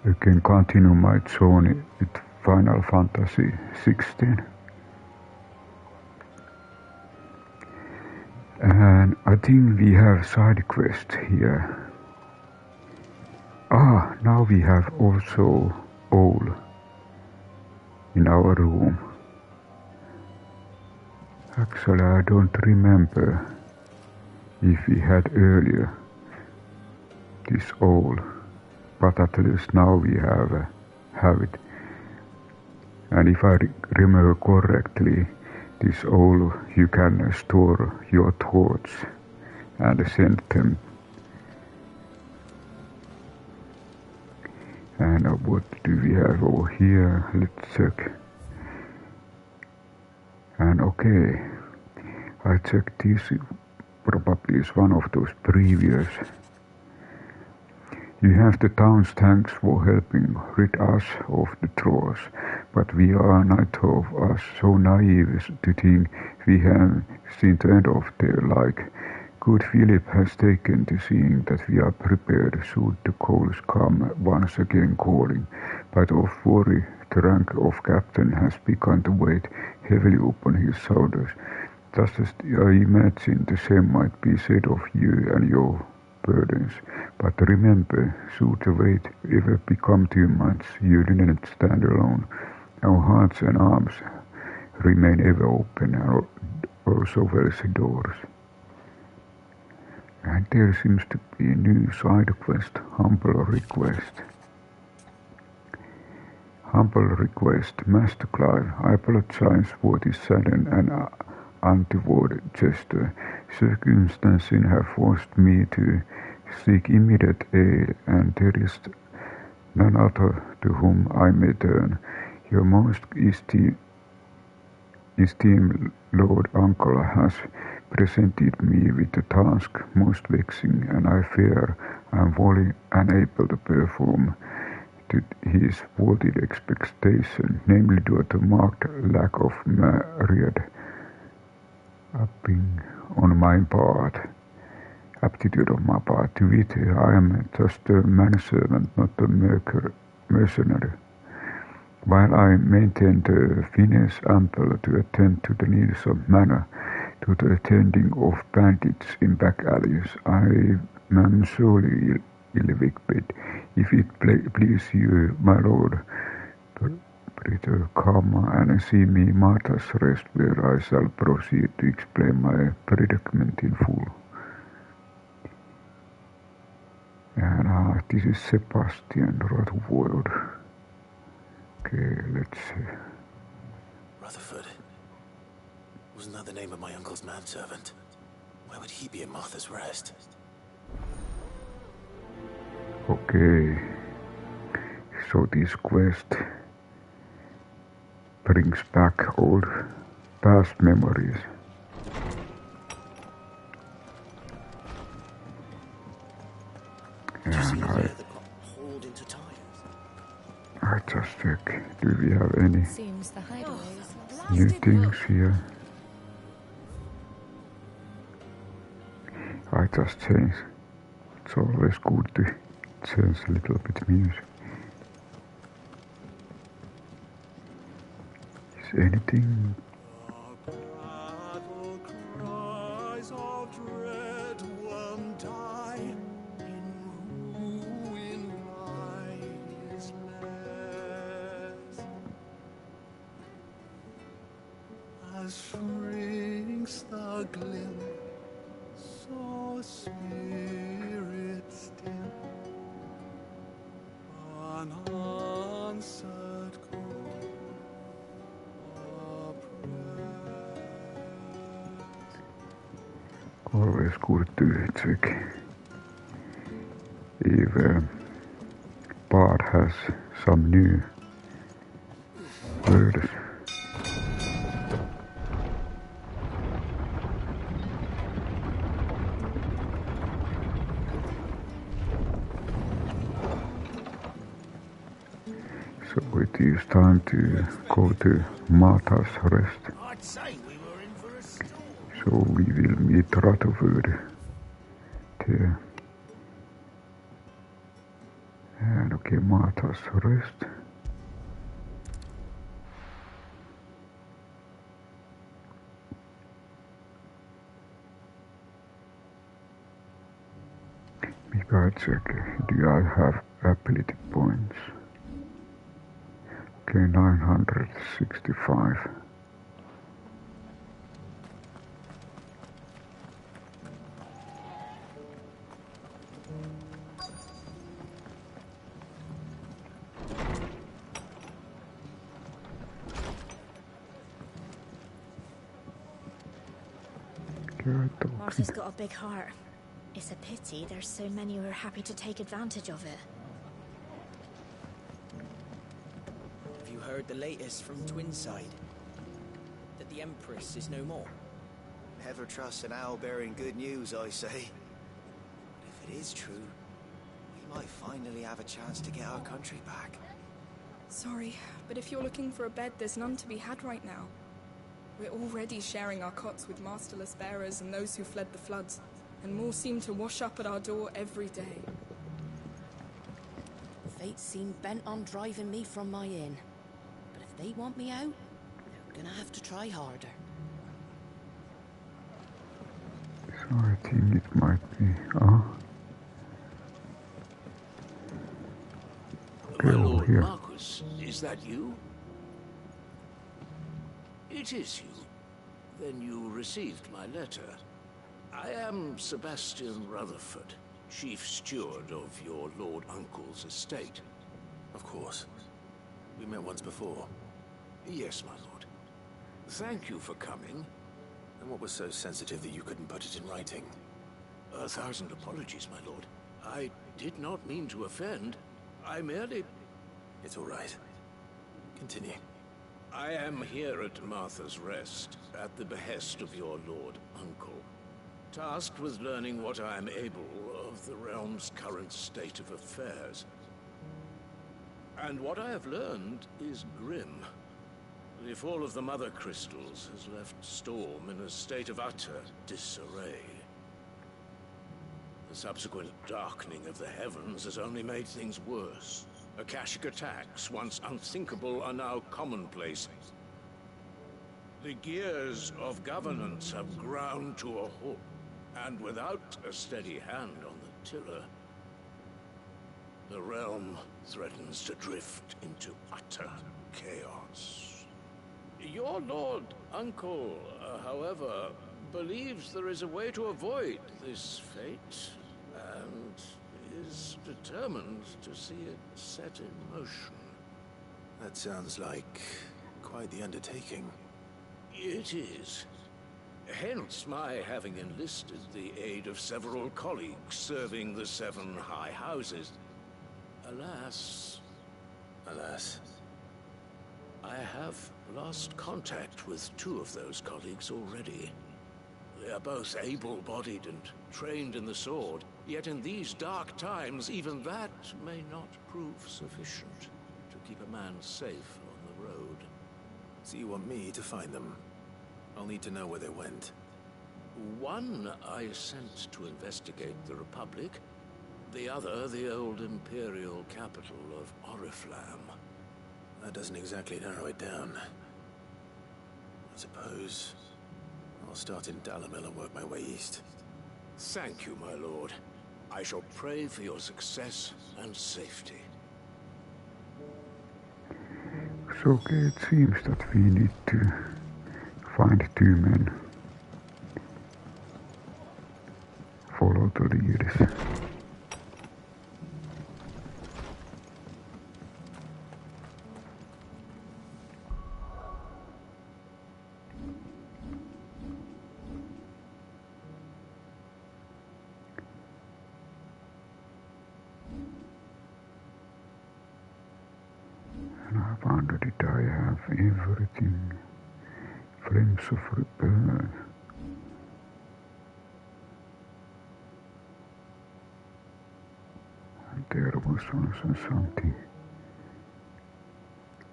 I can continue my journey with Final Fantasy XVI. And I think we have side quests here. Now we have also all in our room. Actually, I don't remember if we had earlier this all, but at least now we have it. And if I remember correctly, this all you can store your thoughts and send them. And what do we have over here? Let's check. And okay, I checked this, probably is one of those previous. You have the town's thanks for helping rid us of the trolls, but we are not of us so naive to think we have seen the end of their like. Good Philip has taken to seeing that we are prepared should the calls come once again calling, but of worry the rank of captain has begun to weigh heavily upon his shoulders. Just as I imagine the same might be said of you and your burdens. But remember, should the weight ever become too much, you didn't stand alone. Our hearts and arms remain ever open, and also welcome doors. And there seems to be a new side quest, humble request. Humble request, Master Clive, I apologize for this sudden and untoward gesture. Circumstances have forced me to seek immediate aid, and there is none other to whom I may turn. Your most esteemed Lord Uncle has presented me with a task most vexing, and I fear I am wholly unable to perform to his vaunted expectation, namely due to marked lack of myriad on my part, aptitude on my part. To wit, I am just a manservant, not a mercenary. While I maintain the finesse ample to attend to the needs of manor, to the attending of bandits in back alleys, I am surely ill-equipped. If it please you, my lord, Peter, come and see me Martha's Rest, where I shall proceed to explain my predicament in full. And this is Sebastian Rutherford. Okay, let's see. Rutherford? Wasn't that the name of my uncle's manservant? Why would he be at Martha's Rest? Okay. So this quest brings back old past memories. And I just check, do we have any new things here? I just change. It's always good to change a little bit music. Is anything? Shrinks the glim, so spirit still, unanswered call of prayer. Always good to check if part has some new words. So it is time to go to Martha's Rest. So we will meet Rutherford there. And Okay, Martha's rest. Maybe I check, do I have ability points? Okay, 965. Martha's got a big heart. It's a pity there's so many who are happy to take advantage of it. Have you heard the latest from Twinside? That the Empress is no more? Never trust an owl bearing good news, I say. But if it is true, we might finally have a chance to get our country back. Sorry, but if you're looking for a bed, there's none to be had right now. We're already sharing our cots with masterless bearers and those who fled the floods, and more seem to wash up at our door every day. Fate seem bent on driving me from my inn. But if they want me out, they're gonna have to try harder. So I think it might be... My Lord Marquis, is that you? It is you. Then you received my letter. I am Sebastian Rutherford, Chief Steward of your Lord Uncle's estate. Of course. We met once before. Yes, my lord. Thank you for coming. And what was so sensitive that you couldn't put it in writing? 1,000 apologies, my lord. I did not mean to offend. I merely... It's all right. Continue. I am here at Martha's Rest, at the behest of your Lord Uncle, tasked with learning what I am able of the realm's current state of affairs. And what I have learned is grim. The fall of the Mother Crystals has left Storm in a state of utter disarray. The subsequent darkening of the heavens has only made things worse. Akashic attacks, once unthinkable, are now commonplace. The gears of governance have ground to a halt, and without a steady hand on the tiller, the realm threatens to drift into utter chaos. Your Lord Uncle, however, believes there is a way to avoid this fate, and is determined to see it set in motion. That sounds like quite the undertaking. It is. Hence my having enlisted the aid of several colleagues serving the 7 high houses. Alas, I have lost contact with 2 of those colleagues already. They are both able-bodied and trained in the sword, yet in these dark times, even that may not prove sufficient to keep a man safe on the road. So you want me to find them? I'll need to know where they went. One I sent to investigate the Republic, the other the old Imperial capital of Oriflamme. That doesn't exactly narrow it down. I suppose I'll start in Dalamil and work my way east. Thank you, my lord. I shall pray for your success and safety. So okay, it seems that we need to find 2 men. Follow the leaders. And I wonder, did I have everything? Flames of Rebellion. And there was also something.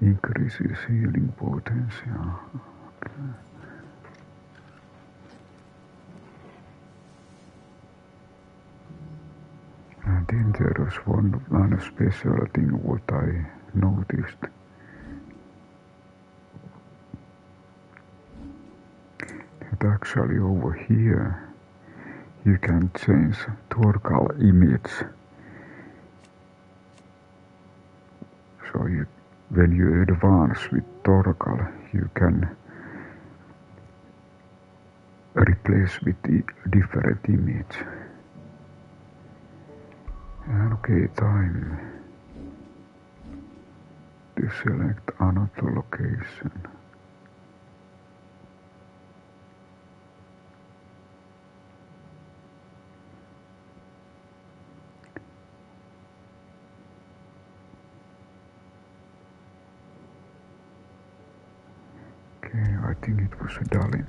Increases healing potential. Okay. And then there was one special thing what I noticed. That actually over here you can change Torgal image. So when you advance with Torgal, you can replace with the different image. And okay, time to select another location. Okay, I think it was a Dalimil.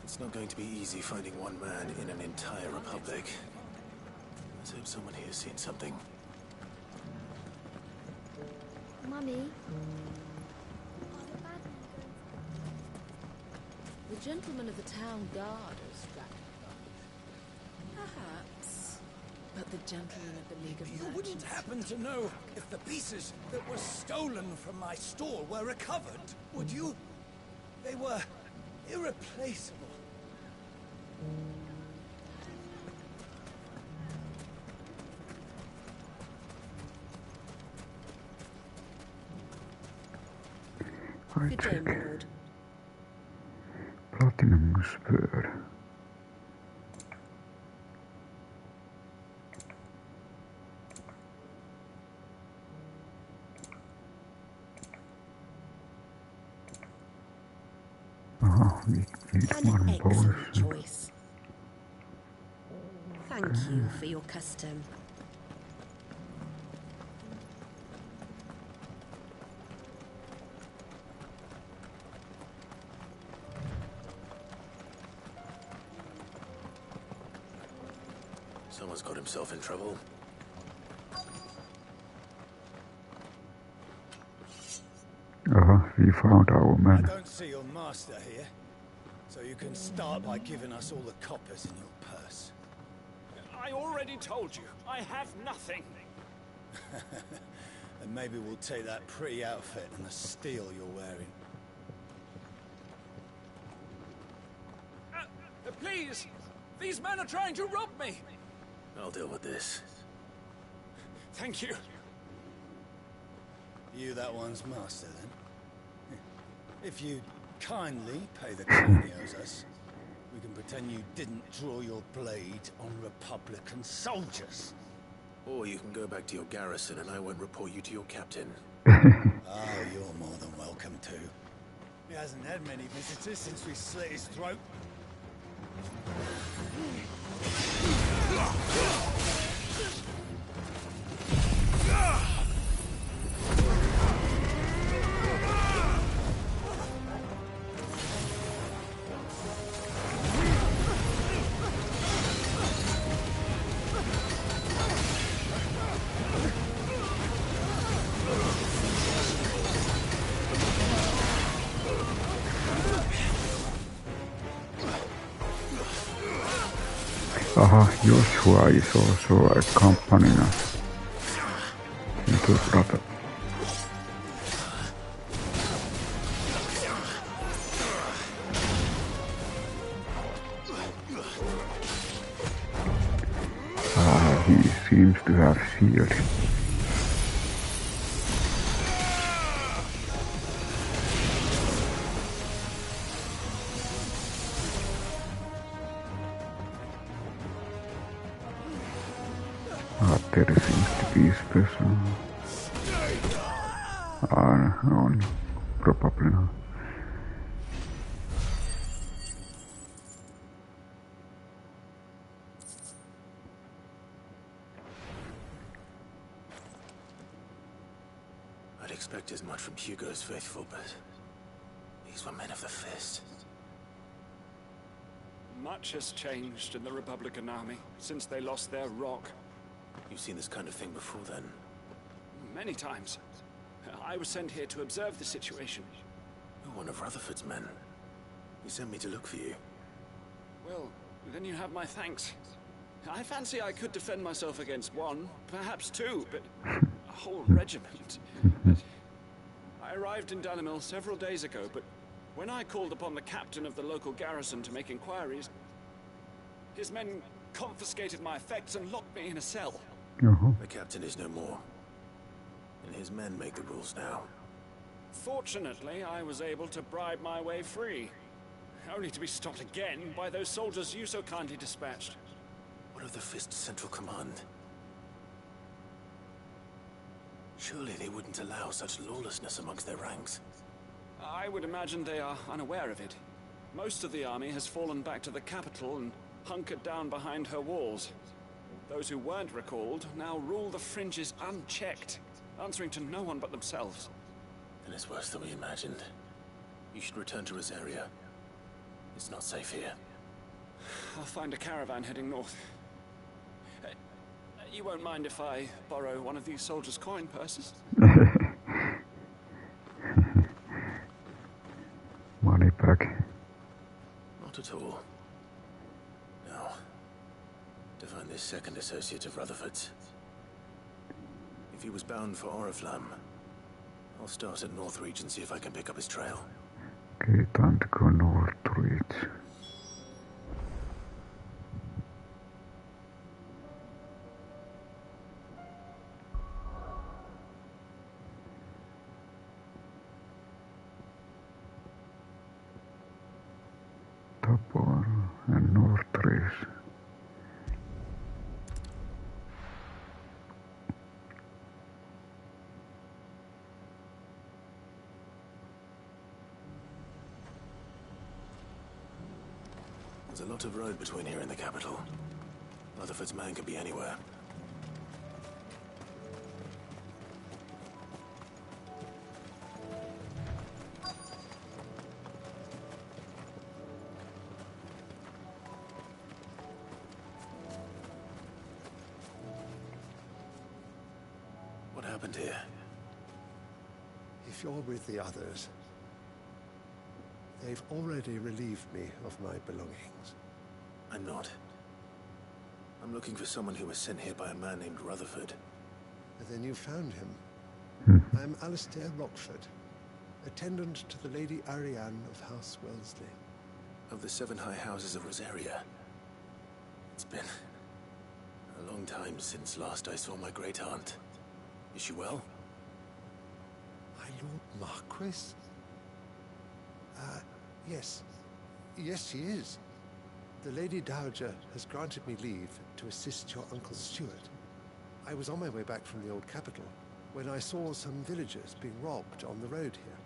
It's not going to be easy finding one man in an entire republic. Let's hope someone here's seen something. Mummy? The gentleman of the town guard has strapped perhaps. But the gentleman of the League of You Merchants... wouldn't happen to know if the pieces that were stolen from my stall were recovered, would you? They were irreplaceable. Good day, my lord. Platinum spur. We need one Excellent potion. choice. Thank you for your custom. Someone's got himself in trouble. We found our I man. don't see your master here, so you can start by giving us all the coppers in your purse. I already told you, I have nothing. And maybe we'll take that pretty outfit and the steel you're wearing. Please! These men are trying to rob me! I'll deal with this. Thank you. You that one's master, then? If you kindly pay the coin he owes us, we can pretend you didn't draw your blade on Republican soldiers. Or you can go back to your garrison and I won't report you to your captain. Oh, you're more than welcome to. He hasn't had many visitors since we slit his throat. Joshua is also accompanying us. Little brother. He seems to have shield. There seems to be special. No, probably not. expect as much from Hugo's faithful, but these were men of the fist. Much has changed in the Republican army since they lost their rock. You've seen this kind of thing before, then? Many times. I was sent here to observe the situation. You're one of Rutherford's men. He sent me to look for you. Well, then you have my thanks. I fancy I could defend myself against one, perhaps two, but a whole regiment. I arrived in Dalimil several days ago, but when I called upon the captain of the local garrison to make inquiries, his men confiscated my effects and locked me in a cell. The captain is no more, and his men make the rules now. Fortunately, I was able to bribe my way free, only to be stopped again by those soldiers you so kindly dispatched. What of the Fist's central command? Surely they wouldn't allow such lawlessness amongst their ranks. I would imagine they are unaware of it. Most of the army has fallen back to the capital and hunkered down behind her walls. Those who weren't recalled now rule the fringes unchecked, answering to no one but themselves. Then it's worse than we imagined. You should return to Rosaria. It's not safe here. I'll find a caravan heading north. You won't mind if I borrow one of these soldiers' coin purses? Money back. Not at all. Now, to find this second associate of Rutherford's. If he was bound for Oriflamme, I'll start at Northreach and see if I can pick up his trail. Okay, time to go Northreach. Tabor and Northreach. There's a lot of road between here and the capital. Rutherford's man could be anywhere. What happened here? If you're with the others, they've already relieved me of my belongings. I'm not. I'm looking for someone who was sent here by a man named Rutherford. And then you found him. I'm Alistair Rockford, attendant to the Lady Ariane of House Wellesley. Of the 7 high houses of Rosaria. It's been a long time since last I saw my great-aunt. Is she well? My Lord Marquis? Yes. Yes, she is. The Lady Dowager has granted me leave to assist your Uncle Stuart. I was on my way back from the old capital when I saw some villagers being robbed on the road here.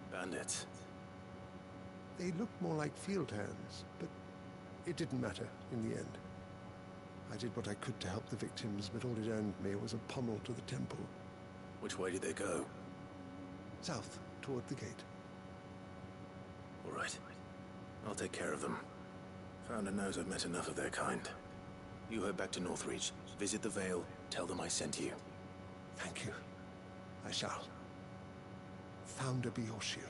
Bandits? They looked more like field hands, but it didn't matter in the end. I did what I could to help the victims, but all it earned me was a pommel to the temple. Which way did they go? South, toward the gate. All right. I'll take care of them. Founder knows I've met enough of their kind. You head back to Northreach, visit the Vale, tell them I sent you. Thank you. I shall. Founder be your shield.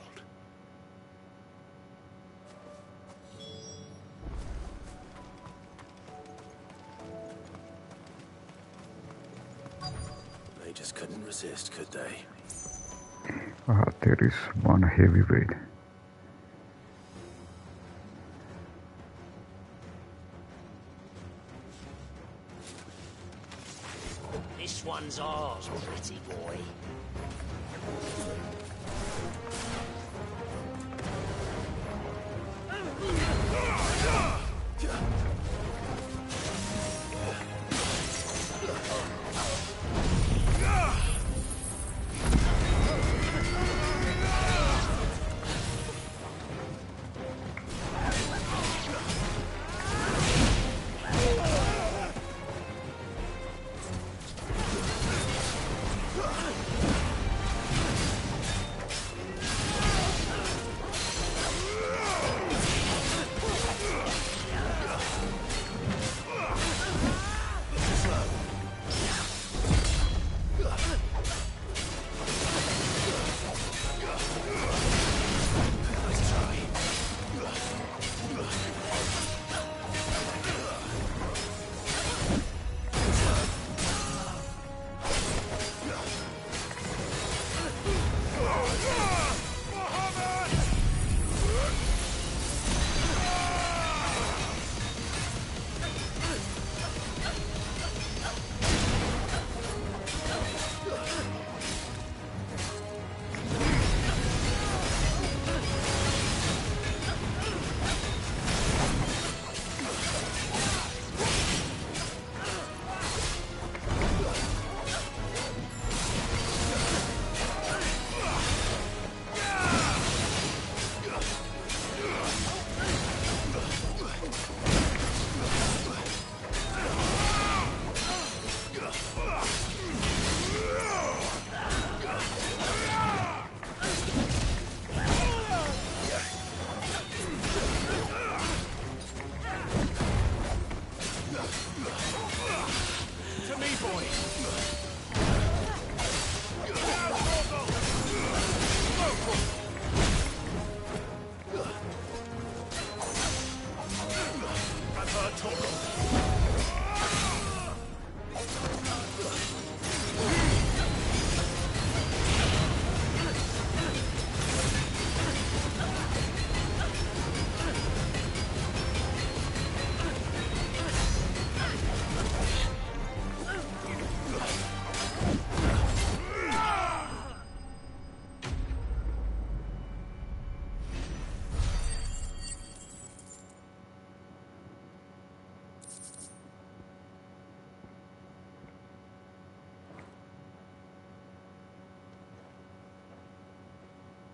They just couldn't resist, could they? There is one heavyweight. This one's ours, pretty boy.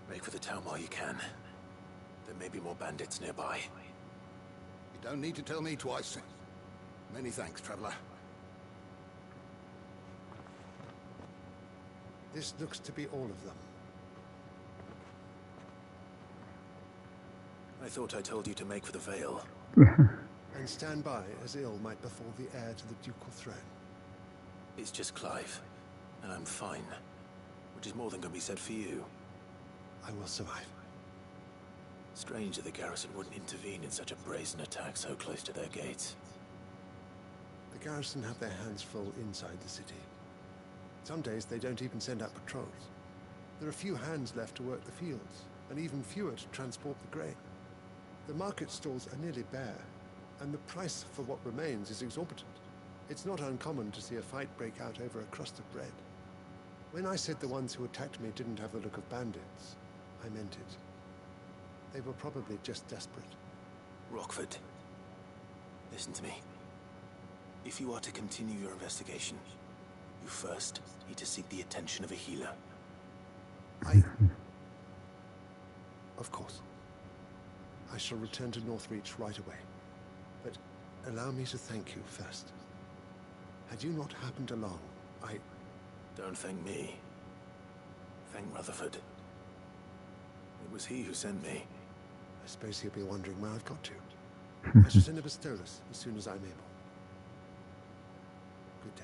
Make for the town while you can. There may be more bandits nearby. You don't need to tell me twice. Many thanks, traveler. This looks to be all of them. I thought I told you to make for the Vale. And stand by as ill might befall the heir to the ducal throne. It's just Clive, and I'm fine. Which is more than can be said for you. I will survive. Strange that the garrison wouldn't intervene in such a brazen attack so close to their gates. The garrison have their hands full inside the city. Some days they don't even send out patrols. There are few hands left to work the fields, and even fewer to transport the grain. The market stalls are nearly bare, and the price for what remains is exorbitant. It's not uncommon to see a fight break out over a crust of bread. When I said the ones who attacked me didn't have the look of bandits, I meant it. They were probably just desperate. Rockford, listen to me. If you are to continue your investigation, you first need to seek the attention of a healer. Of course. I shall return to Northreach right away. But allow me to thank you first. Had you not happened along, Don't thank me. Thank Rutherford. It was he who sent me. I suppose he'll be wondering where I've got to. I shall send a Bastolus as soon as I'm able. Good day.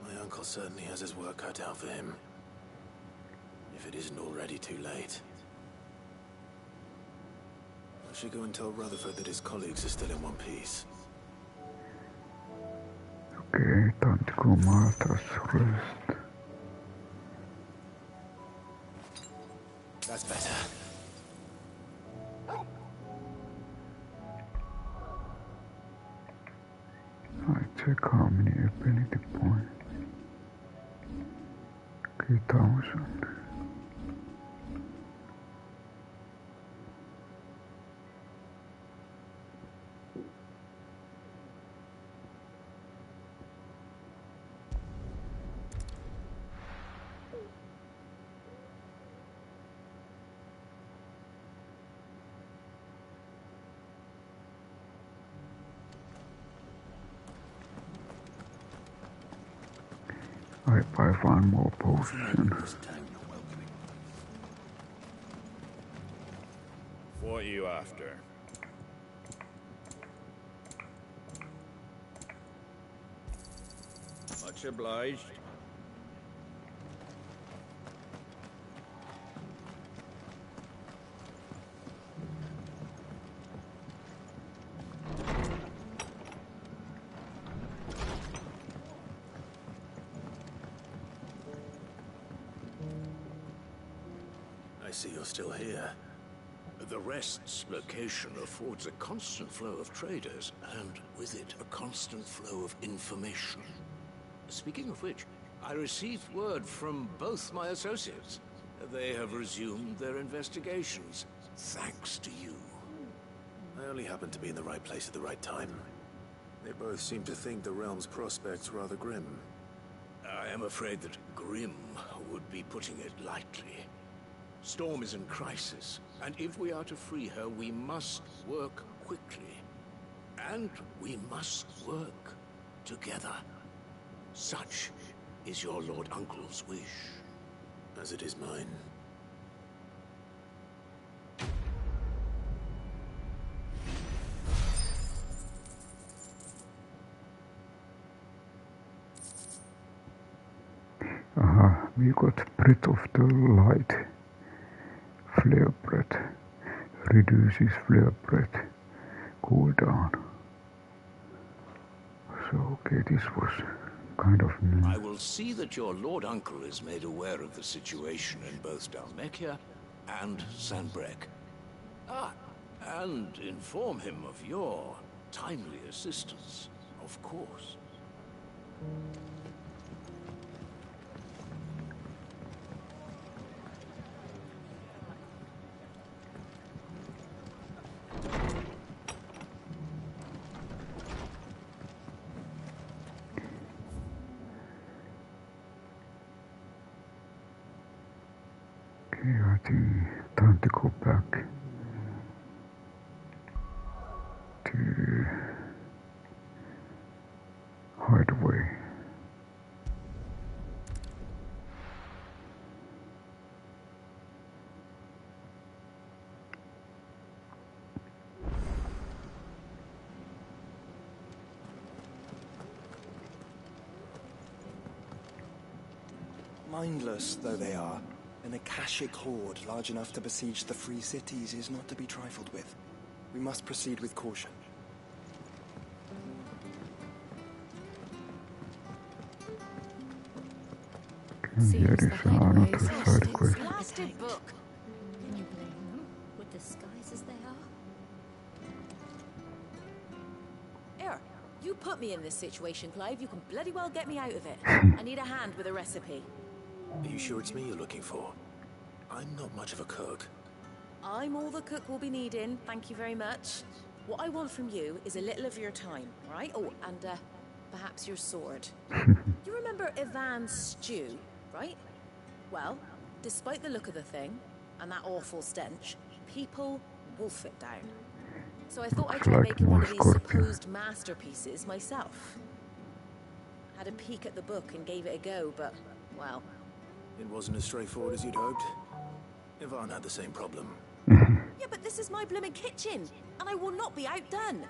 My uncle certainly has his work cut out for him. If it isn't already too late. I should go and tell Rutherford that his colleagues are still in one piece. Okej, time to go Martha's rest. That's better. I check how many ability points. 3,000. I buy one more potion. What are you after? Much obliged. I see you're still here. The Rest's location affords a constant flow of traders, and with it, a constant flow of information. Speaking of which, I received word from both my associates. They have resumed their investigations, thanks to you. I only happened to be in the right place at the right time. They both seem to think the realm's prospects rather grim. I am afraid that grim would be putting it lightly. Storm is in crisis, and if we are to free her, we must work quickly. And we must work together. Such is your Lord Uncle's wish. As it is mine. We got Breath of the Light flare breath. Reduces flare breath cooldown. So okay, this was kind of new. I will see that your Lord Uncle is made aware of the situation in both Dalmekia and Sanbreque. And inform him of your timely assistance, of course. Okay, I think time to go back to Hideaway. Mindless though they are, an Akashic horde large enough to besiege the free cities is not to be trifled with. We must proceed with caution. Here is another side quest. Blasted book. Can you blame them? With the skies as they are? Here, you put me in this situation, Clive. You can bloody well get me out of it. I need a hand with a recipe. Are you sure it's me you're looking for? I'm not much of a cook. I'm all the cook will be needing, thank you very much. What I want from you is a little of your time, all right? Oh, and perhaps your sword. You remember Ivan's stew, right? Well, despite the look of the thing, and that awful stench, people wolf it down. So I thought I'd try making one of these supposed masterpieces myself. Had a peek at the book and gave it a go, but, well... It wasn't as straightforward as you'd hoped. Ivan had the same problem. Yeah, but this is my blimmin' kitchen, and I will not be outdone.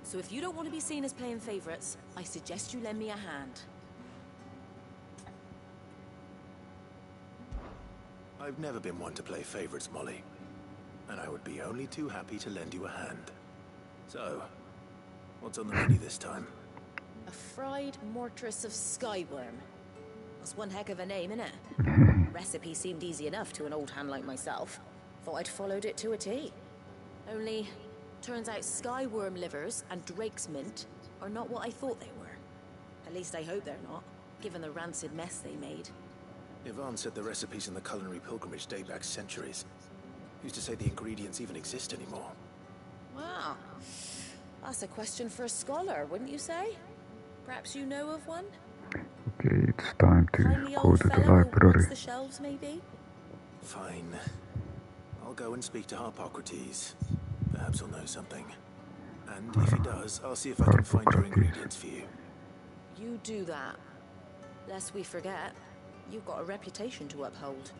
So if you don't want to be seen as playing favourites, I suggest you lend me a hand. I've never been one to play favourites, Molly. And I would be only too happy to lend you a hand. So, what's on the menu this time? A fried mortress of skyworm. That's one heck of a name, innit? Recipe seemed easy enough to an old hand like myself. Thought I'd followed it to a T. Only, turns out skyworm livers and drake's mint are not what I thought they were. At least I hope they're not, given the rancid mess they made. Ivan said the recipes in the culinary pilgrimage date back centuries. Who's to say the ingredients even exist anymore? Wow. That's a question for a scholar, wouldn't you say? Perhaps you know of one? Okay, it's time to Kindly go old to the fellow who library. walks the shelves, maybe? Fine. I'll go and speak to Harpocrates. Perhaps he'll know something. And if he does, I'll see if I can find your ingredients for you. You do that. Lest we forget, you've got a reputation to uphold.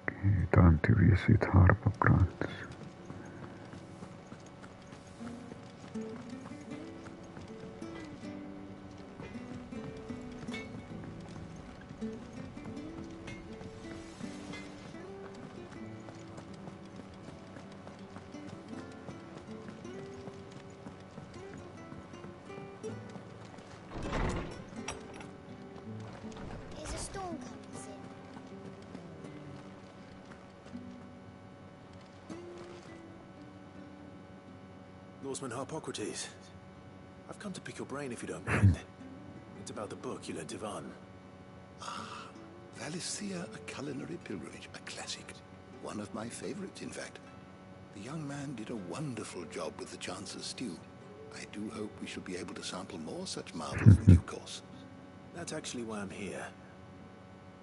Okay, time to visit Harpocrates. Is a storm coming soon? Norseman Harpocrates. I've come to pick your brain if you don't mind. It's about the book you lent Ivan. Ah, Valicia, A Culinary Pilgrimage, a classic. One of my favorites, in fact. The young man did a wonderful job with the Chance's stew. I do hope we shall be able to sample more such marvels in due course. That's actually why I'm here.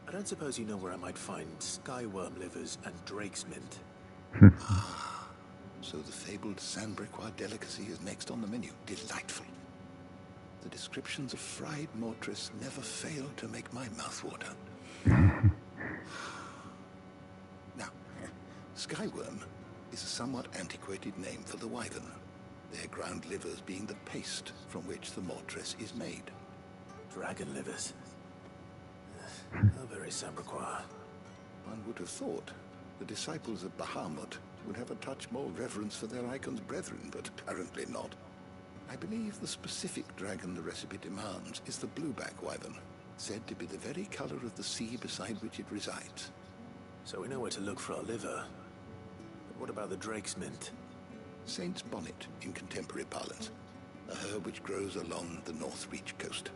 I don't suppose you know where I might find skyworm livers and drake's mint. Ah, so the fabled Sanbrequois delicacy is next on the menu. Delightful. The descriptions of fried mortress never fail to make my mouth water. Now, skyworm is a somewhat antiquated name for the wyvern, their ground livers being the paste from which the mortress is made. Dragon livers. How very Sambraquois. One would have thought the disciples of Bahamut would have a touch more reverence for their icon's brethren, but apparently not. I believe the specific dragon the recipe demands is the blueback wyvern, said to be the very color of the sea beside which it resides. So we know where to look for our liver. But what about the drake's mint? Saint's bonnet in contemporary parlance, a herb which grows along the North Reach coast.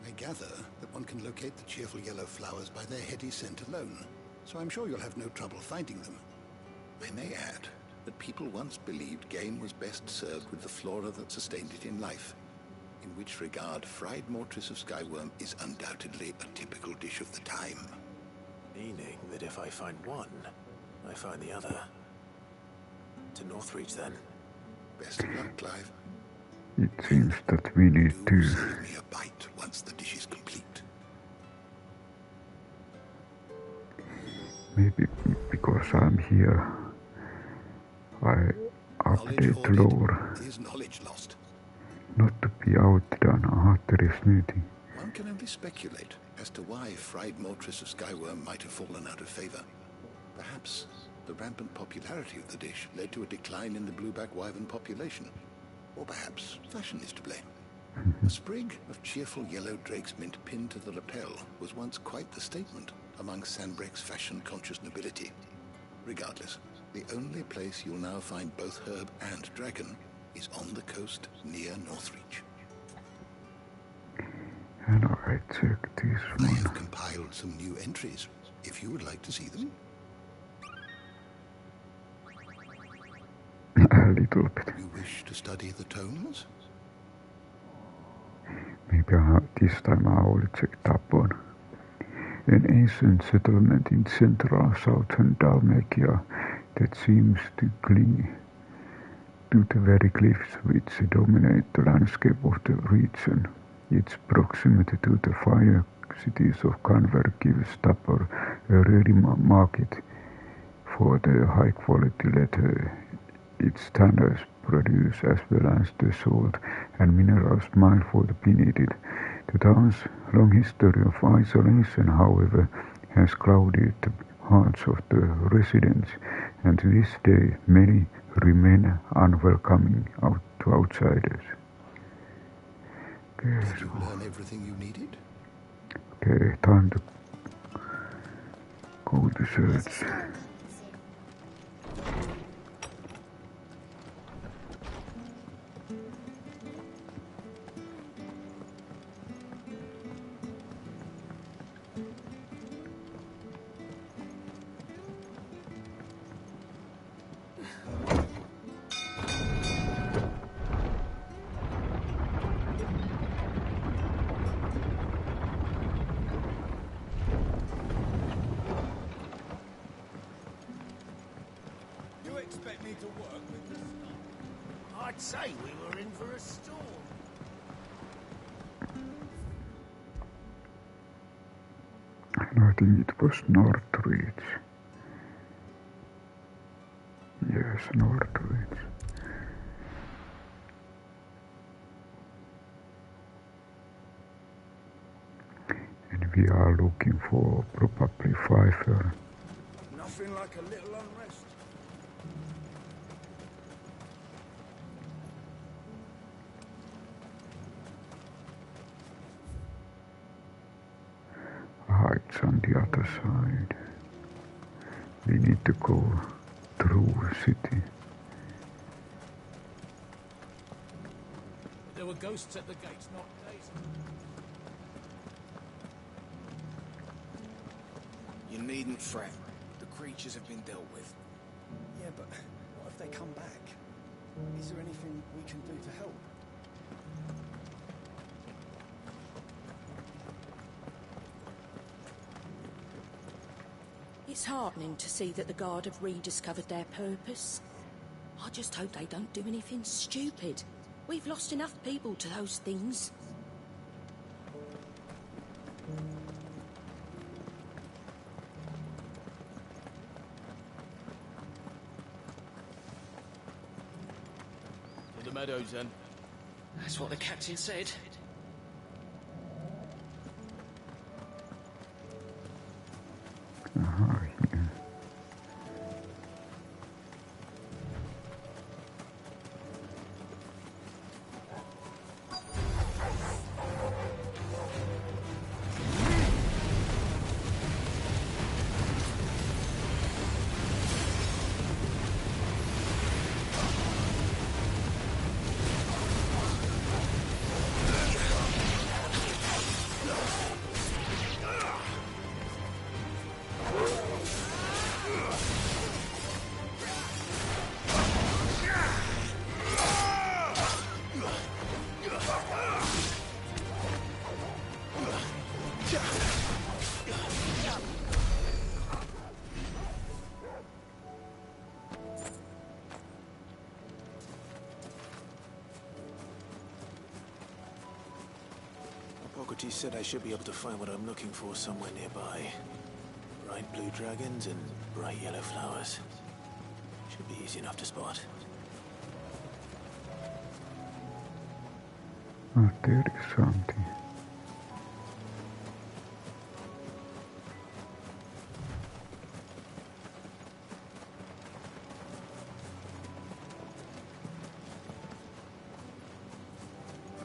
I gather that one can locate the cheerful yellow flowers by their heady scent alone, so I'm sure you'll have no trouble finding them. I may add that people once believed game was best served with the flora that sustained it in life, in which regard fried mortress of skyworm is undoubtedly a typical dish of the time. Meaning that if I find one, I find the other. To Northreach, then. Best of luck, Clive. It seems that we need to... Save me a bite once the dish is complete. Maybe because I'm here, I update lore. Is knowledge lost? Not to be outdone after snooty. One can only speculate as to why fried mortress of skyworm might have fallen out of favor. Perhaps the rampant popularity of the dish led to a decline in the blueback wyvern population. Or perhaps fashion is to blame. A sprig of cheerful yellow drake's mint pinned to the lapel was once quite the statement among Sanbreque's fashion-conscious nobility. Regardless, the only place you'll now find both herb and dragon is on the coast near Northreach. And I check this I one. have compiled some new entries, if you would like to see them. A little bit. You wish to study the tomes? Maybe this time I will check that one. An ancient settlement in central southern Dalmatia that seems to cling to the very cliffs which dominate the landscape of the region. Its proximity to the fire cities of Canver gives Tapper a ready market for the high-quality leather its tanners produce, as well as the salt and minerals mined for the beneath. The town's long history of isolation, however, has clouded the hearts of the residents, and to this day many remain unwelcoming to outsiders. Okay, Did you learn everything you needed? Okay, time to go to search. I'd say we were in for a storm. I think it was Northreach. Yes, Northreach. And we are looking for probably Pfeiffer. Nothing like a little unrest. It's on the other side. We need to go through the city. There were ghosts at the gates, not days. You needn't fret. The creatures have been dealt with. Yeah, but what if they come back? Is there anything we can do to help? It's heartening to see that the Guard have rediscovered their purpose. I just hope they don't do anything stupid. We've lost enough people to those things. To the meadows, then. That's what the captain said. Socrates said I should be able to find what I'm looking for somewhere nearby. Bright blue dragons and bright yellow flowers. Should be easy enough to spot. Oh, there is something.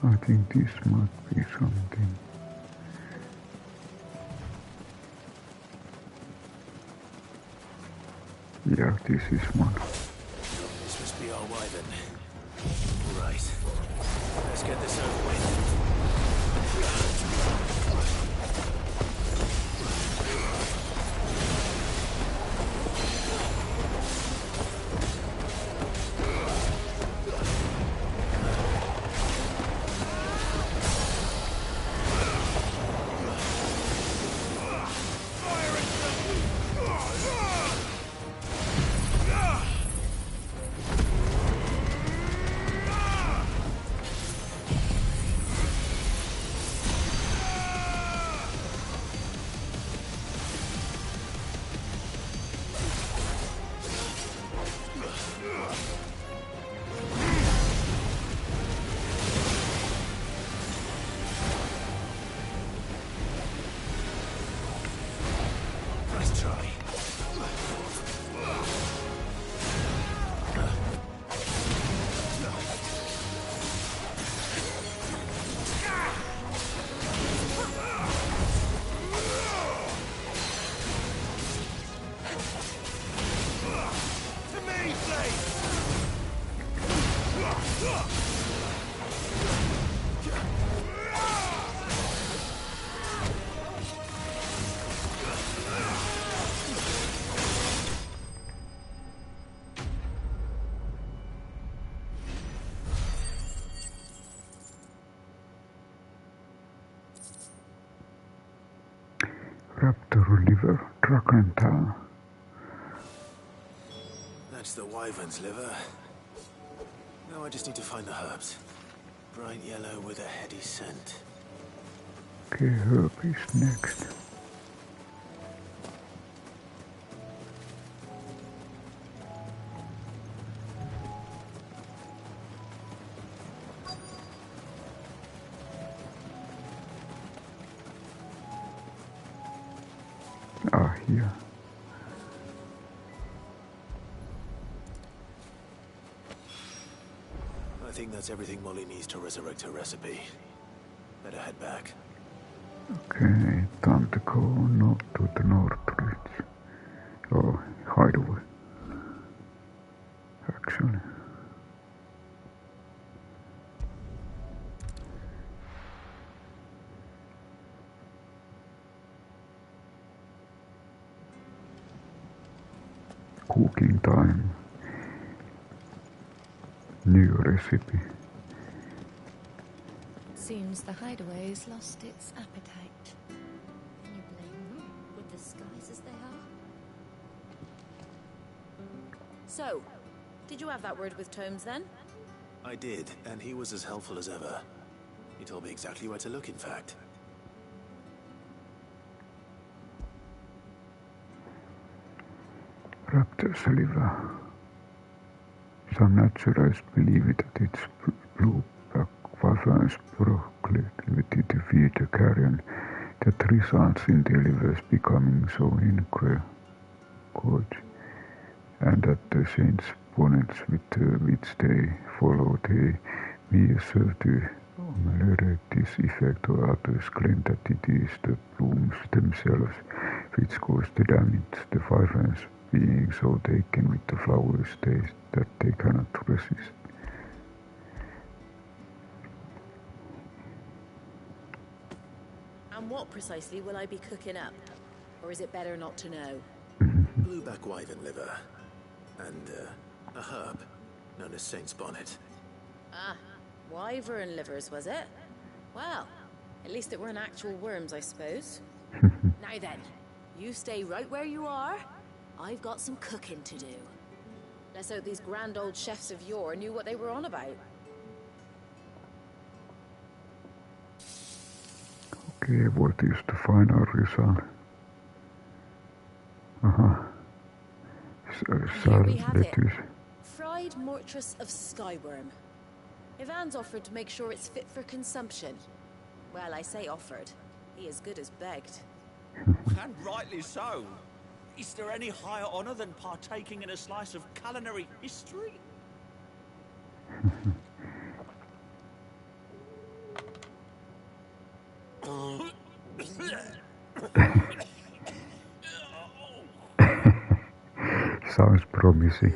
I think this might be something. Yeah, this is one. This must be our wyvern. Right. Let's get this over with. Raptor liver, Dragontal. That's the wyvern's liver. Now I just need to find the herbs. Bright yellow with a heady scent. Okay, herb is next. Here. I think that's everything Molly needs to resurrect her recipe. Better head back. Okay, time to go north to the north ridge. Oh, hideaway. Actually. Cooking time. New recipe. Seems the hideaway's lost its appetite. Can you blame them, with the skies as they are? So, did you have that word with Tomes then? I did, and he was as helpful as ever. He told me exactly where to look, in fact. Raptor's liver. Some naturalists believe that its blue-black wyverns proclivity to feed the carrion that results in their livers becoming so engorged, and that the saints' opponents with which they follow they may serve to ameliorate this effect, or others claim that it is the blooms themselves which cause the damage, the wyverns being so taken with the flower's taste that they cannot resist. And what precisely will I be cooking up? Or is it better not to know? Blueback wyvern liver. And a herb known as Saint's Bonnet. Ah, wyvern livers, was it? Well, at least it weren't actual worms, I suppose. Now then, you stay right where you are. I've got some cooking to do. Let's hope these grand old chefs of yore knew what they were on about. Okay, what is the final result? Here we have it. Fried Mortress of Skyworm. Ivan's offered to make sure it's fit for consumption. Well, I say offered. He as good as begged. And rightly so. Is there any higher honor than partaking in a slice of culinary history? Sounds promising.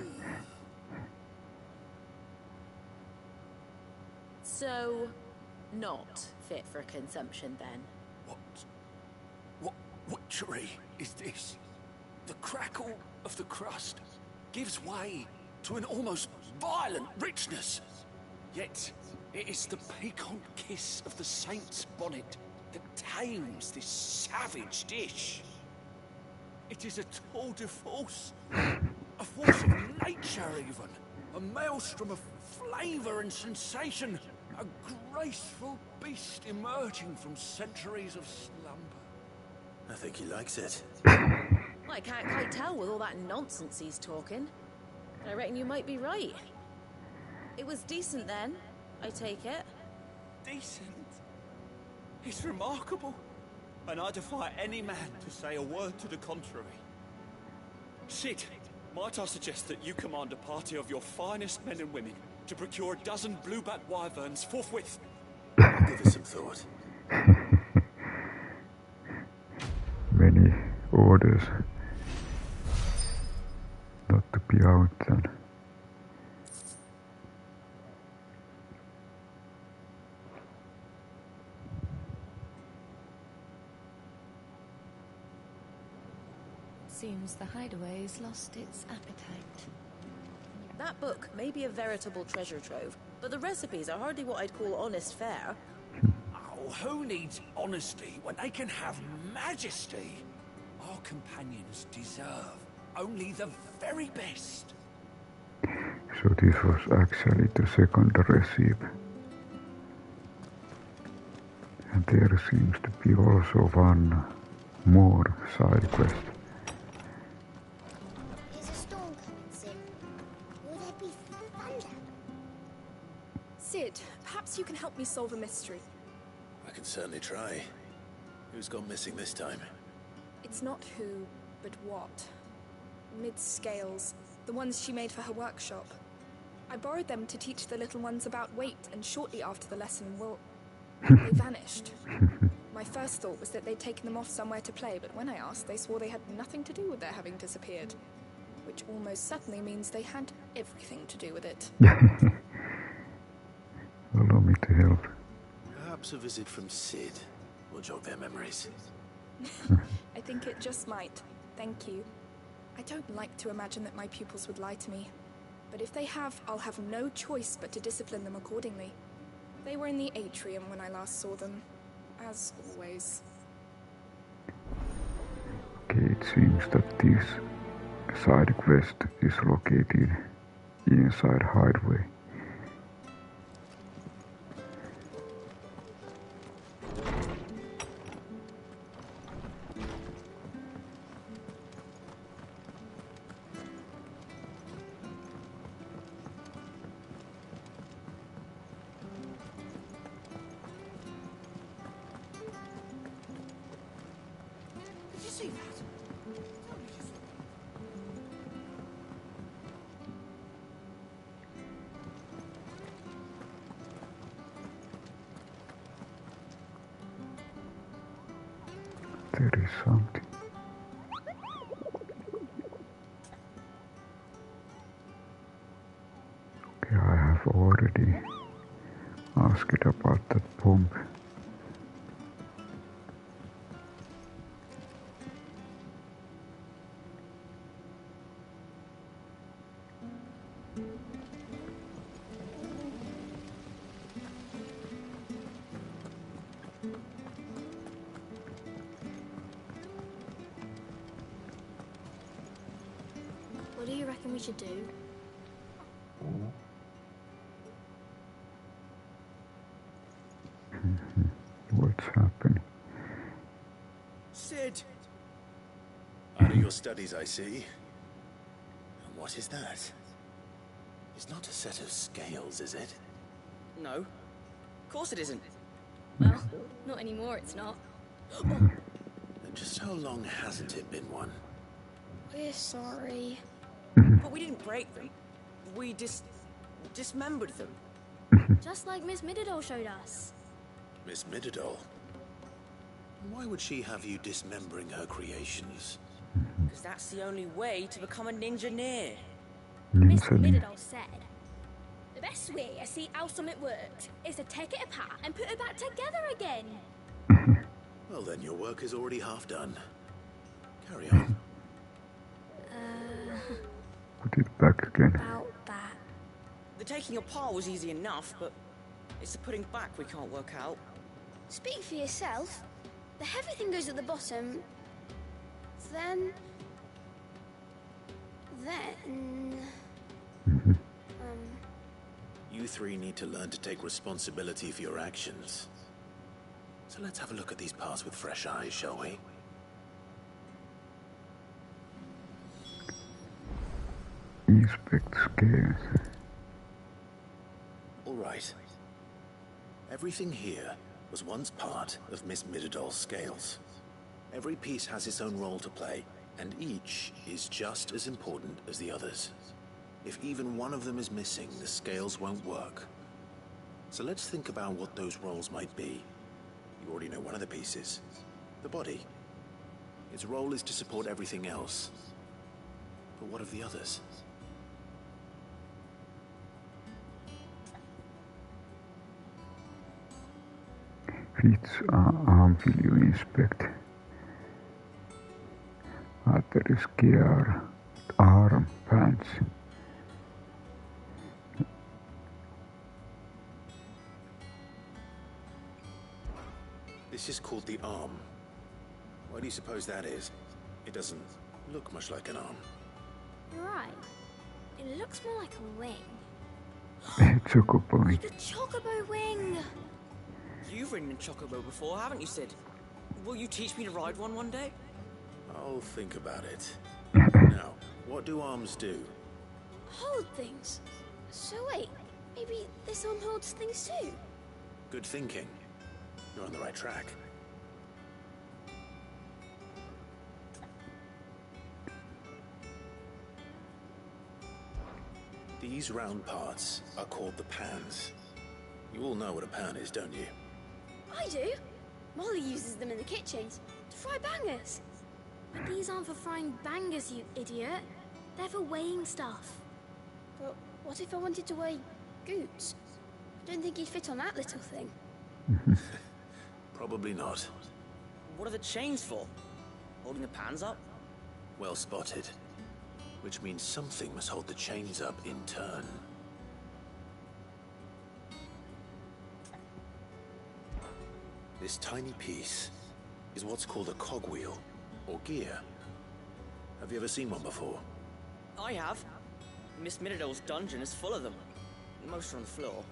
So, not fit for consumption then? What witchery is this? The crackle of the crust gives way to an almost violent richness. Yet, it is the piquant kiss of the saint's bonnet that tames this savage dish. It is a tour de force. A force of nature, even. A maelstrom of flavor and sensation. A graceful beast emerging from centuries of slumber. I think he likes it. I can't quite tell with all that nonsense he's talking. But I reckon you might be right. It was decent then, I take it. Decent? It's remarkable. And I defy any man to say a word to the contrary. Sid, might I suggest that you command a party of your finest men and women to procure a dozen blueback wyverns forthwith? I'll give it some thought. Many orders not to be outdone. Seems the hideaway's lost its appetite. That book may be a veritable treasure trove, but the recipes are hardly what I'd call honest fare. Oh, who needs honesty when they can have majesty? Our companions deserve only the very best. So this was actually the second recipe. And there seems to be also one more side quest. There's a storm coming, Sid. Will there be thunder? Sid, perhaps you can help me solve a mystery. I can certainly try. Who's gone missing this time? It's not who, but what. Mid-scales, the ones she made for her workshop. I borrowed them to teach the little ones about weight, and shortly after the lesson, well, they vanished. My first thought was that they'd taken them off somewhere to play, but when I asked, they swore they had nothing to do with their having disappeared. Which almost certainly means they had everything to do with it. Allow me to help. Perhaps a visit from Sid will jog their memories. I think it just might. Thank you. I don't like to imagine that my pupils would lie to me. But if they have, I'll have no choice but to discipline them accordingly. They were in the atrium when I last saw them. As always. Okay, it seems that this side quest is located inside Hideaway. Did you see that? There is something. Okay, I have already asked about that bomb. What do you reckon we should do? What's happening? Sid! Out of your studies, I see. And what is that? It's not a set of scales, is it? No. Of course it isn't. Well, not anymore, it's not. And just how long hasn't it been one? We're sorry. But we didn't break them. We dismembered them. Just like Miss Mididol showed us. Miss Mididol? Why would she have you dismembering her creations? Because that's the only way to become a ninja-neer. Miss Mididol said, the best way I see how something worked is to take it apart and put it back together again. Well then, your work is already half done. Carry on. Put it back again. About that. The taking apart was easy enough, but it's the putting back we can't work out. Speak for yourself. The heavy thing goes at the bottom. Then... You three need to learn to take responsibility for your actions. So let's have a look at these parts with fresh eyes, shall we? Inspect scales. All right. Everything here was once part of Miss Mididol's scales. Every piece has its own role to play, and each is just as important as the others. If even one of them is missing, the scales won't work. So let's think about what those roles might be. You already know one of the pieces. The body. Its role is to support everything else. But what of the others? Which arm will you inspect? Arteries, gear, arm, pants. This is called the arm. Why do you suppose that is? It doesn't look much like an arm. You're right. It looks more like a wing. Chocobo. Like a chocobo wing! You've ridden a chocobo before, haven't you, Sid? Will you teach me to ride one day? I'll think about it. Now, what do arms do? Hold things. So wait, maybe this arm holds things too? Good thinking. You're on the right track. These round parts are called the pans. You all know what a pan is, don't you? I do. Molly uses them in the kitchens to fry bangers. But these aren't for frying bangers, you idiot. They're for weighing stuff. But what if I wanted to weigh Goots? I don't think he'd fit on that little thing. Probably not. What are the chains for? Holding the pans up? Well spotted. Which means something must hold the chains up in turn. This tiny piece is what's called a cogwheel, or gear. Have you ever seen one before? I have. Miss Mididol's dungeon is full of them. Most are on the floor.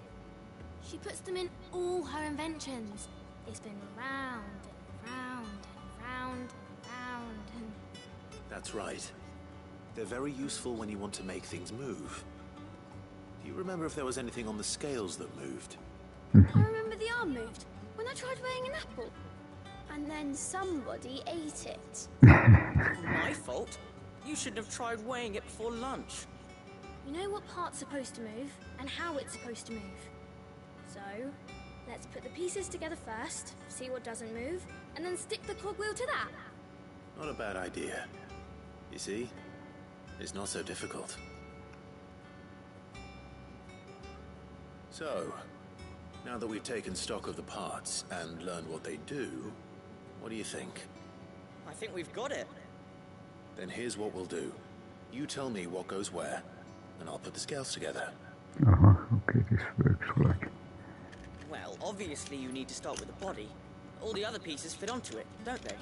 She puts them in all her inventions. They spin round and round and round and round and... That's right. They're very useful when you want to make things move. Do you remember if there was anything on the scales that moved? I remember the arm moved when I tried weighing an apple. And then somebody ate it. My fault. You shouldn't have tried weighing it before lunch. You know what part's supposed to move and how it's supposed to move. So, let's put the pieces together first, see what doesn't move, and then stick the cogwheel to that. Not a bad idea. You see? It's not so difficult. So, now that we've taken stock of the parts and learned what they do, what do you think? I think we've got it. Then here's what we'll do. You tell me what goes where, and I'll put the scales together. Okay, this works like... Well, obviously you need to start with the body. All the other pieces fit onto it, don't they?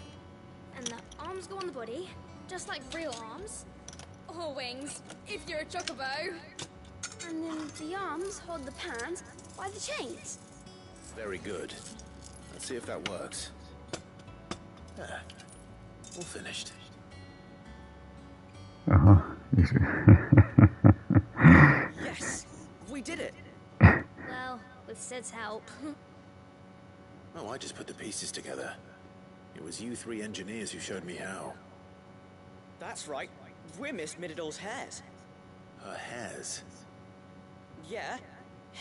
And the arms go on the body, just like real arms. Or wings, if you're a chocobo. And then the arms hold the pans by the chains. Very good. Let's see if that works. There. All finished. Uh-huh. Easy. Yes! We did it! Well, with Sid's help. Oh, I just put the pieces together. It was you three engineers who showed me how. That's right. We're Miss Mididol's heirs. Her hairs? Yeah,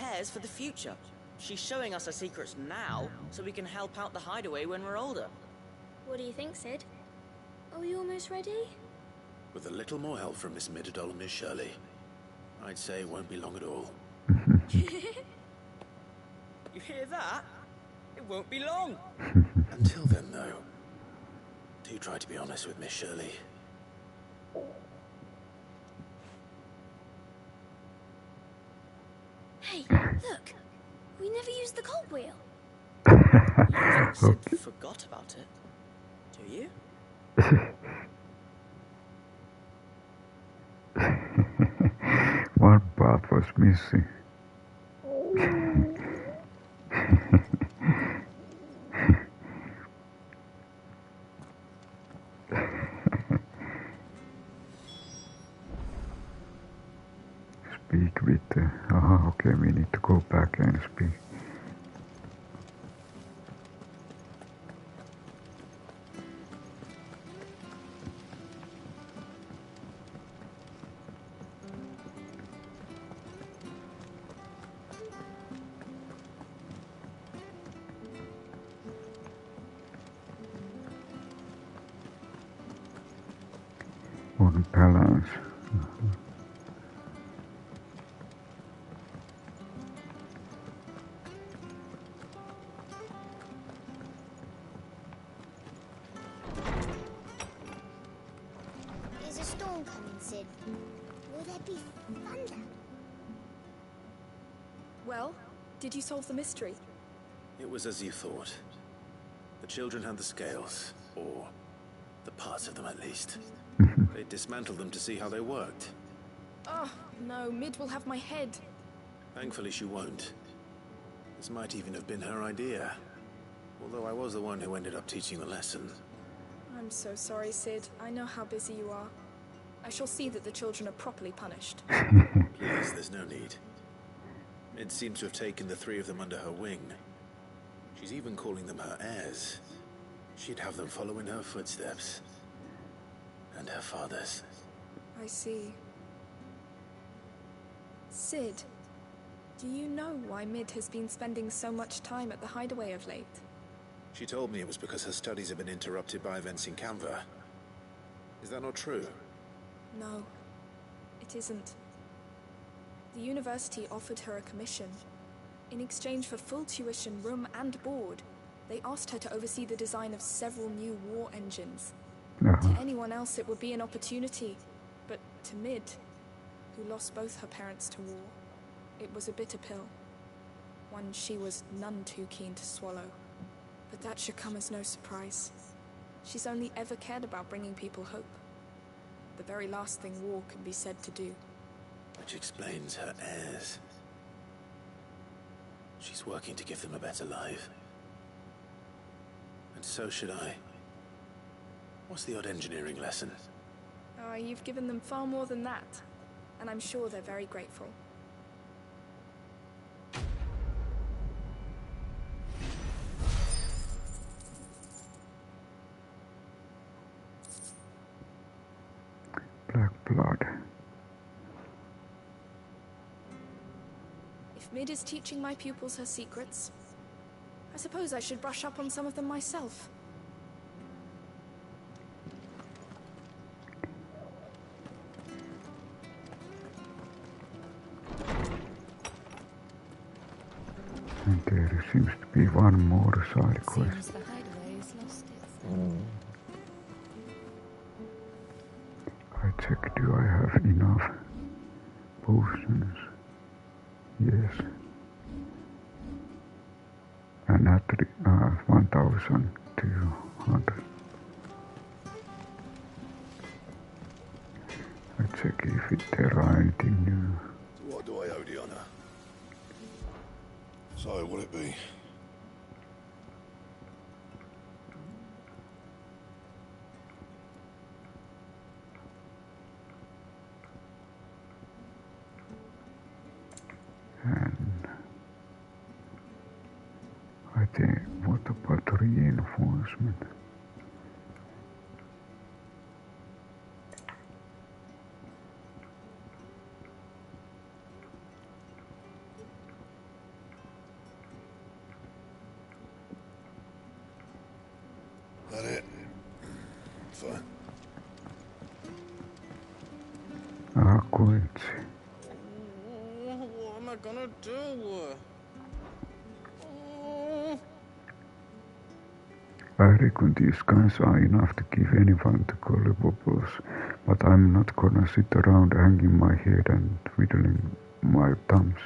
heirs for the future. She's showing us her secrets now, so we can help out the hideaway when we're older. What do you think, Sid? Are you almost ready? With a little more help from Miss Mididol and Miss Shirley, I'd say it won't be long at all. You hear that? It won't be long. Until then, though, do try to be honest with Miss Shirley. Hey, look! We never used the cogwheel. Sid forgot about it. Do you? One part was missing. Speak with the... okay, we need to go back and speak. On balance. Is a storm coming, Sid? Will there be thunder? Well, did you solve the mystery? It was as you thought. The children had the scales, or the parts of them at least. They dismantled them to see how they worked. Oh, no, Mid will have my head. Thankfully she won't. This might even have been her idea. Although I was the one who ended up teaching the lesson. I'm so sorry, Sid. I know how busy you are. I shall see that the children are properly punished. Please, there's no need. Mid seems to have taken the three of them under her wing. She's even calling them her heirs. She'd have them follow in her footsteps. And her father's. I see. Sid, do you know why Mid has been spending so much time at the hideaway of late? She told me it was because her studies have been interrupted by events in Canva. Is that not true? No, it isn't. The university offered her a commission. In exchange for full tuition, room and board, they asked her to oversee the design of several new war engines. To anyone else it would be an opportunity, but to Mid, who lost both her parents to war, it was a bitter pill. One she was none too keen to swallow. But that should come as no surprise. She's only ever cared about bringing people hope. The very last thing war can be said to do. Which explains her heirs. She's working to give them a better life. And so should I. What's the odd engineering lesson? Oh, you've given them far more than that. And I'm sure they're very grateful. Black blood. If Mid is teaching my pupils her secrets, I suppose I should brush up on some of them myself. And there seems to be one more side quest. Seems the hideaway's lost its... I check, do I have enough potions? Yes. And at 1,200. I check if there are anything new. What do I owe the honor? So, will it be? What about reinforcement? That it? Fine. Quite. What am I gonna do? I reckon these guys are enough to give anyone the collibables, but I'm not gonna sit around hanging my head and twiddling my thumbs.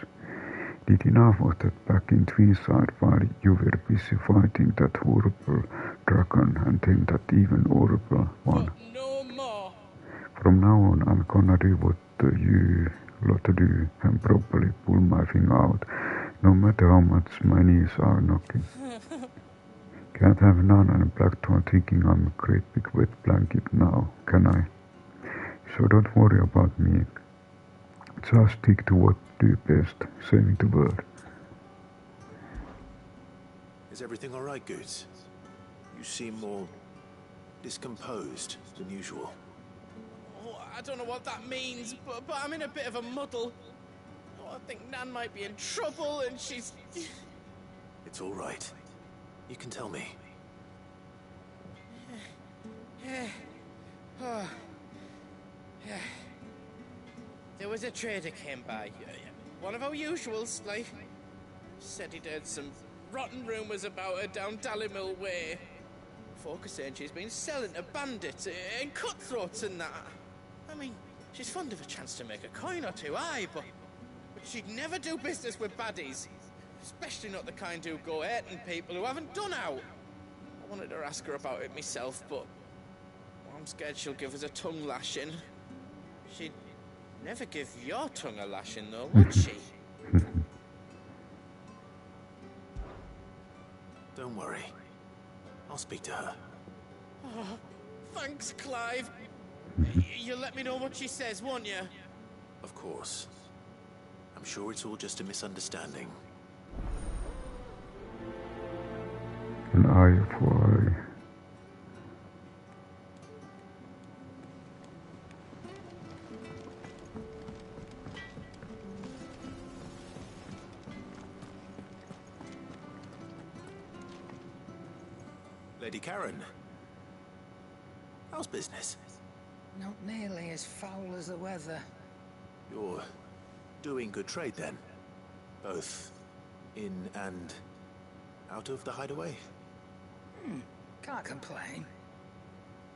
Did enough of that back in Twinside while you were busy fighting that horrible dragon and then that even horrible one. No more. From now on I'm gonna do what you lot do and probably pull my thing out, no matter how much my knees are knocking. Can't have none and Blackthorn thinking I'm a great big wet blanket now, can I? So don't worry about me. Just stick to what you do best, saving the world. Is everything alright, Goots? You seem more discomposed than usual. Oh, I don't know what that means, but I'm in a bit of a muddle. Oh, I think Nan might be in trouble and she's... It's alright. You can tell me. There was a trader came by. One of our usuals, like. Said he'd heard some rotten rumours about her down Dallimil Way. Folk are saying she's been selling to bandits and cutthroats and that. I mean, she's fond of a chance to make a coin or two, aye, but she'd never do business with baddies. Especially not the kind who go hurting people who haven't done out. I wanted to ask her about it myself, but I'm scared she'll give us a tongue lashing. She'd never give your tongue a lashing, though, would she? Don't worry. I'll speak to her. Oh, thanks, Clive. You'll let me know what she says, won't you? Of course. I'm sure it's all just a misunderstanding. An eye for eye. Lady Karen. How's business? Not nearly as foul as the weather. You're doing good trade then? Both in and out of the hideaway? Can't complain.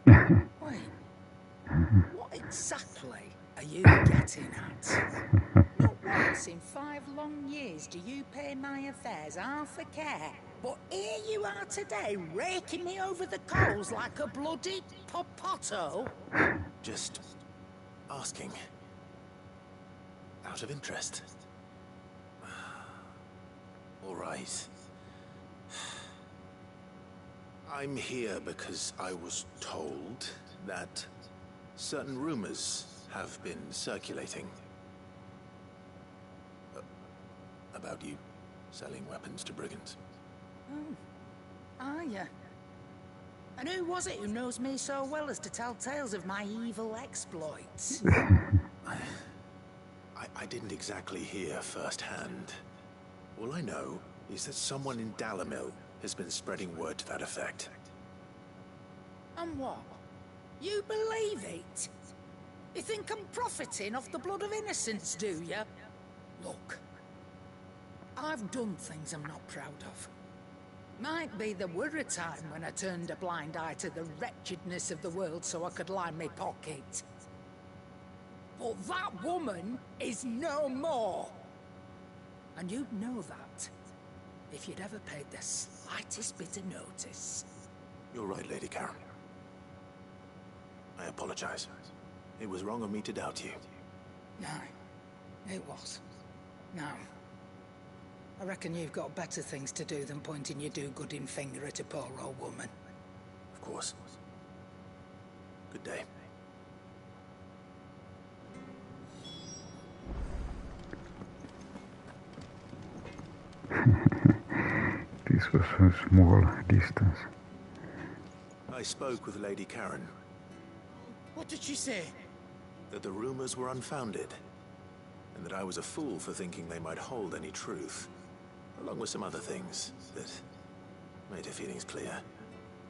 Wait, what exactly are you getting at? Not once in 5 long years do you pay my affairs half a care. But here you are today, raking me over the coals like a bloody popoto. Just asking. Out of interest. All right. I'm here because I was told that certain rumors have been circulating. About you selling weapons to brigands. Oh, are ya? And who was it who knows me so well as to tell tales of my evil exploits? I didn't exactly hear firsthand. All I know is that someone in Dallimil has been spreading word to that effect. And what? You believe it? You think I'm profiting off the blood of innocents, do you? Look, I've done things I'm not proud of. Might be there were a time when I turned a blind eye to the wretchedness of the world so I could line my pocket. But that woman is no more. And you'd know that if you'd ever paid the slightest bit of notice. You're right, Lady Karen. I apologize. It was wrong of me to doubt you. No, it was. Now, I reckon you've got better things to do than pointing your do-gooding finger at a poor old woman. Of course. Good day. This this was a small distance. I spoke with Lady Karen. What did she say? That the rumors were unfounded, and that I was a fool for thinking they might hold any truth, along with some other things that made her feelings clear.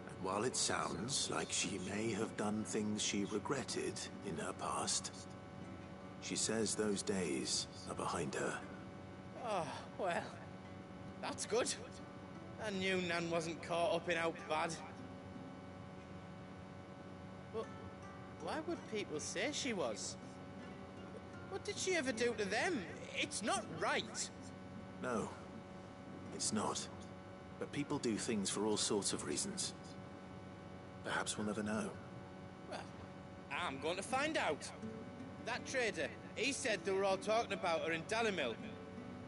And while it sounds like she may have done things she regretted in her past, she says those days are behind her. Oh, well, that's good. I knew Nan wasn't caught up in how bad. But why would people say she was? What did she ever do to them? It's not right. No, it's not. But people do things for all sorts of reasons. Perhaps we'll never know. Well, I'm going to find out. That trader, he said they were all talking about her in Dalimil.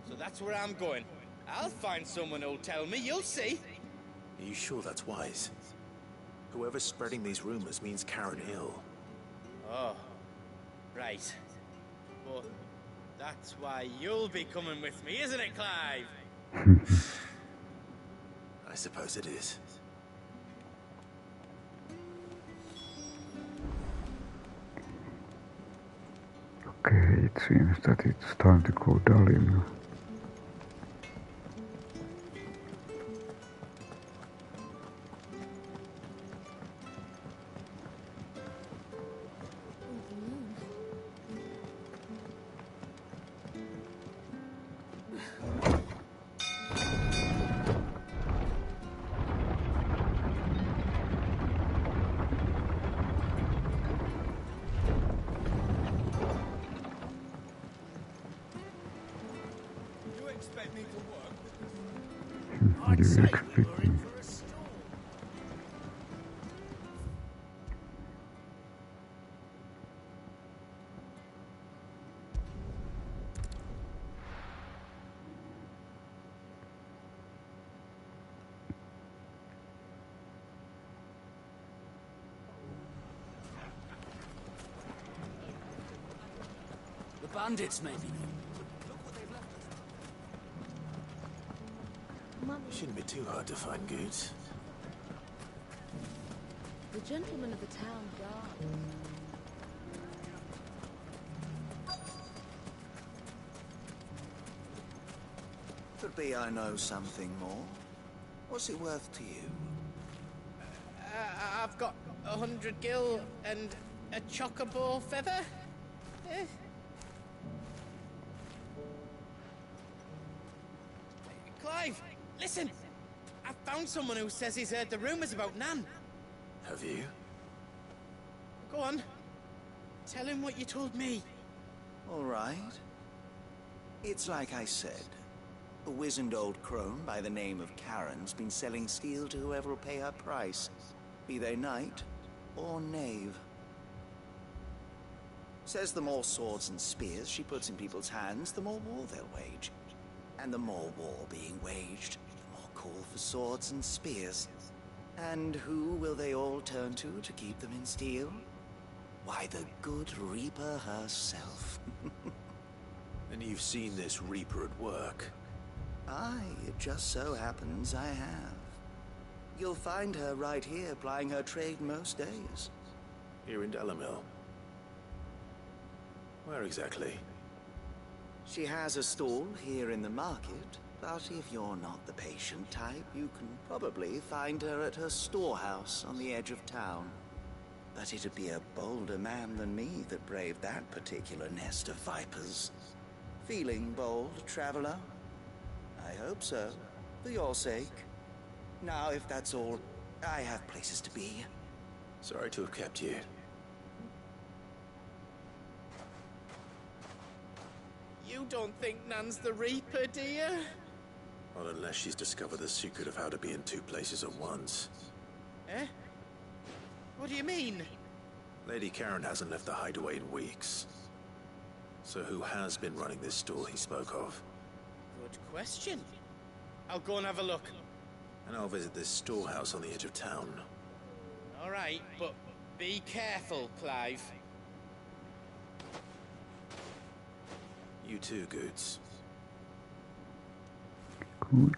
So that's where I'm going. I'll find someone who'll tell me, you'll see. Are you sure that's wise? Whoever's spreading these rumors means Karen Hill. Oh, right. But that's why you'll be coming with me, isn't it, Clive? I suppose it is. Okay, it seems that it's time to go Dalim. You expect me. The bandits, maybe. Shouldn't be too hard to find goods. The gentleman of the town guard. Could be I know something more. What's it worth to you? I've got 100 gil and a chocobo feather. Eh? Clive, listen! I've found someone who says he's heard the rumors about Nan. Have you? Go on. Tell him what you told me. All right. It's like I said. A wizened old crone by the name of Karen's been selling steel to whoever will pay her price, be they knight or knave. Says the more swords and spears she puts in people's hands, the more war they'll wage. And the more war being waged, the more call for swords and spears. And who will they all turn to keep them in steel? Why, the good Reaper herself. And you've seen this Reaper at work? Aye, it just so happens I have. You'll find her right here plying her trade most days. Here in Dalimil? Where exactly? She has a stall here in the market, but if you're not the patient type, you can probably find her at her storehouse on the edge of town. But it'd be a bolder man than me that braved that particular nest of vipers. Feeling bold, traveler? I hope so, for your sake. Now, if that's all, I have places to be. Sorry to have kept you. You don't think Nan's the Reaper, do you? Not unless she's discovered the secret of how to be in two places at once. Eh? What do you mean? Lady Karen hasn't left the hideaway in weeks. So who has been running this stall he spoke of? Good question. I'll go and have a look. And I'll visit this storehouse on the edge of town. All right, but be careful, Clive. You too, Goods. Goods.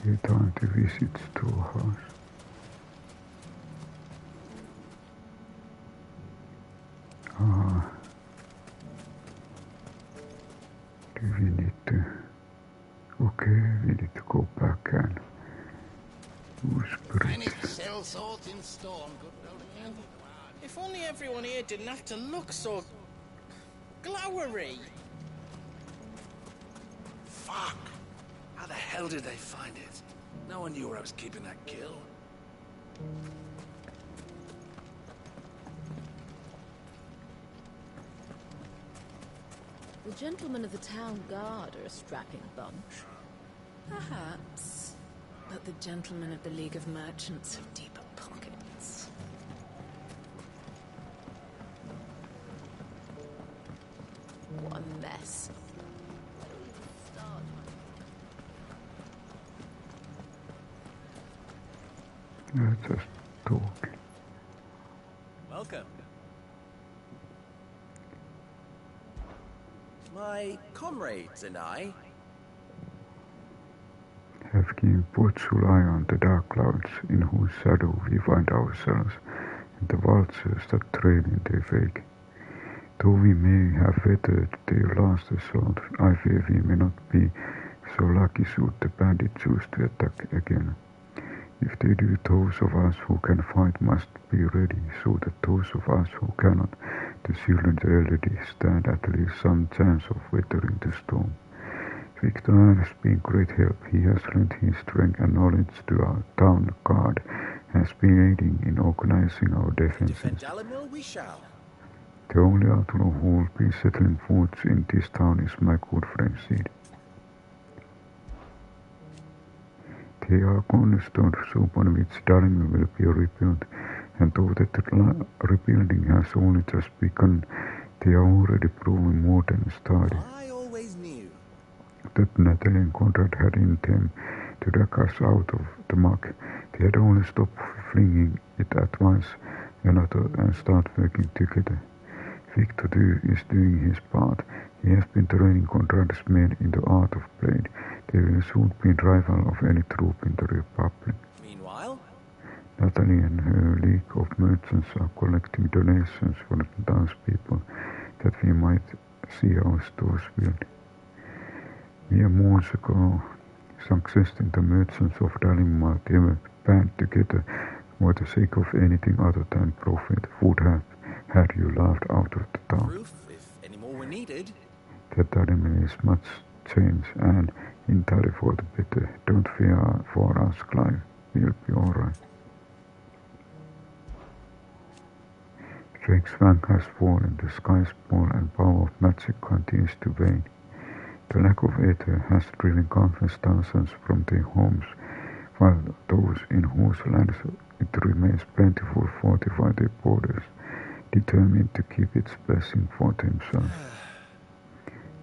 Okay, time to visit storehouse. Ah. Do we need to... Okay, we need to go back and use bridges. If only everyone here didn't have to look so glowery. Fuck! How the hell did they find it? No one knew where I was keeping that kill. The gentlemen of the town guard are a strapping bunch. Perhaps. But the gentlemen of the League of Merchants have deeper pockets. What a mess. Let's just talk. Welcome. My comrades and I Have given watchful eye on the dark clouds in whose shadow we find ourselves, and the vultures that trail in their wake. Though we may have weathered their last assault, I fear we may not be so lucky should the bandits choose to attack again. If they do, those of us who can fight must be ready, so that those of us who cannot, the children and the elderly, stand at least some chance of weathering the storm. Victor has been great help. He has lent his strength and knowledge to our town guard, has been aiding in organizing our defenses. defend Dalimil we shall. The only outlaw who will be settling foods in this town is my good friend Sid. They are cornerstones upon which Dalimil will be rebuilt, and though that the rebuilding has only just begun, they are already proving more than started. I always knew. That Natalie and Conrad had in them to drag us out of the muck. They had only stopped flinging it at once another and start working together. Victor too is doing his part. He has been training Conrad's men in the art of blade. They will soon be rival of any troop in the Republic. Meanwhile, Natalie and her league of merchants are collecting donations for the townspeople that we might see our stores built. Mere months ago, suggesting the merchants of Dalimar ever band together for the sake of anything other than profit would have had you laughed out of the town. proof, if any more were needed. That Dalimar is much changed and entirely for the better. Don't fear for us, Clive. We'll be alright. Drake's fang has fallen, the sky's ball and power of magic continues to wane. The lack of ether has driven countless thousands from their homes, while those in whose lands it remains plentiful fortify their borders, determined to keep its blessing for themselves.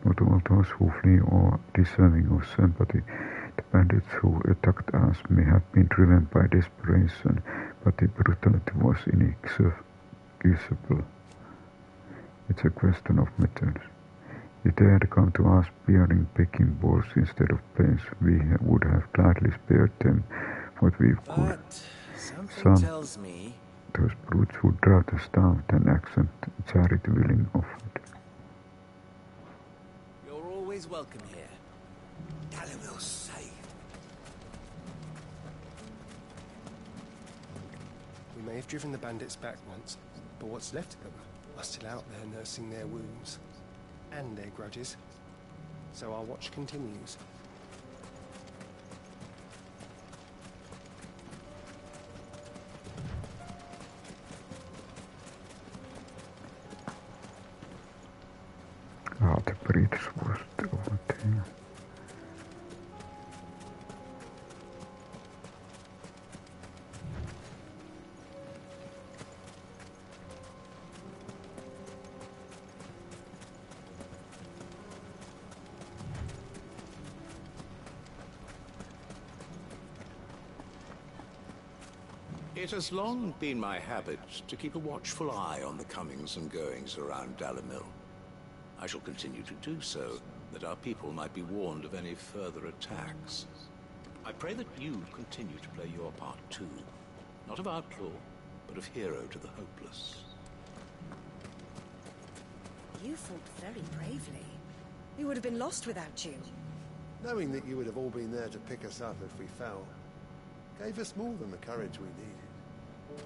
Not all those who flee are deserving of sympathy. The bandits who attacked us may have been driven by desperation, but their brutality was inexcusable. It's a question of methods. If they had come to us bearing pecking balls instead of planes, we would have gladly spared them what we could. But something tells me those brutes would rather starve than accept charity willing offered. you're always welcome here. Dalimil's safe. We may have driven the bandits back once, but what's left of them are still out there nursing their wounds and their grudges. So our watch continues. Ah, the bridge was over there. It has long been my habit to keep a watchful eye on the comings and goings around Dalimil. I shall continue to do so, that our people might be warned of any further attacks. I pray that you continue to play your part too. Not of outlaw, but of hero to the hopeless. You fought very bravely. We would have been lost without you. Knowing that you would have all been there to pick us up if we fell, gave us more than the courage we needed.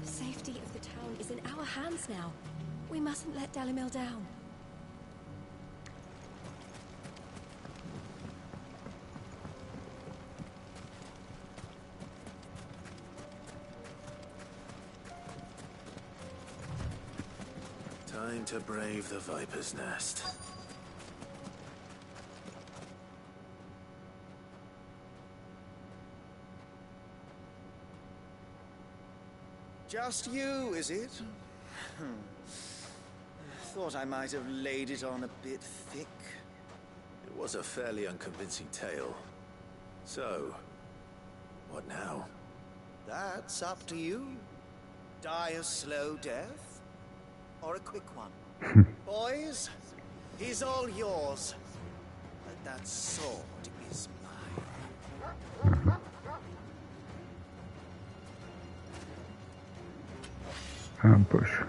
The safety of the town is in our hands now. We mustn't let Dalimil down. Time to brave the Viper's Nest. Just you, is it? Thought I might have laid it on a bit thick. It was a fairly unconvincing tale. So, what now? That's up to you. Die a slow death, or a quick one. Boys, he's all yours. But that sword is mine. Ambush.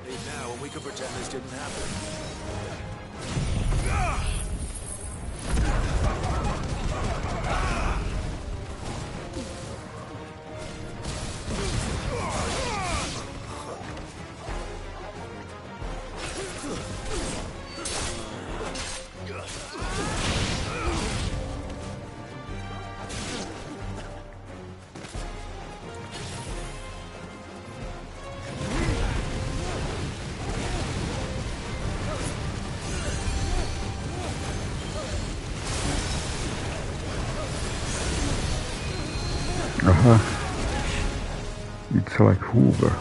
Leave now and we can pretend this didn't happen. It's like Hoover.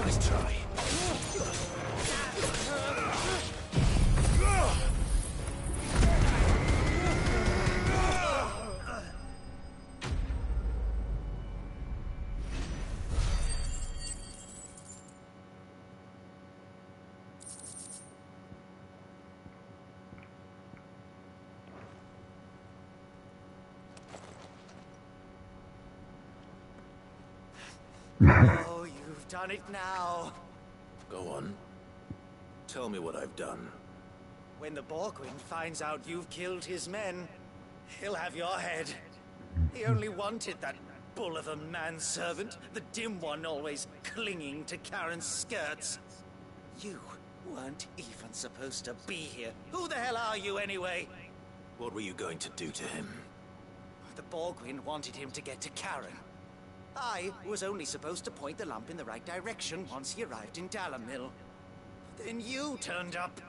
Nice try. Oh, you've done it now. Go on. Tell me what I've done. When the Borgwyn finds out you've killed his men, he'll have your head. He only wanted that bull of a manservant, the dim one always clinging to Karen's skirts. You weren't even supposed to be here. Who the hell are you anyway? What were you going to do to him? The Borgwyn wanted him to get to Karen. I was only supposed to point the lump in the right direction once he arrived in Dalimil. Then you turned up.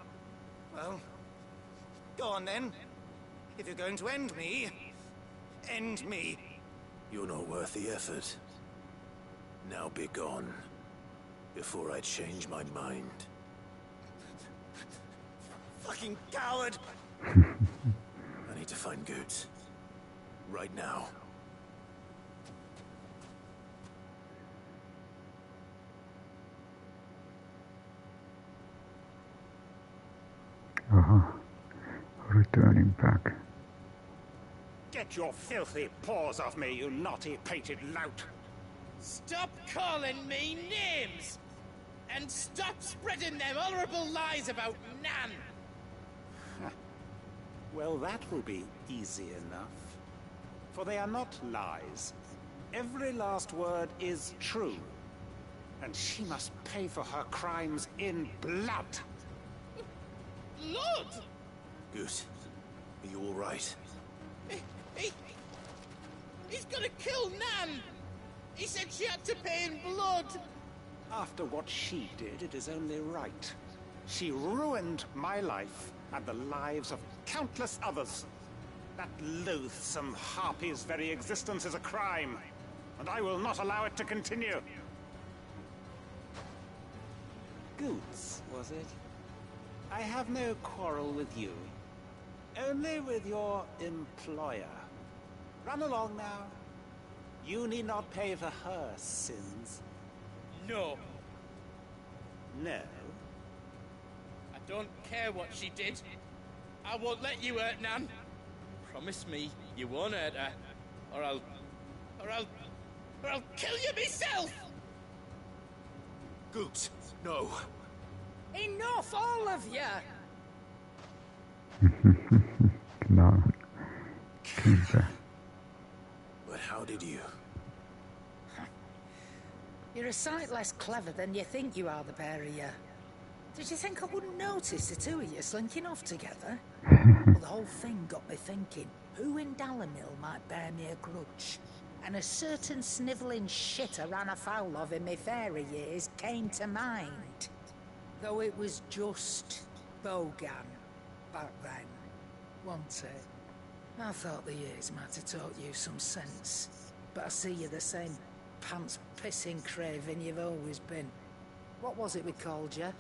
Well, go on then. If you're going to end me, end me. You're not worth the effort. Now be gone, before I change my mind. Fucking coward! I need to find Goods. Right now. Returning back. Get your filthy paws off me, you naughty-pated lout! Stop calling me names! And stop spreading them horrible lies about Nan! Well, that will be easy enough. For they are not lies. Every last word is true. And she must pay for her crimes in blood. Blood? Goose, are you all right? He's gonna kill Nan! He said she had to pay in blood! After what she did, it is only right. She ruined my life and the lives of countless others. That loathsome harpy's very existence is a crime, and I will not allow it to continue. Goots, was it? I have no quarrel with you. Only with your employer. Run along now. You need not pay for her sins. No. No? I don't care what she did. I won't let you hurt Nan. Promise me you won't hurt her, or I'll kill you myself! Goot, no. Enough, all of you! No. But how did you? You're a sight less clever than you think you are, the pair of you. Did you think I wouldn't notice the two of you slinking off together? Well, the whole thing got me thinking, who in Dalimil might bear me a grudge? And a certain snivelling shit I ran afoul of in my fairy years came to mind. Though it was just Bogan back then, wasn't it? I thought the years might have taught you some sense, but I see you're the same pants-pissing craven you've always been. What was it we called you?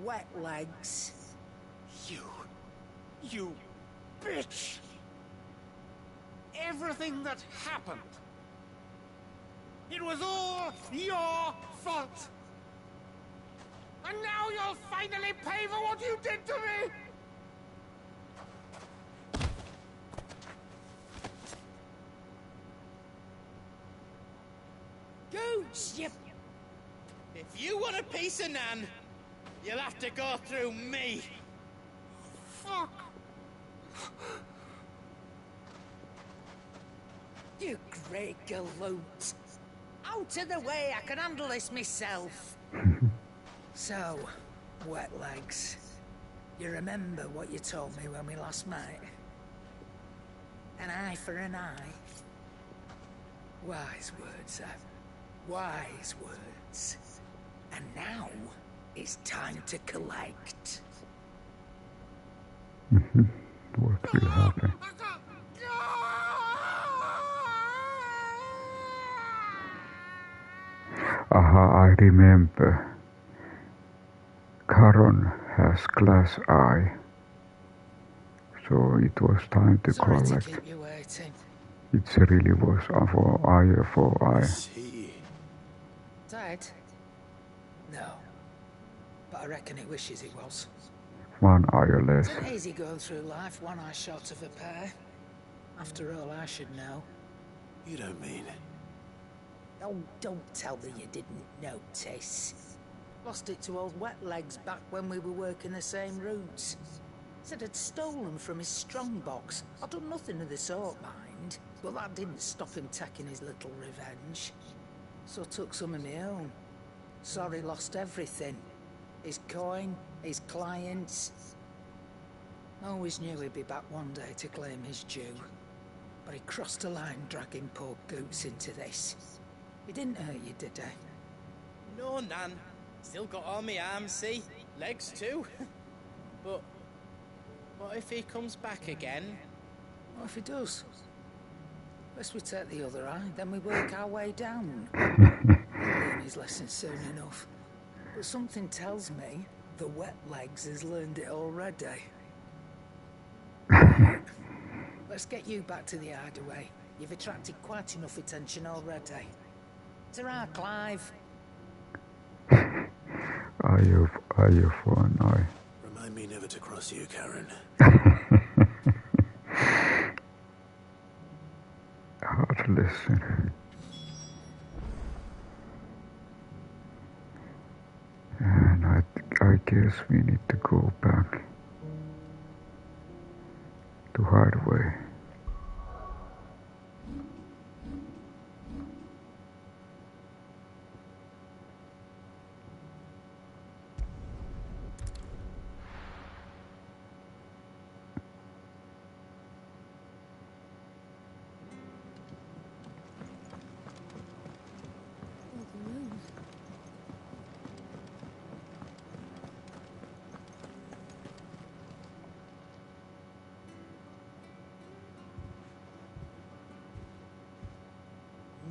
Wet legs. You bitch! Everything that happened, it was all your fault! And now you'll finally pay for what you did to me! Gooch, you... If you want a piece of Nan, you'll have to go through me. Fuck! You great galoot. Out of the way, I can handle this myself. So, wet legs. You remember what you told me when we last met? An eye for an eye. Wise words, Ab. Wise words. And now, it's time to collect. What will happen? Aha, I remember. Charon has glass eye. So it was time to Sorry collect. to keep you waiting. It really was for eye. Dead? No. But I reckon it wishes it was. One eye less. It's an easy going through life, one eye short of a pair. After all, I should know. You don't mean it. Oh, don't tell me you didn't notice. Lost it to old Wet Legs back when we were working the same routes. Said I'd stolen from his strongbox. I'd done nothing of the sort, mind. But that didn't stop him taking his little revenge. So I took some of my own. Sorry, lost everything. His coin, his clients. Always knew he'd be back one day to claim his due. But he crossed a line dragging poor Goots into this. He didn't hurt you, did he? No, Nan. Still got all my arms, see? Legs too. But what if he comes back again? What if he does? First we take the other eye, then we work our way down. He'll learn his lesson soon enough. But something tells me the Wet Legs has learned it already. Let's get you back to the hideaway. You've attracted quite enough attention already. Ta-ra, Clive. Eye of one eye. Remind me never to cry promise you, Karen. Hard lesson. And I guess we need to go back to Hideaway.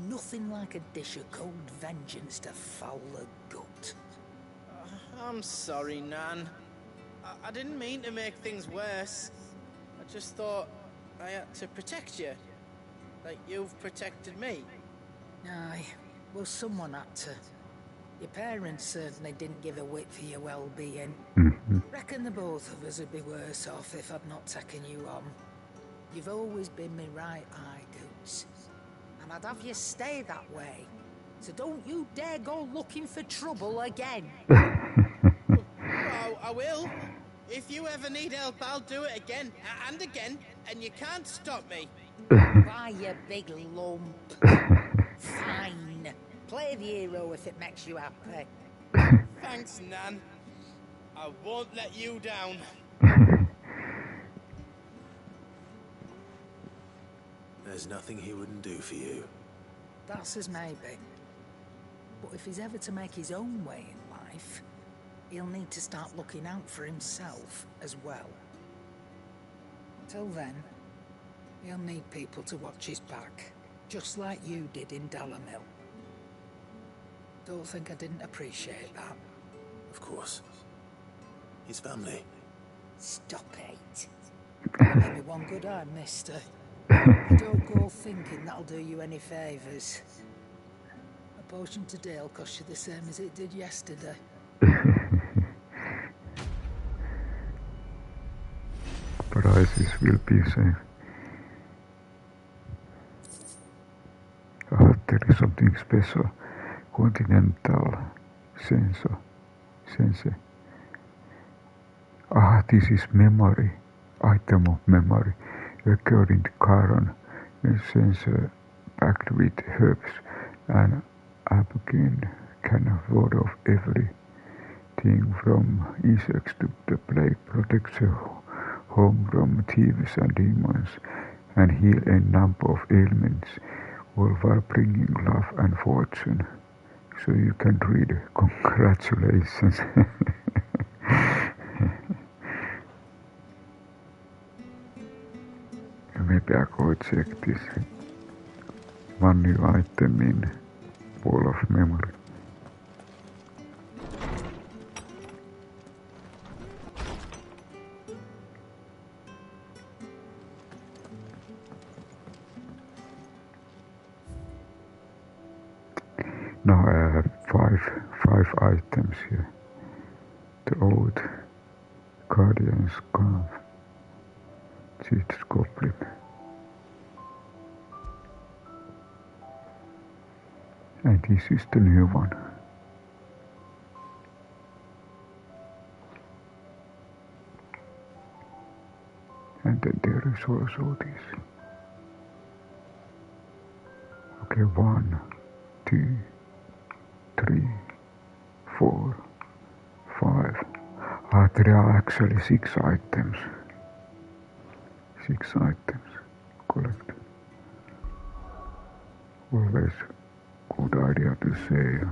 Nothing like a dish of cold vengeance to foul the gut. I'm sorry, Nan. I didn't mean to make things worse. I just thought I had to protect you. Like you've protected me. Aye, well, someone had to. Your parents certainly didn't give a whit for your well-being. Reckon the both of us would be worse off if I'd not taken you on. You've always been me right eye, Goots. And I'd have you stay that way. So don't you dare go looking for trouble again. Oh, I will. If you ever need help, I'll do it again and again, and you can't stop me. Why, you big lump. Fine. Play the hero if it makes you happy. Thanks, Nan. I won't let you down. There's nothing he wouldn't do for you. That's as maybe. But if he's ever to make his own way in life, he'll need to start looking out for himself as well. Till then, he'll need people to watch his back, just like you did in Dalamil. Don't think I didn't appreciate that. Of course. His family. Stop it. Give me one good eye, mister. Don't go thinking that'll do you any favours. A potion today will cost you the same as it did yesterday. Prices will be same. There is something special. Continental sense. This is memory. Item of memory. According to Charon, a sensor packed with herbs and Apokin can ward off everything from insects to the plague, protects a home from thieves and demons, and heal a number of ailments, all while bringing love and fortune. So you can read. Congratulations. Maybe I go check this one new item in Wall of Memory. Now I have five items here. The old Guardian's Scarf, Cheats Goblin, and this is the new one. And then there is also this. Okay, 1, 2, 3, 4, 5. There are actually 6 items. 6 items. Collect. Always good idea to say.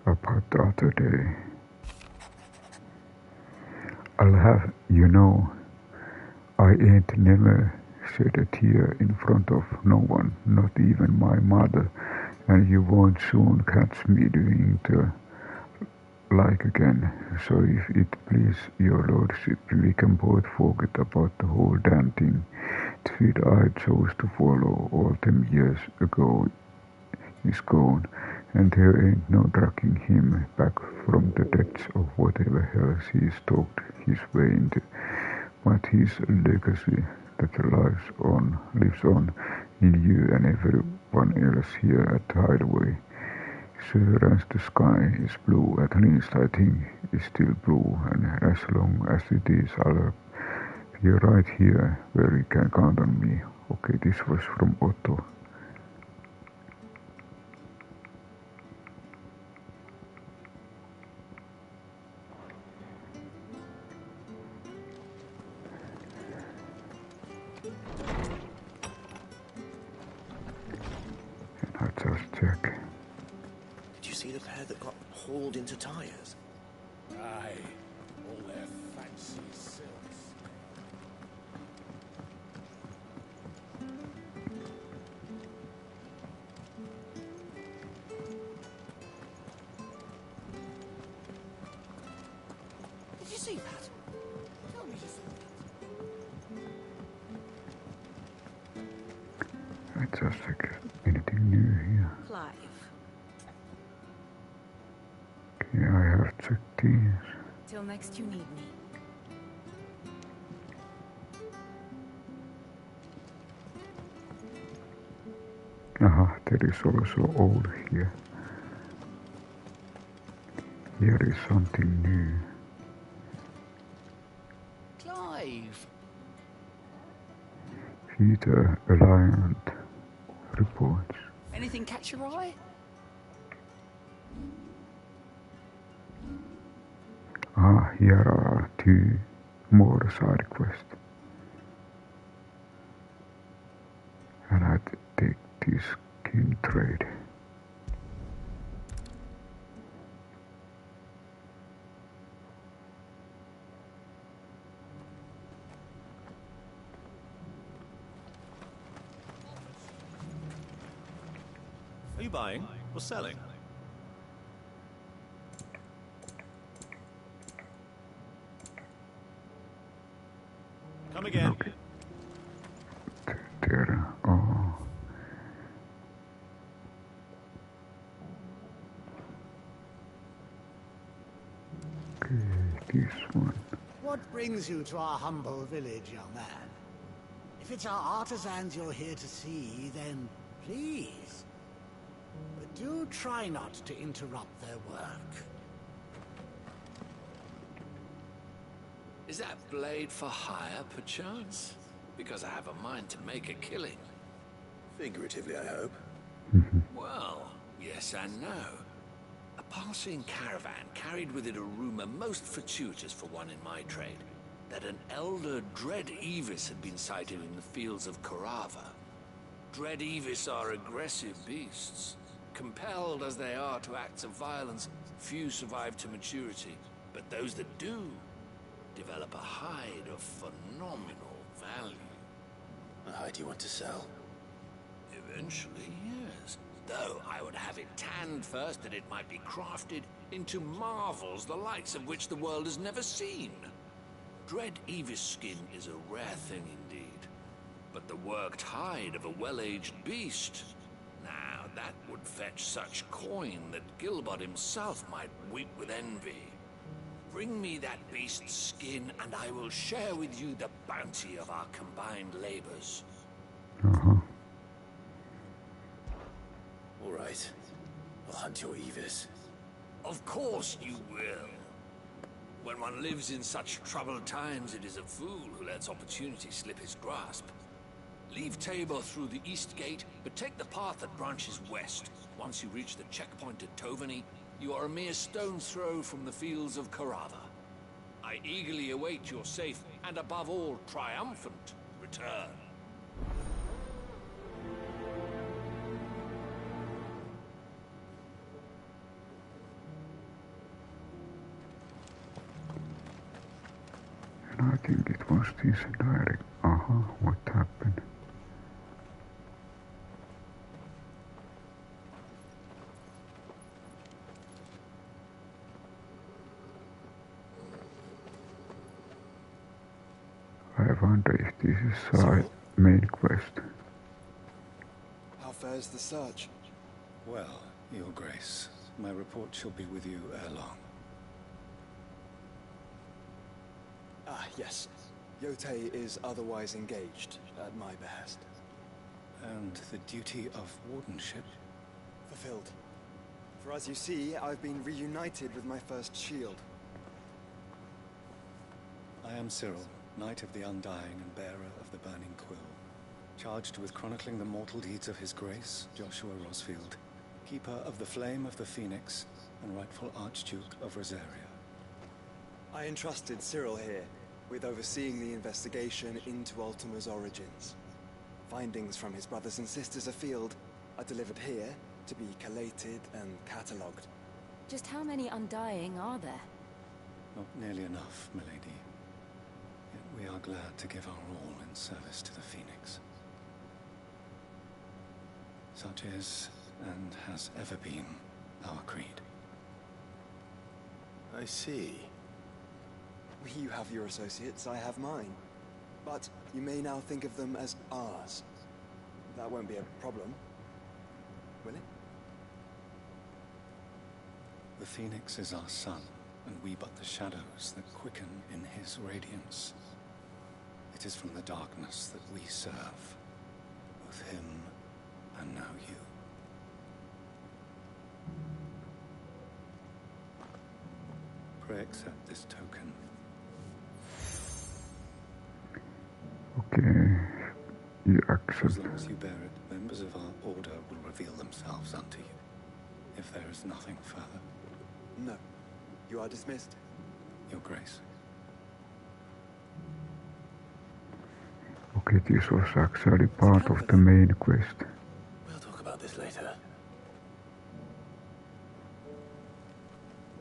About the other day, I'll have you know, I ain't never shed a tear in front of no one, not even my mother, and you won't soon catch me doing the like again, so if it please your lordship, we can both forget about the whole damn thing. The feet I chose to follow all them years ago is gone, and there ain't no dragging him back from the depths of whatever hell he stalked his way into. But his legacy that lives on in you and everyone else here at Hideaway. Sure as the sky is blue, at least I think it's still blue, and as long as it is, I'll be right here where you can count on me. Okay, this was from Otto. And I just check. Did you see the pair that got hauled into tires? Aye, all their fancy silks. Did you see that? Tell me you saw that. I just check anything new here. Clive. Okay, I have checked these. Till next you need me. Aha, there is also old here. Here is something new. Clive! Peter Alliant reports. Anything catch your eye? Ah, here are 2 more side quests. And I take this king trade. Are you buying or selling? Come again. Okay. There. Oh. Okay, this one. What brings you to our humble village, young man? If it's our artisans you're here to see, then please. But do try not to interrupt their work. Is that blade for hire, perchance? Because I have a mind to make a killing. Figuratively, I hope. Well, yes and no. A passing caravan carried with it a rumor most fortuitous for one in my trade, that an elder Dread Evis had been sighted in the fields of Carava. Dread Evis are aggressive beasts. Compelled as they are to acts of violence, few survive to maturity, but those that do develop a hide of phenomenal value. A hide you want to sell? Eventually, yes. Though I would have it tanned first that it might be crafted into marvels the likes of which the world has never seen. Dread Evis skin is a rare thing indeed. But the worked hide of a well-aged beast, now that would fetch such coin that Gilbert himself might weep with envy. Bring me that beast's skin, and I will share with you the bounty of our combined labors. All right. I'll hunt your Evis. Of course you will. When one lives in such troubled times, it is a fool who lets opportunity slip his grasp. Leave Tabor through the east gate, but take the path that branches west. Once you reach the checkpoint at Tovany, you are a mere stone's throw from the fields of Carava. I eagerly await your safe, and above all, triumphant return. And I think it was this direct. What happened? wonder if this is our main quest. How fares the search? Well, Your Grace, my report shall be with you ere long. Ah, yes. Yotei is otherwise engaged, at my behest. And the duty of wardenship? Fulfilled. For as you see, I've been reunited with my first shield. I am Cyril, Knight of the Undying and bearer of the Burning Quill, charged with chronicling the mortal deeds of His Grace, Joshua Rosfield, Keeper of the Flame of the Phoenix, and rightful Archduke of Rosaria. I entrusted Cyril here with overseeing the investigation into Ultima's origins. Findings from his brothers and sisters afield are delivered here to be collated and catalogued. Just how many Undying are there? Not nearly enough, milady. Yet we are glad to give our all in service to the Phoenix. Such is, and has ever been, our creed. I see. You have your associates, I have mine. But you may now think of them as ours. That won't be a problem, will it? The Phoenix is our sun, and we but the shadows that quicken in his radiance. It is from the darkness that we serve, both him and now you. Pray accept this token. Okay, you accept. As long as you bear it, members of our order will reveal themselves unto you, if there is nothing further. No. You are dismissed. Your Grace. Okay, this was actually part of the main quest. We'll talk about this later.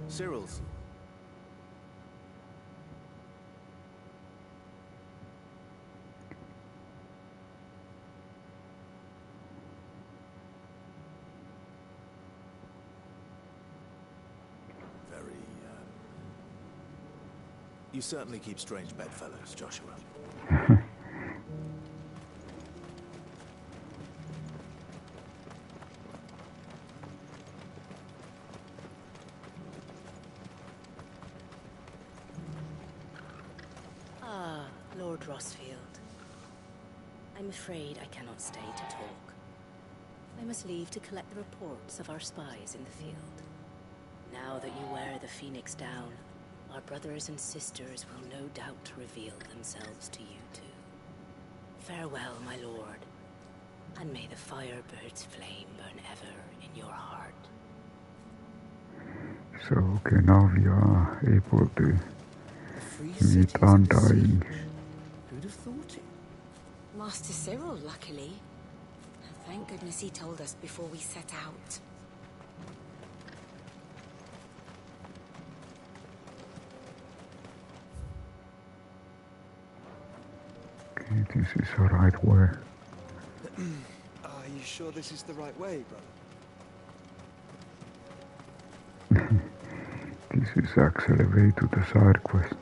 Cyril's. You certainly keep strange bedfellows, Joshua. Ah, Lord Rosfield. I'm afraid I cannot stay to talk. I must leave to collect the reports of our spies in the field. Now that you wear the Phoenix down, our brothers and sisters will no doubt reveal themselves to you too. Farewell, my lord, and may the Firebird's flame burn ever in your heart. So, okay, now we are able to meet Undying. Who'd have thought it? Master Cyril, luckily. Thank goodness he told us before we set out. Okay, this is the right way. Are you sure this is the right way, brother? This is actually way to the side quest.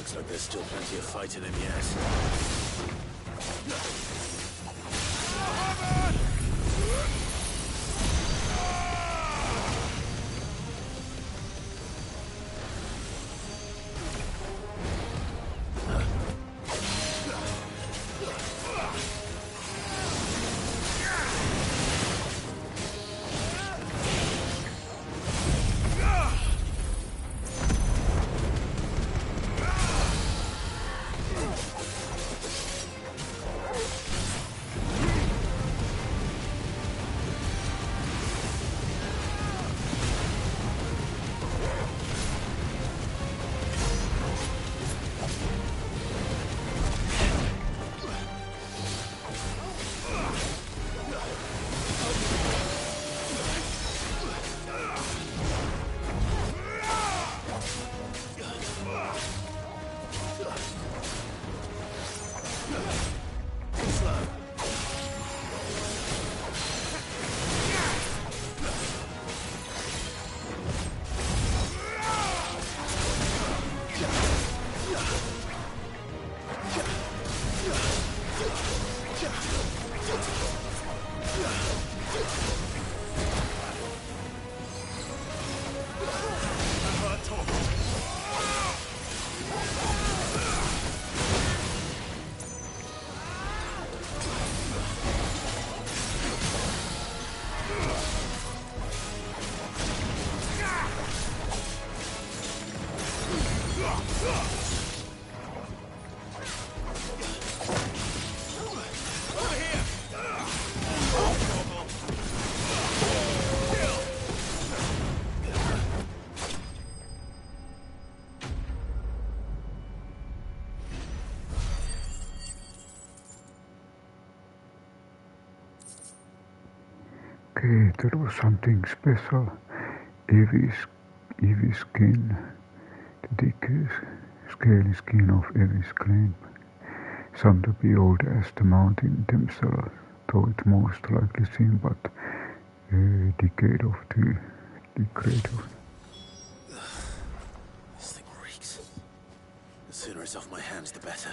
Looks like there's still plenty of fight in him yet. Okay, that was something special. Evie's skin. The thick, scaly skin of Evie's claim. Some to be old as the mountain themselves, though it most likely seemed but a decade of the creator. This thing reeks. The sooner it's off my hands, the better.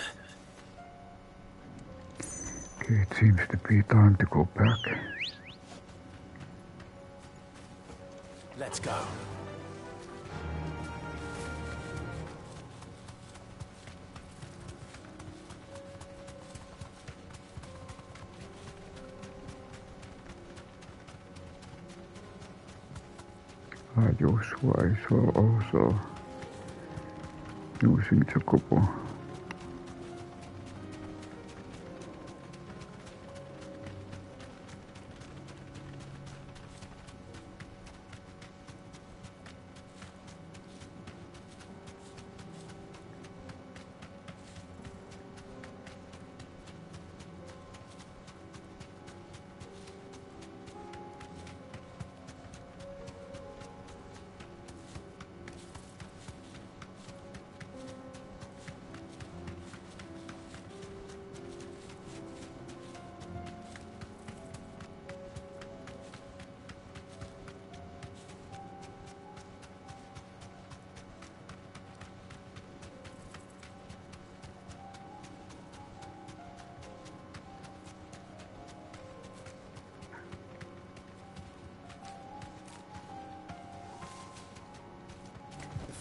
Okay, it seems to be time to go back. Let's go. Joshua is also using Chocobo.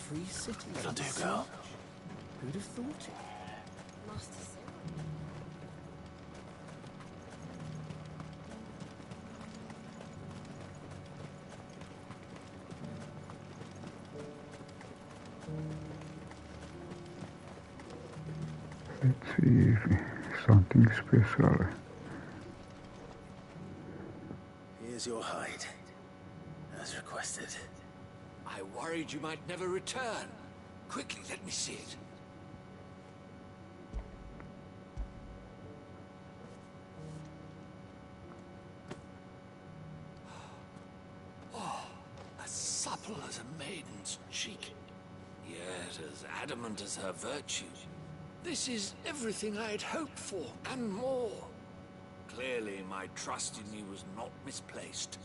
free city. It'll do, girl. Who'd have thought it? Master Cyril. Let's see if something special. Here's your hide, as requested. I worried you might never return. Quickly, let me see it. Oh, as supple as a maiden's cheek, yet as adamant as her virtue. This is everything I had hoped for, and more. Clearly, my trust in you was not misplaced.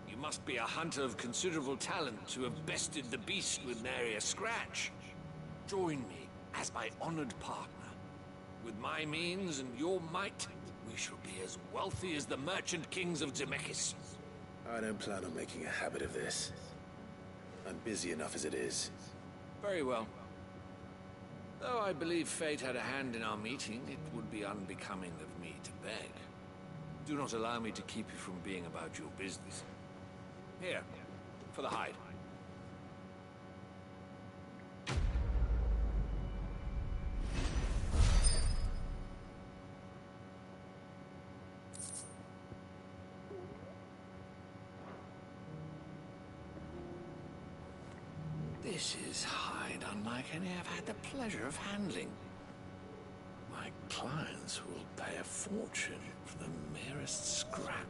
You must be a hunter of considerable talent to have bested the beast with nary a scratch. Join me as my honored partner. With my means and your might, we shall be as wealthy as the merchant kings of Zemeckis. I don't plan on making a habit of this. I'm busy enough as it is. Very well. Though I believe fate had a hand in our meeting, it would be unbecoming of me to beg. Do not allow me to keep you from being about your business. Here, for the hide. This is hide unlike any I've had the pleasure of handling. My clients will pay a fortune for the merest scrap.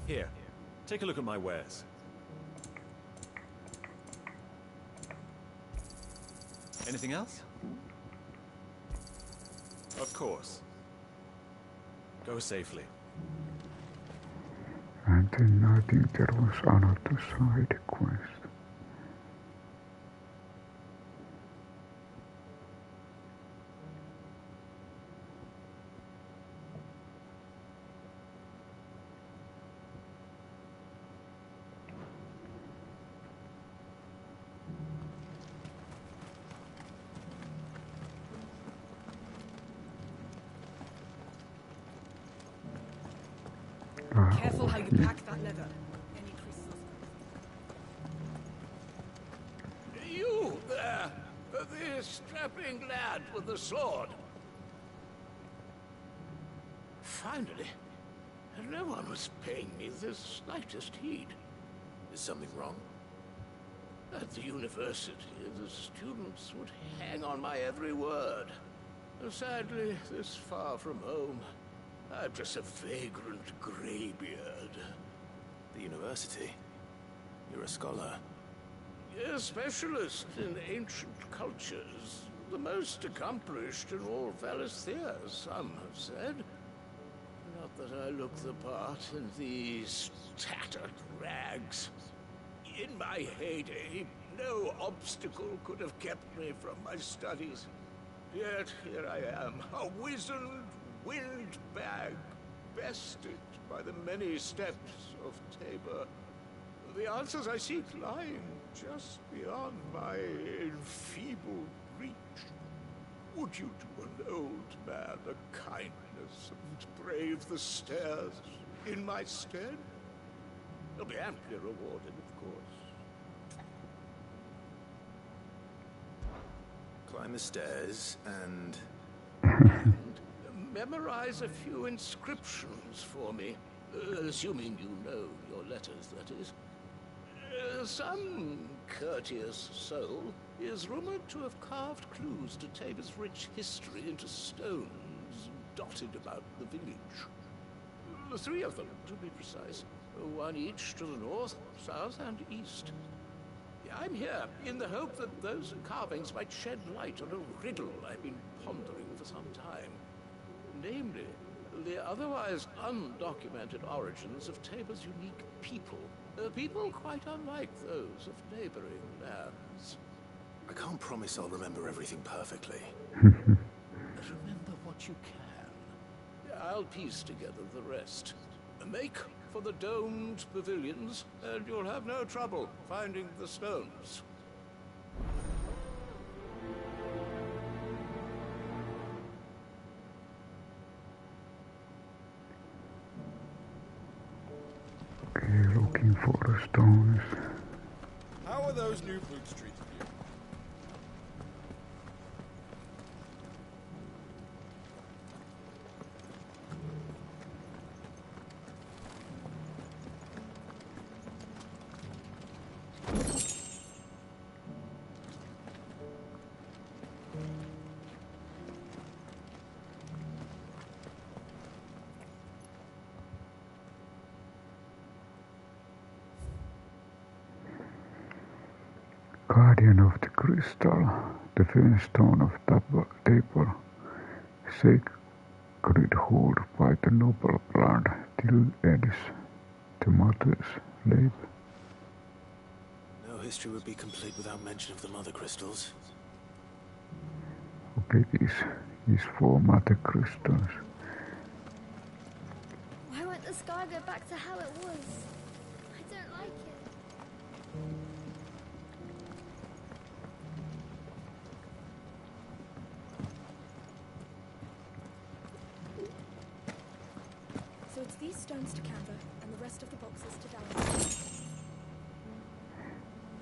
Here, take a look at my wares. Anything else? Of course. Go safely. And then I think there was another side quest. Careful how you pack that leather. Any creases? You there, the strapping lad with the sword. Finally, no one was paying me the slightest heed. Is something wrong? At the university, the students would hang on my every word. Sadly, this far from home, I'm just a vagrant greybeard. The university? You're a scholar. A specialist in ancient cultures. The most accomplished in all Valisthea, some have said. Not that I look the part in these tattered rags. In my heyday, no obstacle could have kept me from my studies. Yet here I am, a wizened windbag, bested by the many steps of Tabor. The answers I seek lying just beyond my enfeebled reach. Would you do an old man a kindness and brave the stairs in my stead? You'll be amply rewarded, of course. Climb the stairs and memorize a few inscriptions for me, assuming you know your letters, that is. Some courteous soul is rumored to have carved clues to Tabor's rich history into stones dotted about the village. 3 of them, to be precise. 1 each to the north, south, and east. I'm here in the hope that those carvings might shed light on a riddle I've been pondering for some time. Namely, the otherwise undocumented origins of Tabor's unique people. People quite unlike those of neighboring lands. I can't promise I'll remember everything perfectly. Remember what you can. I'll piece together the rest. Make for the domed pavilions, and you'll have no trouble finding the stones. Okay, looking for the stones. How are those new boots treating you? Guardian of the Crystal, the first stone of Table, sacred hold by the noble blood till ends the mother's labor. No history would be complete without mention of the mother crystals. Okay, these 4 mother crystals. Why won't the sky go back to how it was? I don't like it. So it's these stones to Canva and the rest of the boxes to Dallas.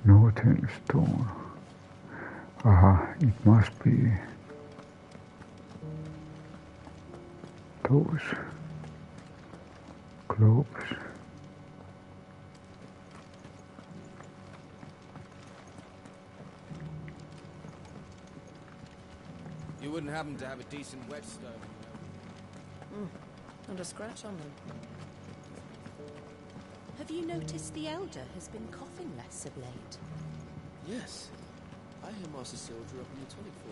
Northern stone. Aha, it must be those globes. You wouldn't happen to have a decent whetstone, Not a scratch on them. Have you noticed the Elder has been coughing less of late? Yes. I hear Master Cyril drew up a new tonic for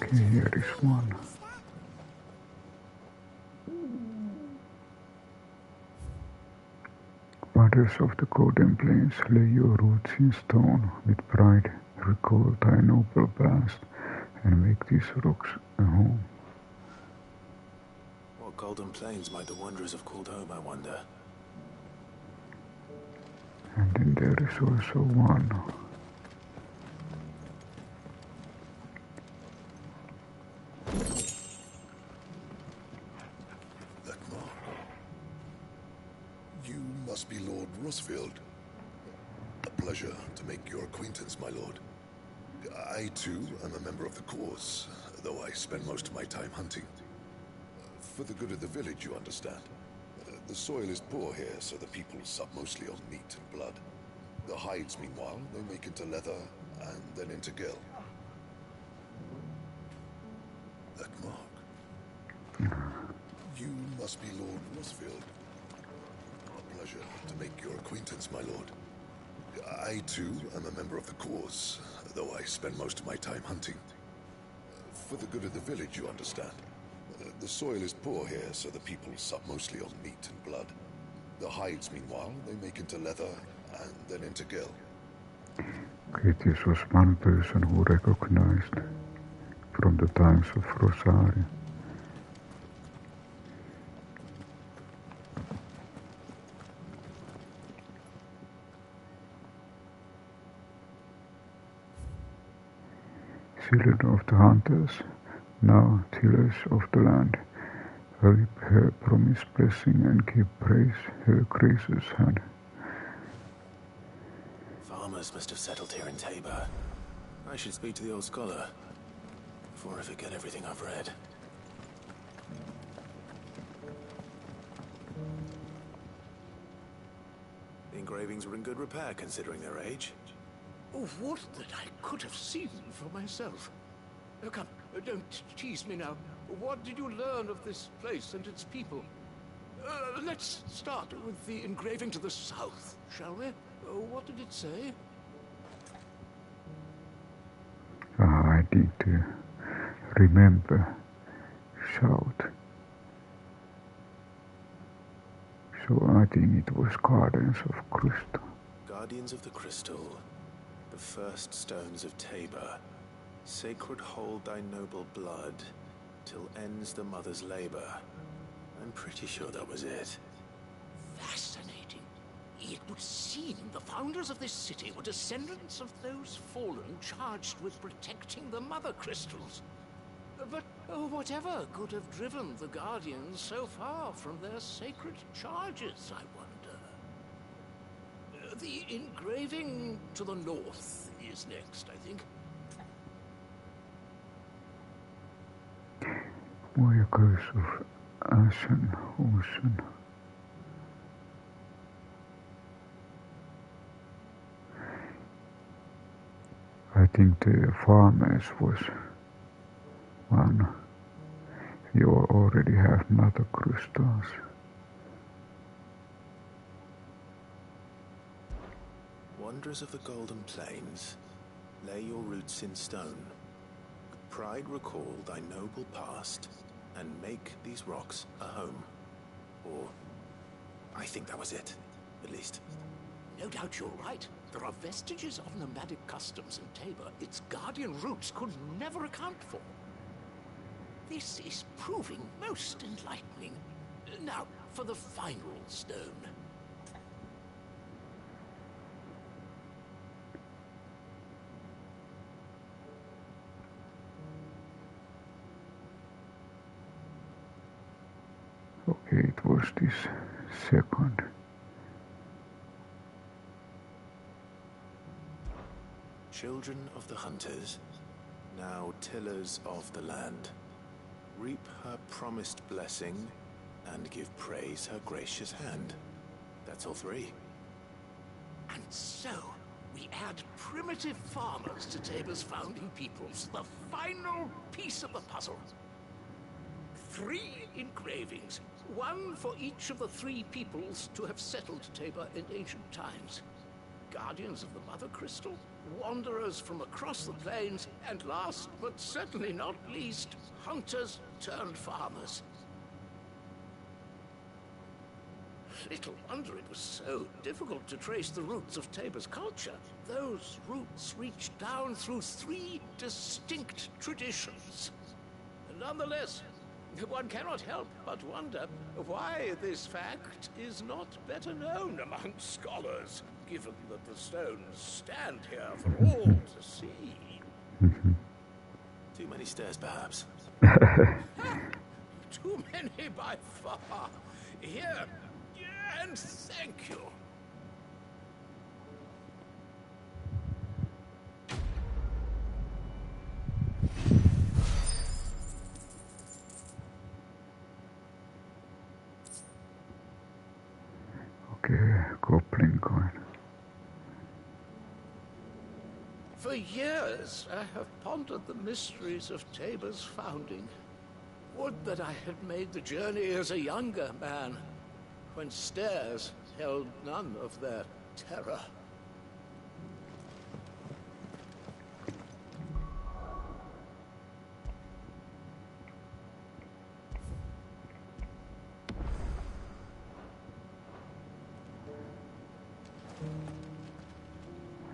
him. Okay, here is one. Mothers of the Golden Plains, lay your roots in stone with pride. Recall thy noble past and make these rocks a home. What golden plains might the wanderers have called home, I wonder? And then there is also one. That mark. You must be Lord Rosfield. A pleasure to make your acquaintance, my lord. I, too, am a member of the cause, though I spend most of my time hunting. For the good of the village, you understand. The soil is poor here, so the people sup mostly on meat and blood. The hides, meanwhile, they make into leather, and then into gill. That mark. You must be Lord Rosfield. A pleasure to make your acquaintance, my lord. I, too, am a member of the cause, though I spend most of my time hunting. For the good of the village, you understand. The soil is poor here, so the people sup mostly on meat and blood. The hides, meanwhile, they make into leather, and then into gill. Okay, this was one person who recognized from the times of Rosario. Children of the hunters, now tillers of the land, reap her promised blessing and give praise her gracious hand. Farmers must have settled here in Tabor. I should speak to the old scholar before I forget everything I've read. The engravings were in good repair considering their age. Oh, what that I could have seen for myself. Oh, come, don't tease me now. What did you learn of this place and its people? Let's start with the engraving to the south, shall we? What did it say? I need to remember, shout. So I think it was Guardians of Crystal. Guardians of the Crystal, the first stones of Tabor. Sacred hold thy noble blood, till ends the mother's labor. I'm pretty sure that was it. Fascinating. It would seem the founders of this city were descendants of those fallen charged with protecting the Mother Crystals. But whatever could have driven the Guardians so far from their sacred charges, I wonder? The engraving to the north is next, I think. Voyagers of Ashen Ocean. I think the farmers was one. You already have mother crystals. Wanderers of the Golden Plains, lay your roots in stone. With pride recall thy noble past, and make these rocks a home. Or, I think that was it, at least. No doubt you're right. There are vestiges of nomadic customs in Tabor its guardian roots could never account for. This is proving most enlightening. Now, for the final stone. Okay, it was this second. Children of the hunters, now tillers of the land, reap her promised blessing and give praise her gracious hand. That's all three. And so, we add primitive farmers to Tabor's founding peoples, the final piece of the puzzle. 3 engravings, one for each of the 3 peoples to have settled Tabor in ancient times. Guardians of the Mother Crystal, wanderers from across the plains, and last but certainly not least, hunters turned farmers. Little wonder it was so difficult to trace the roots of Tabor's culture. Those roots reached down through 3 distinct traditions. Nonetheless, one cannot help but wonder why this fact is not better known among scholars, given that the stones stand here for all to see. Too many stairs, perhaps. Too many by far. Here, and thank you. Okay, goblin coin. For years, I have pondered the mysteries of Tabor's founding. Would that I had made the journey as a younger man, when stairs held none of their terror.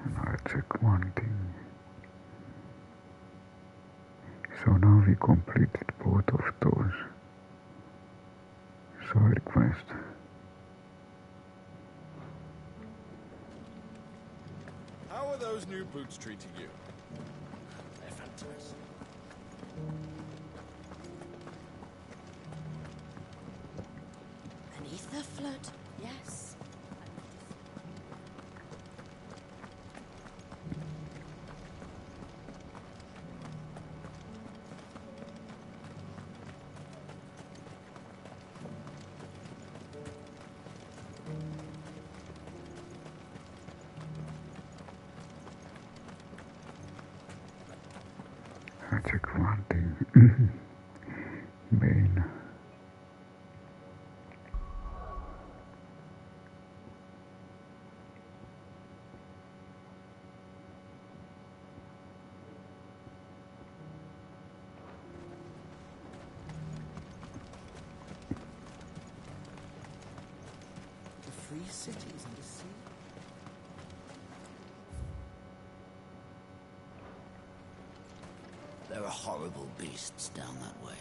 And I check one thing. So now we completed both of those side quests. How are those new boots treating you? They're fantastic. Beneath the flood, yes. I check one thing. Bane. The free cities and the sea. There are horrible beasts down that way.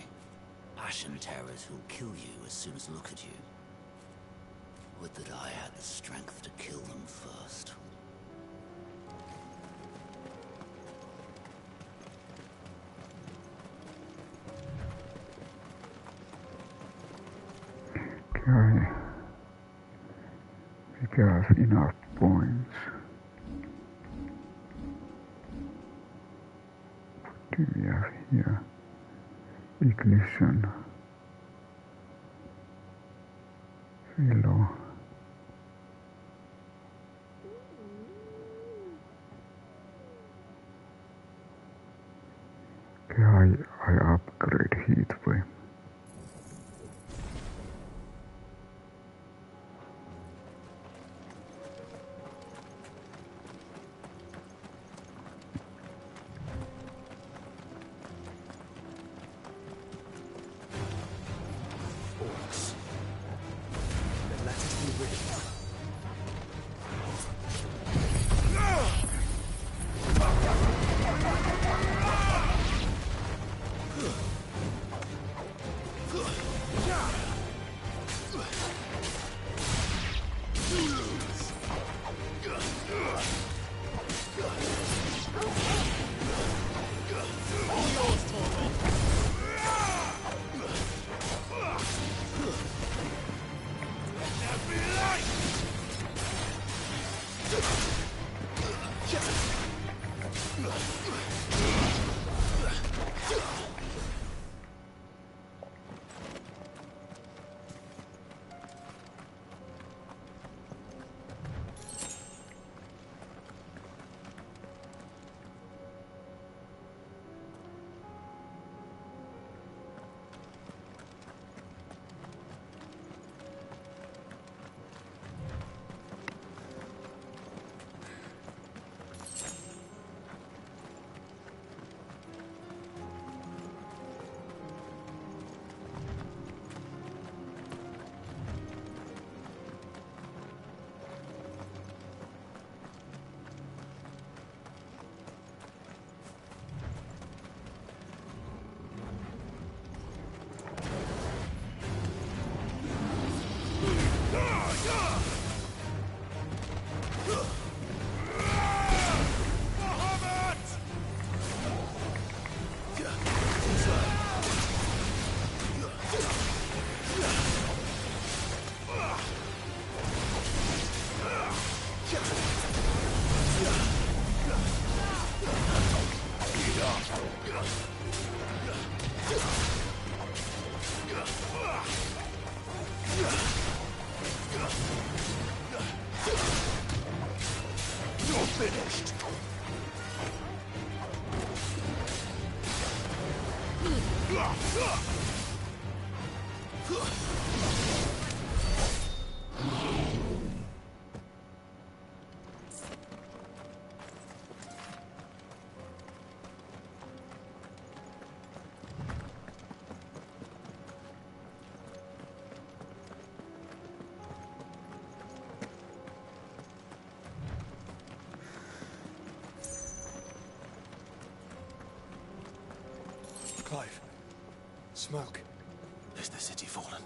Ashen terrors who'll kill you as soon as look at you. Would that I had the strength to kill them first. Okay. We have enough points. What do we have here? Ignition. Hello. Okay, I upgrade Heatwave. Orcs. Then let it be written. Finished. Clive. Smoke. Is the city fallen?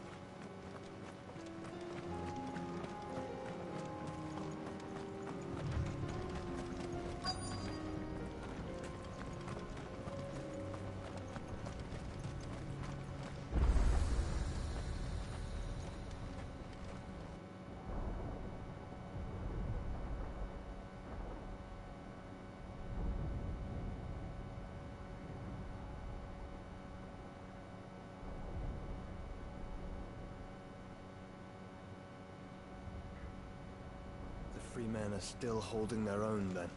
Free men are still holding their own, then.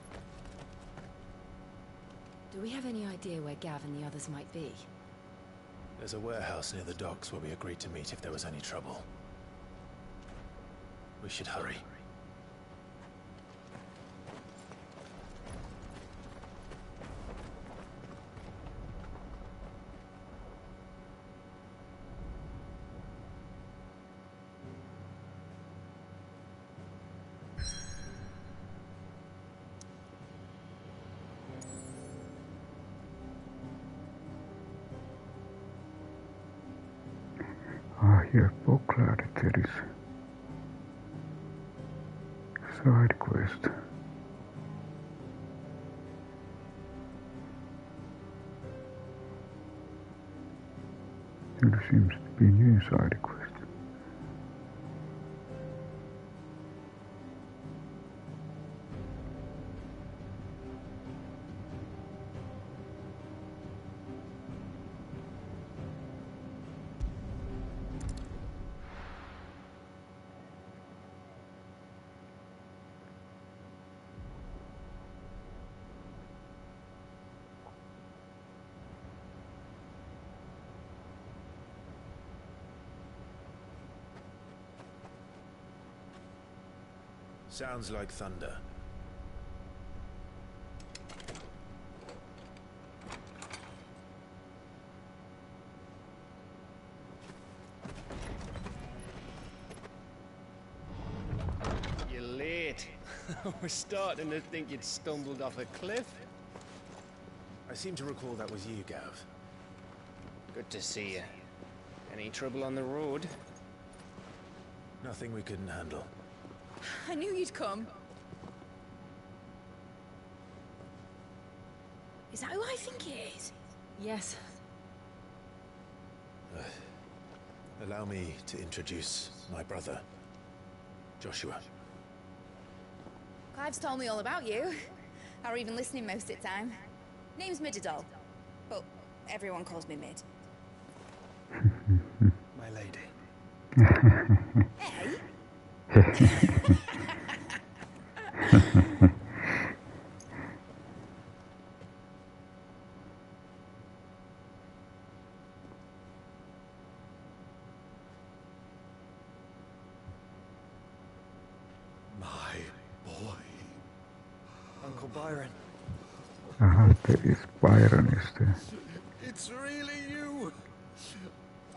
Do we have any idea where Gav and the others might be? There's a warehouse near the docks where we agreed to meet if there was any trouble. We should hurry. hear glad there is side quest. There seems to be new side quest. Sounds like thunder. You're late. We're starting to think you'd stumbled off a cliff. I seem to recall that was you, Gav. Good to see you. Any trouble on the road? Nothing we couldn't handle. I knew you'd come. Is that who I think it is? Yes. Allow me to introduce my brother, Joshua. Clive's told me all about you. Or even listening most of the time. Name's Midadol, but everyone calls me Mid. My lady. Hey? My boy. Uncle Byron. Aha, there is Byron, is there? It's really you!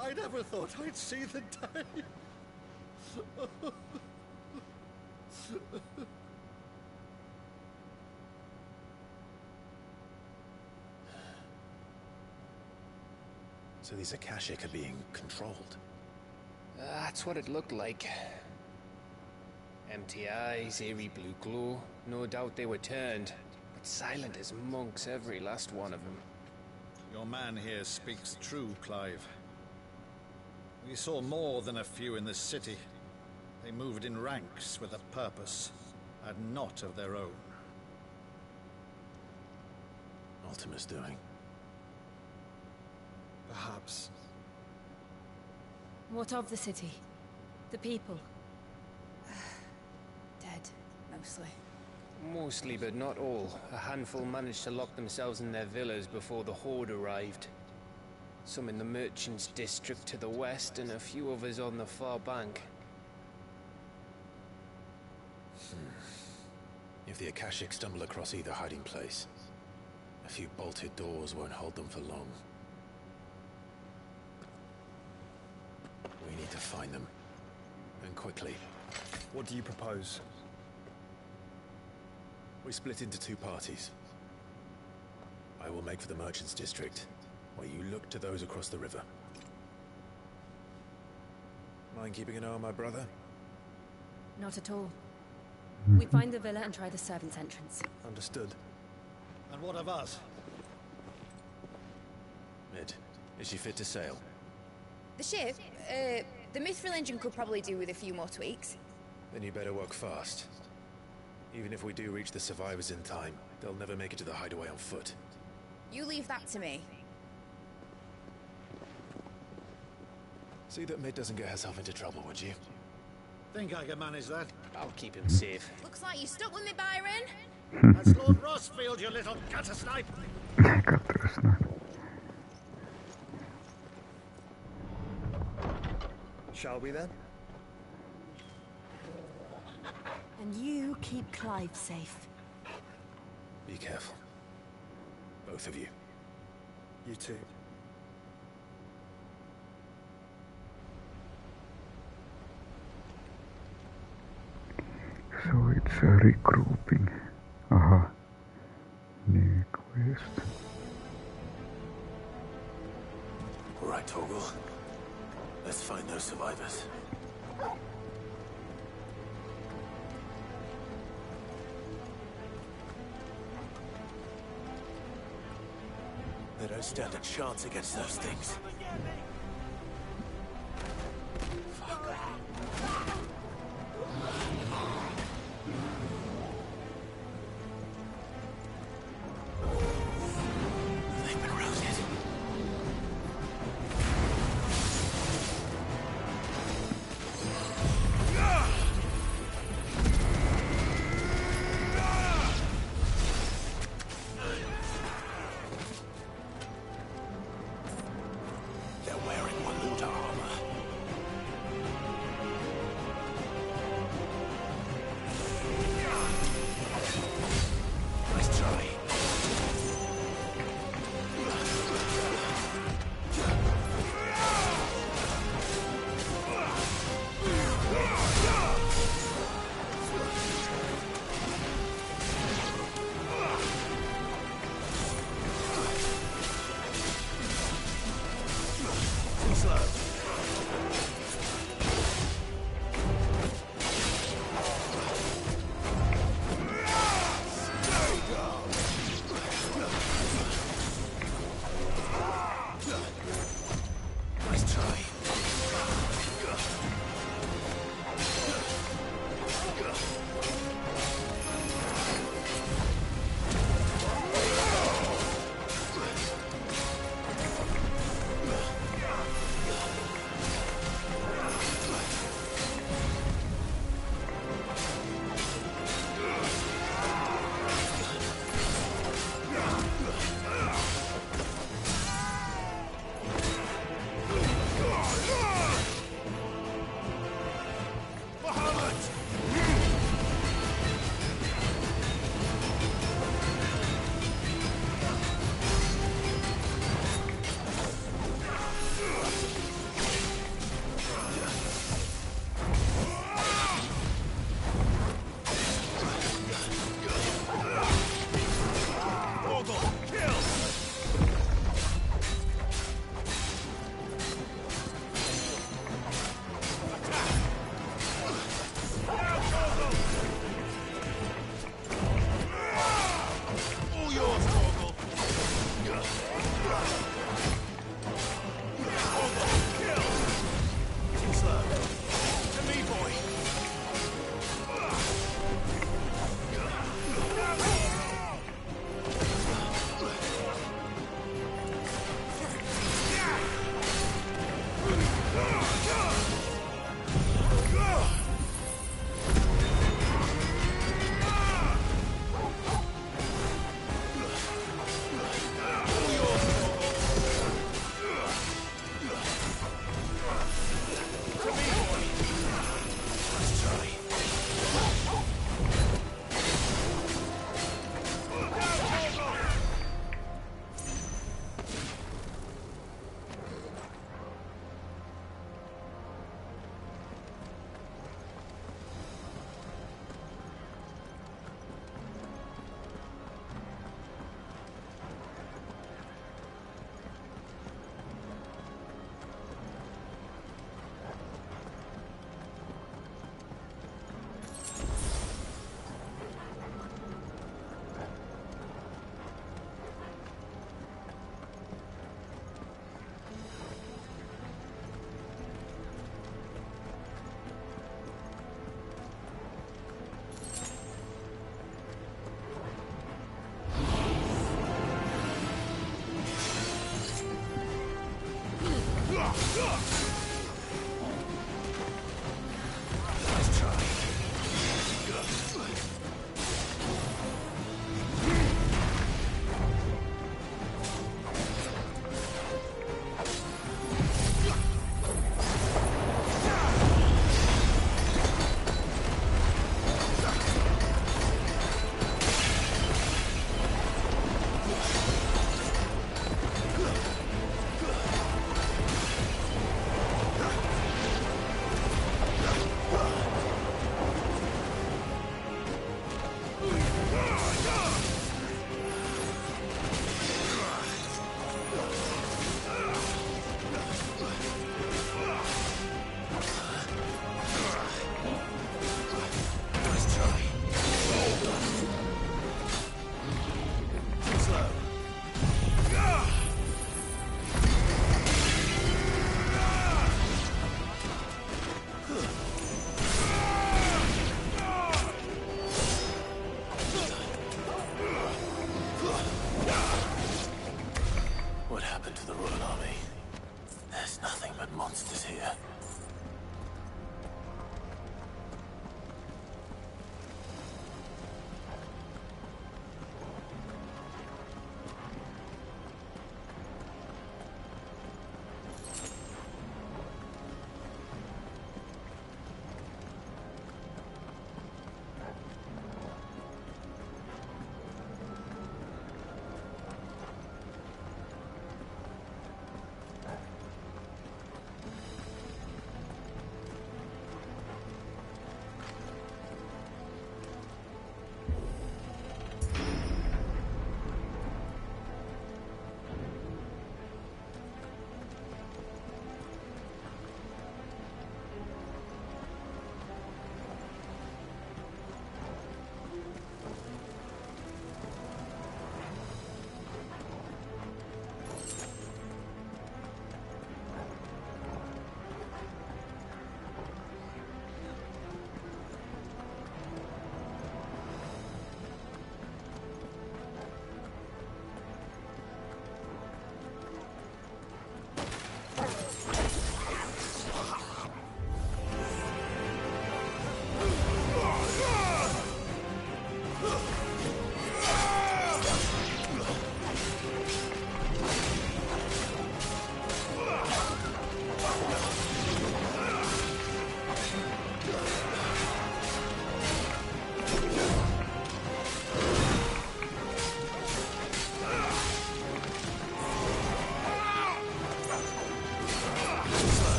I never thought I'd see the day. So these Akashic are being controlled. That's what it looked like. Empty eyes, eerie blue glow. No doubt they were turned. But silent as monks, every last one of them. Your man here speaks true, Clive. We saw more than a few in this city. They moved in ranks with a purpose, and not of their own. Ultima's doing. Perhaps. What of the city? The people? Dead, mostly. Mostly, but not all. A handful managed to lock themselves in their villas before the Horde arrived. Some in the Merchants' District to the west, and a few others on the far bank. If the Akashic stumble across either hiding place, a few bolted doors won't hold them for long. We need to find them. And quickly. What do you propose? We split into two parties. I will make for the Merchants' District, while you look to those across the river. Mind keeping an eye on my brother? Not at all. We find the villa and try the servants' entrance. Understood. And what of us? Mid, is she fit to sail? The ship? The Mithril engine could probably do with a few more tweaks. Then you better work fast. Even if we do reach the survivors in time, they'll never make it to the hideaway on foot. You leave that to me. See that Mid doesn't get herself into trouble, would you? Think I can manage that? I'll keep him safe. Looks like you stuck with me, Byron. That's Lord Rosfield, you little gutter snipe! Gutter snipe. Shall we then? And you keep Clive safe. Be careful. Both of you. You too. So it's a regrouping. Aha. New quest. All right, Torgal. Let's find those survivors. They don't stand a chance against those things. They've been routed.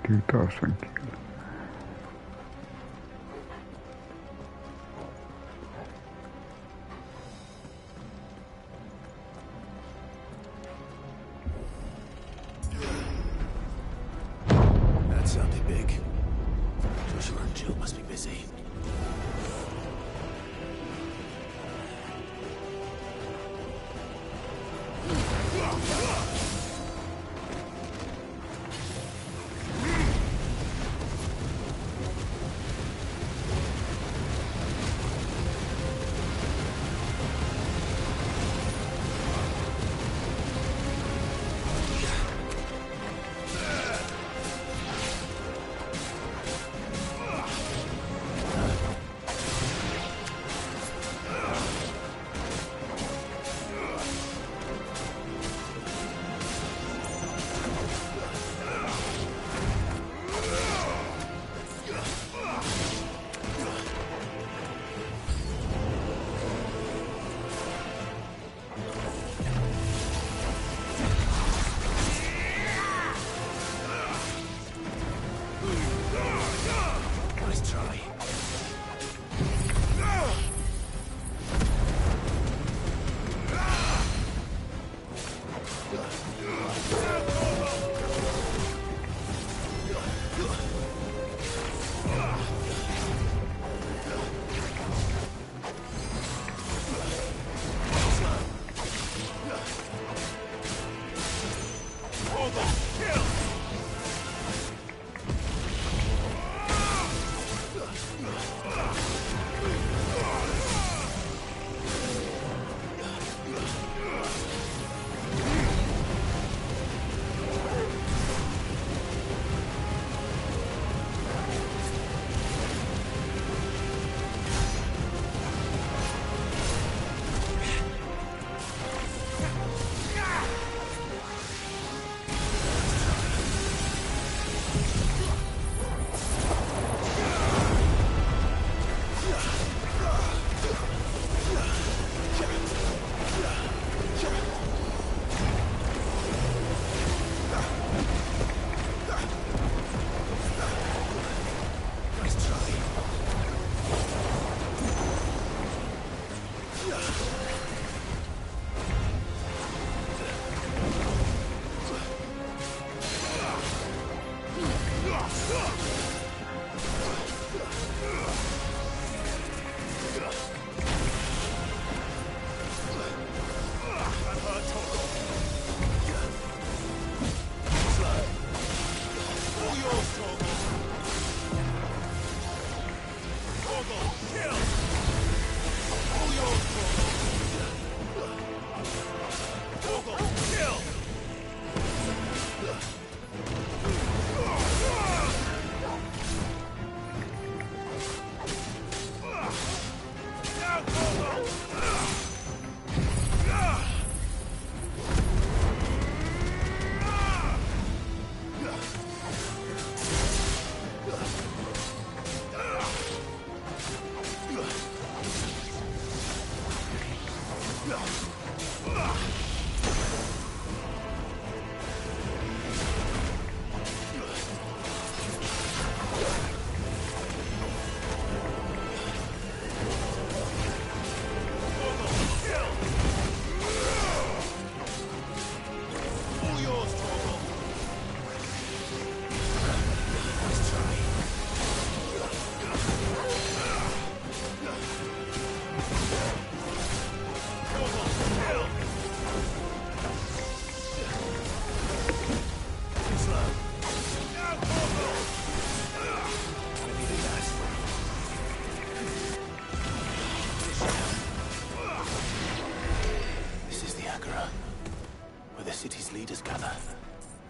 Kyllä taas senkin. That sounded big. Joshua and Jill must be busy.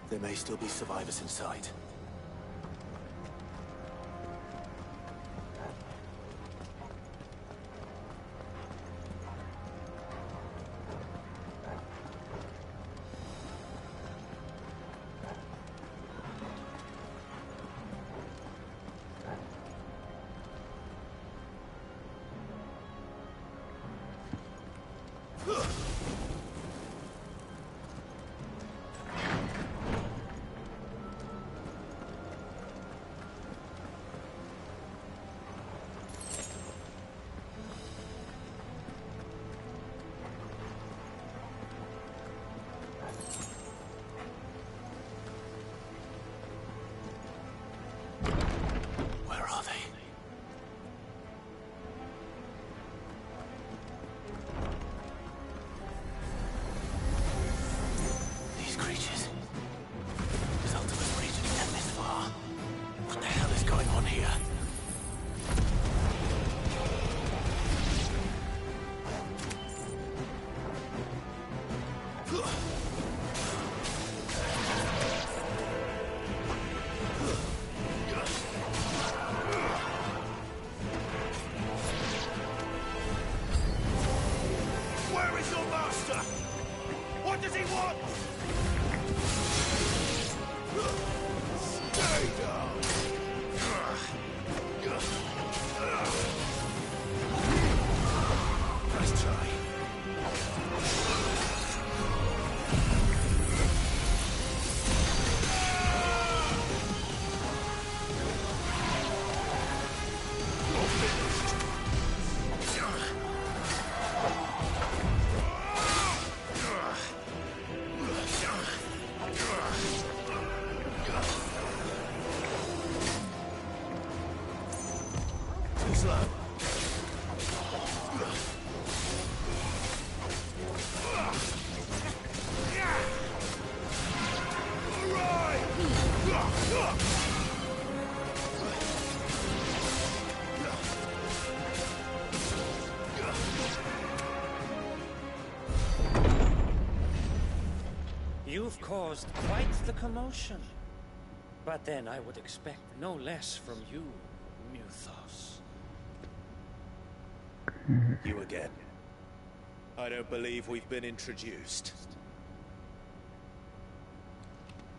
There may still be survivors inside. You've caused quite the commotion. But then I would expect no less from you, Muthos. You again. I don't believe we've been introduced.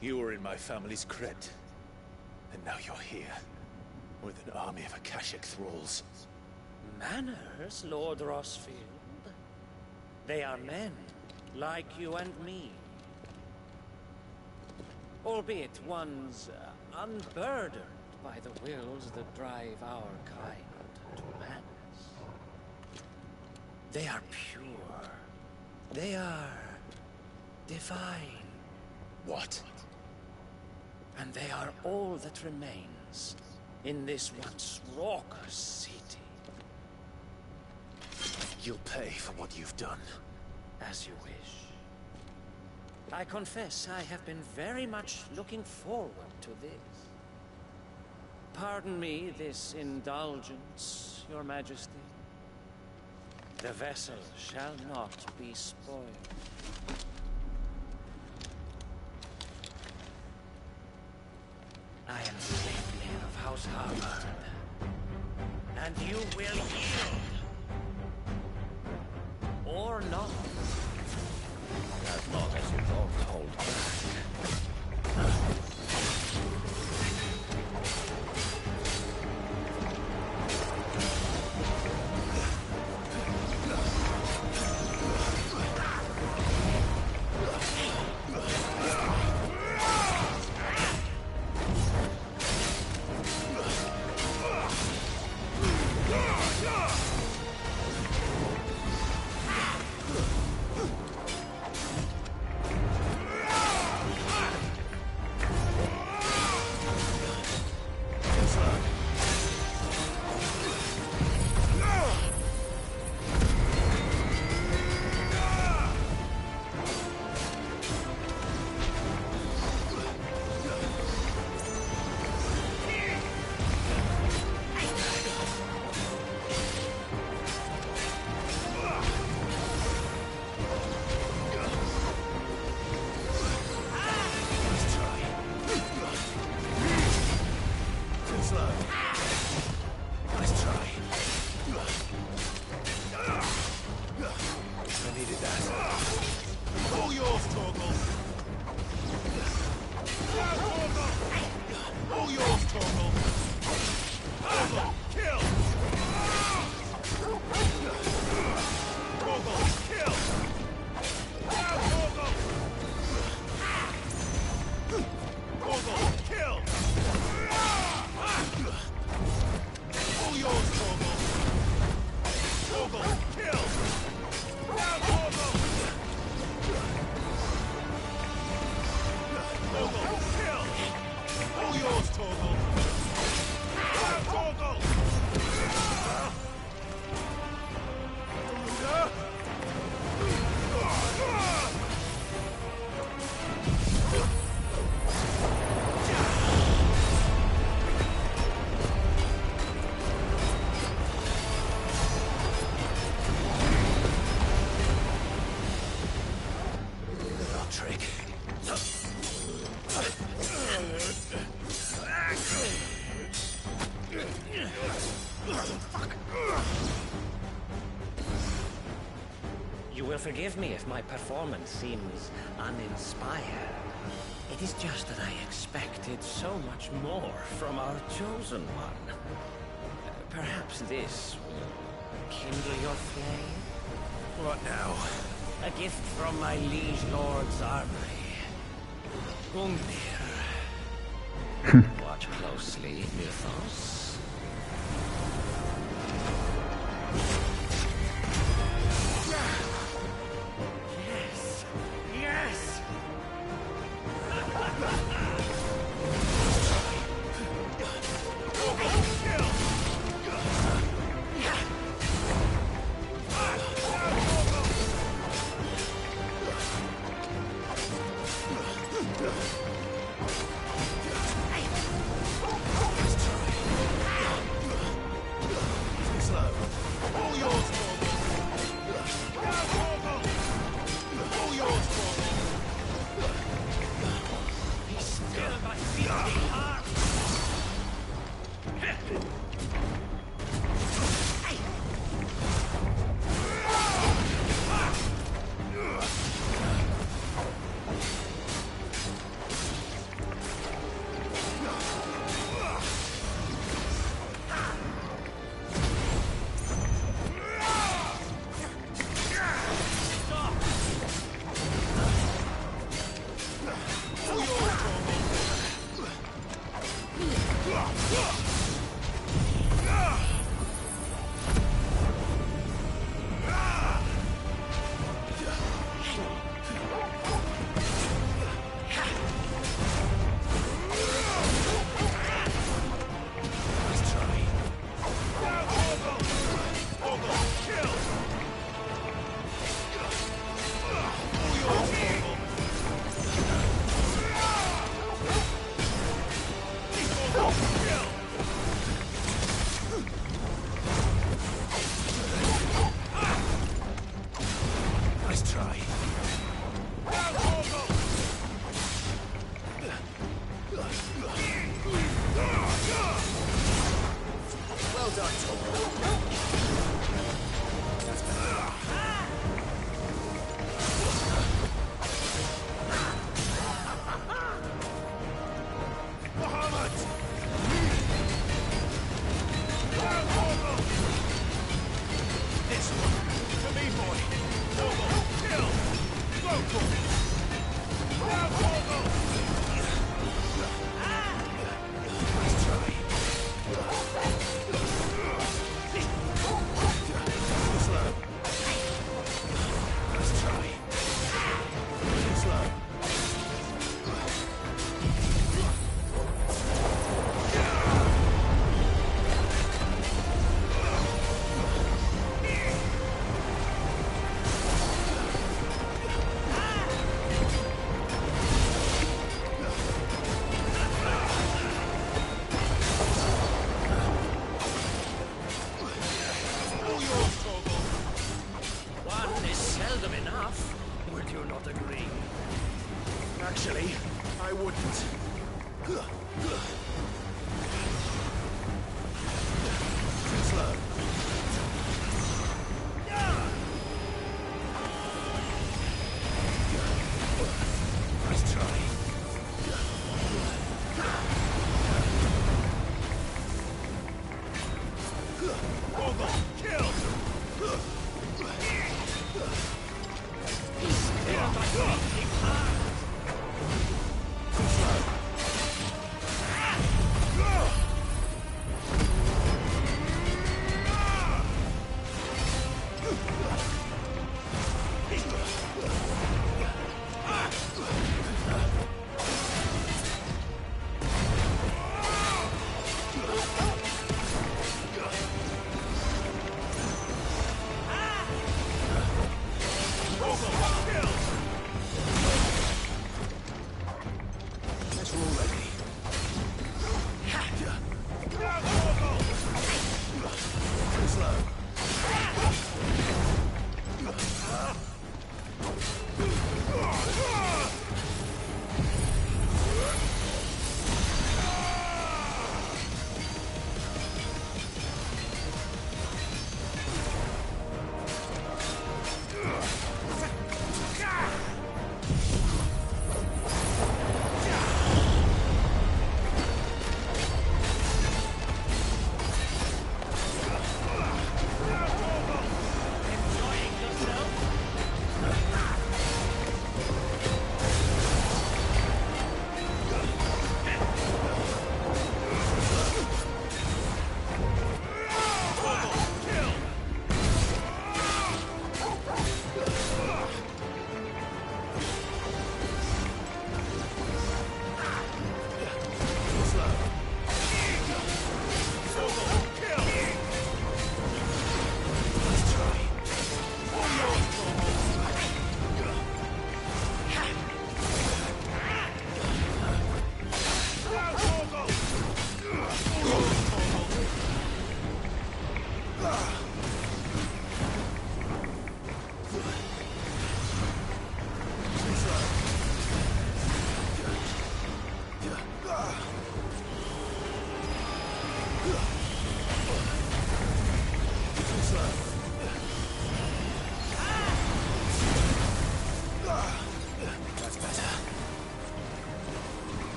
You were in my family's crypt. And now you're here. With an army of Akashic thralls. Manners, Lord Rosfield? They are men, like you and me. Albeit ones unburdened by the wills that drive our kind to madness. They are pure. They are divine. What? And And they are all that remains in this once raucous city. You'll pay for what you've done. As you wish. I confess I have been very much looking forward to this. Pardon me this indulgence, Your Majesty. The vessel shall not be spoiled. I am Sleipnir of House Harvard, and you will yield. Or not. As long as you don't hold back. Forgive me if my performance seems uninspired. It is just that I expected so much more from our chosen one. Perhaps this will kindle your flame? What now? A gift from my liege lord's armory. Gungnir. Watch closely, Mythos.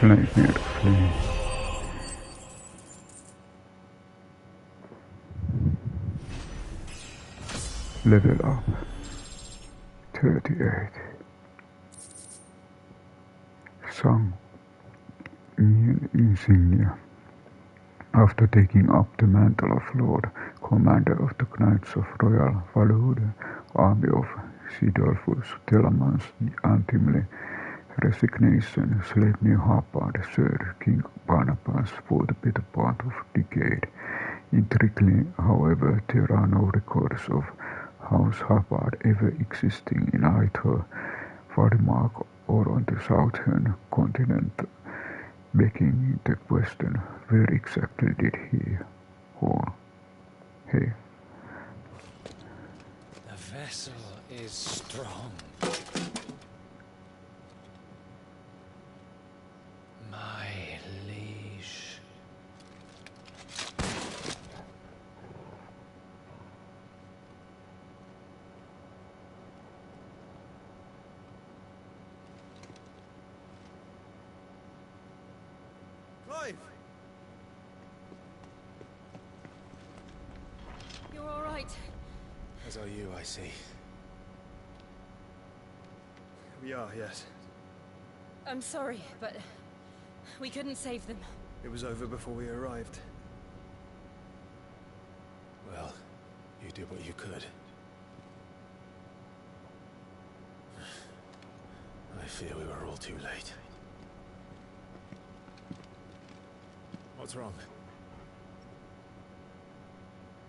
Sleipnir flee. Level up 38. Song insignia. After taking up the mantle of Lord Commander of the Knights of Royal Valor, army of Sidolphus Telamons, the untimely resignation, Sleipnir Hapard served King Barnabas for the better part of a decade. Intriguingly, however, there are no records of House Hapard ever existing in either Farmark or on the southern continent, begging the question, where exactly did he or he? The vessel is strong. My liege. Clive! You're all right. As are you, I see. We are, yes. I'm sorry, but we couldn't save them. It was over before we arrived. Well, you did what you could. I fear we were all too late. What's wrong?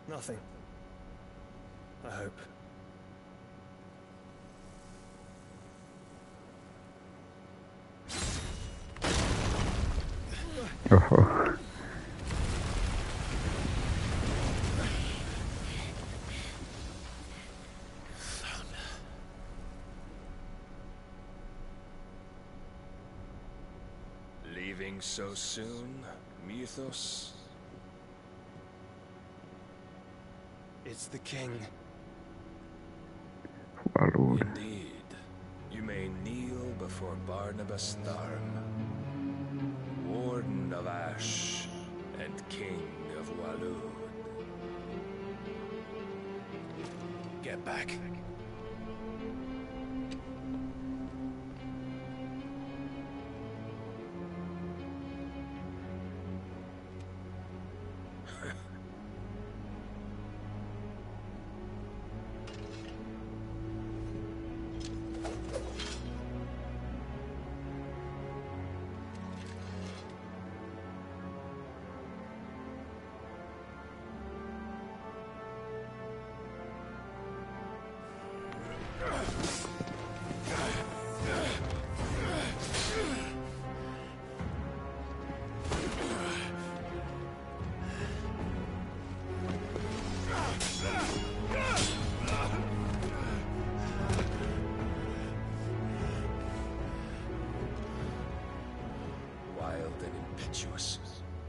Nothing. I hope. Oh. Leaving so soon, Mythos? It's the king. Followed. Indeed. You may kneel before Barnabas Tharm, Warden of Ash and King of Waloed. Get back.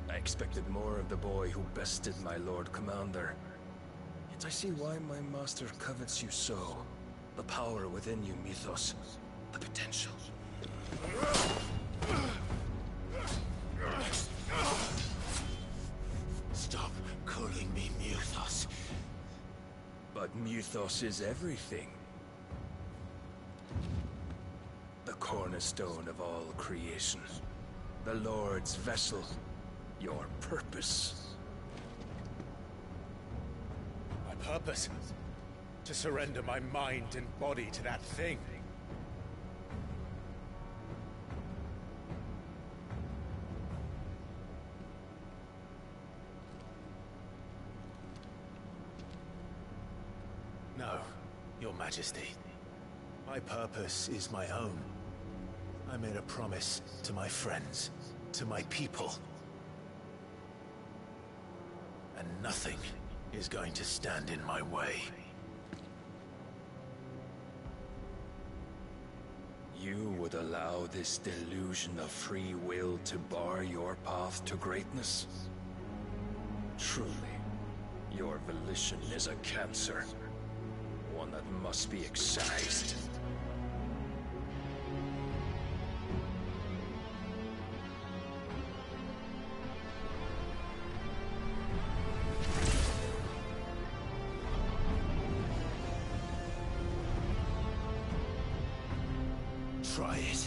I expected more of the boy who bested my Lord Commander. Yet I see why my master covets you so. The power within you, Mythos. The potential. Stop calling me Mythos. But Mythos is everything. The cornerstone of all creation. The Lord's vessel. Your purpose. My purpose? To surrender my mind and body to that thing. No, Your Majesty. My purpose is my own. I made a promise to my friends, to my people. And nothing is going to stand in my way. You would allow this delusion of free will to bar your path to greatness? Truly, your volition is a cancer. One that must be excised. Try it.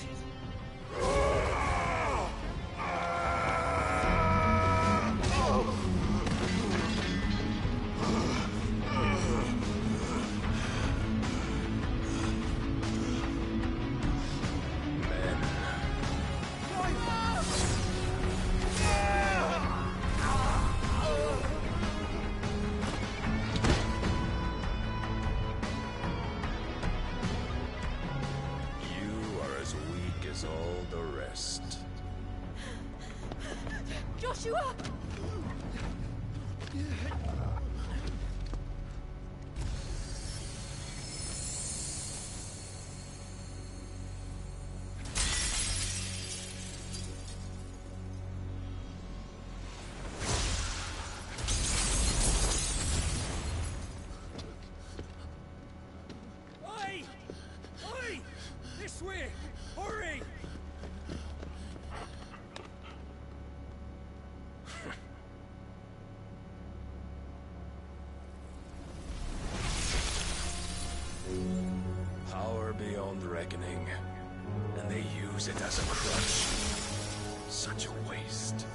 is all the rest. Joshua! Oi! Oi! This way! Hurry! Power beyond reckoning, and they use it as a crutch. Such a waste.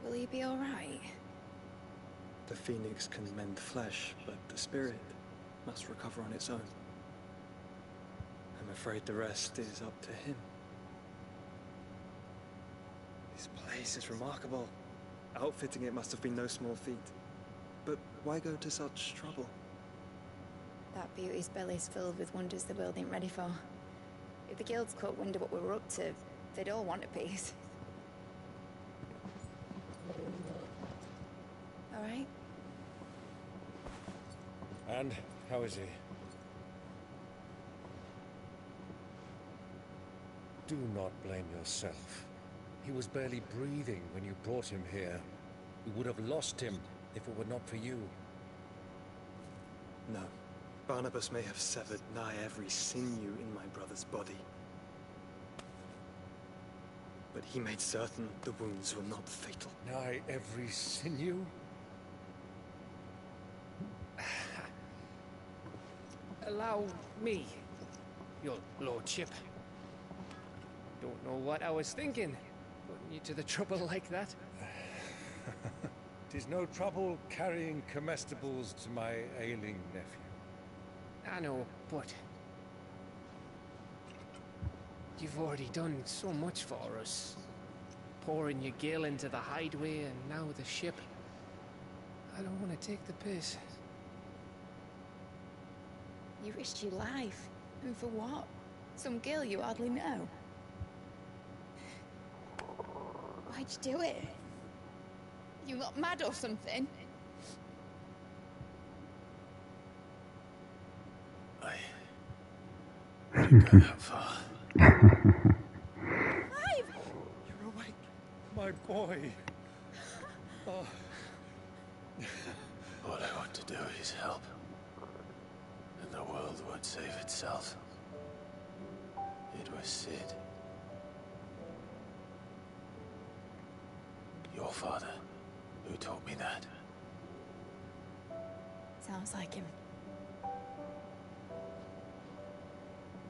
Will he be alright? The phoenix can mend flesh, but the spirit must recover on its own. I'm afraid the rest is up to him. This place is remarkable. Outfitting it must have been no small feat. But why go to such trouble? That beauty's belly's filled with wonders the world ain't ready for. If the guilds could wonder what we were up to, they'd all want a piece. Alright? And how is he? Do not blame yourself. He was barely breathing when you brought him here. We would have lost him if it were not for you. No. Barnabas may have severed nigh every sinew in my brother's body. But he made certain the wounds were not fatal. Nigh every sinew? Allow me, your lordship. Don't know what I was thinking, putting you to the trouble like that. 'Tis no trouble carrying comestibles to my ailing nephew. I know, but you've already done so much for us. Pouring your gil into the hideaway and now the ship. I don't want to take the piss. You risked your life. And for what? Some girl you hardly know. Why'd you do it? You not mad or something? I didn't go that far. Clive! You're awake. My boy. Oh. All I want to do is help. And the world would save itself. It was Sid. Your father, who taught me that. Sounds like him.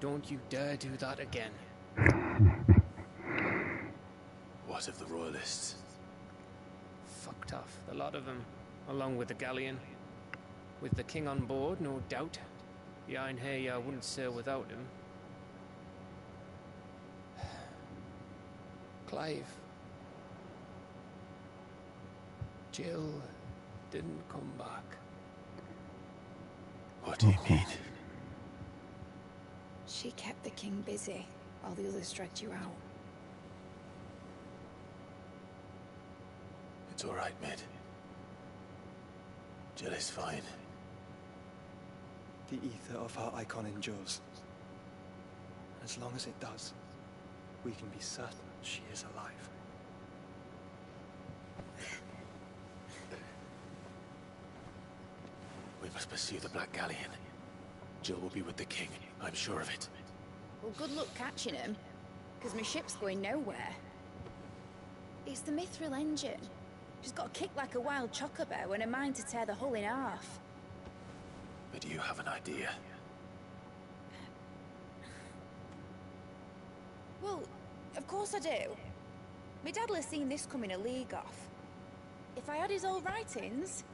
Don't you dare do that again. What of the royalists? Fucked off, the lot of them, along with the galleon. With the king on board, no doubt. The Iron Hair wouldn't sail without him. Clive. Jill didn't come back. What do you mean? She kept the king busy while the others dragged you out. It's all right, Mid. Jill is fine. The ether of her icon endures. And as long as it does, we can be certain she is alive. We must pursue the Black Galleon. Jill will be with the king, I'm sure of it. Well, good luck catching him, because my ship's going nowhere. It's the Mithril engine. She's got a kick like a wild chocobo and a mind to tear the hull in half. But do you have an idea? Well, Of course I do. My dad'll have seen this coming a league off. If I had his old writings...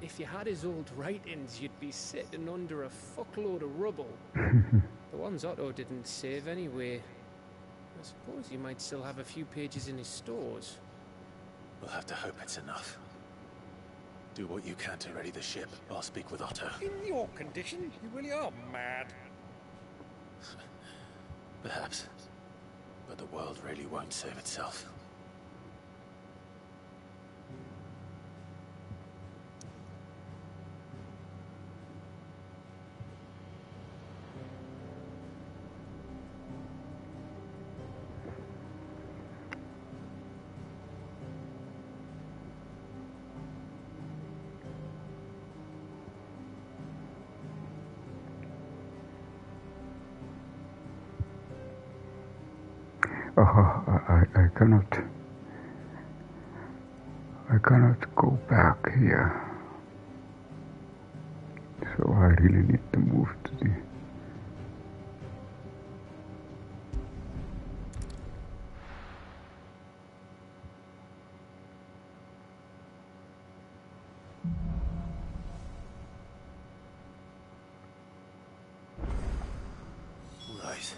If you had his old writings, you'd be sitting under a fuckload of rubble. The ones Otto didn't save anyway. I suppose you might still have a few pages in his stores. We'll have to hope it's enough. Do what you can to ready the ship. I'll speak with Otto. In your condition, you really are mad. Perhaps. But the world really won't save itself. I cannot go back here. So I really need to move to the... Right.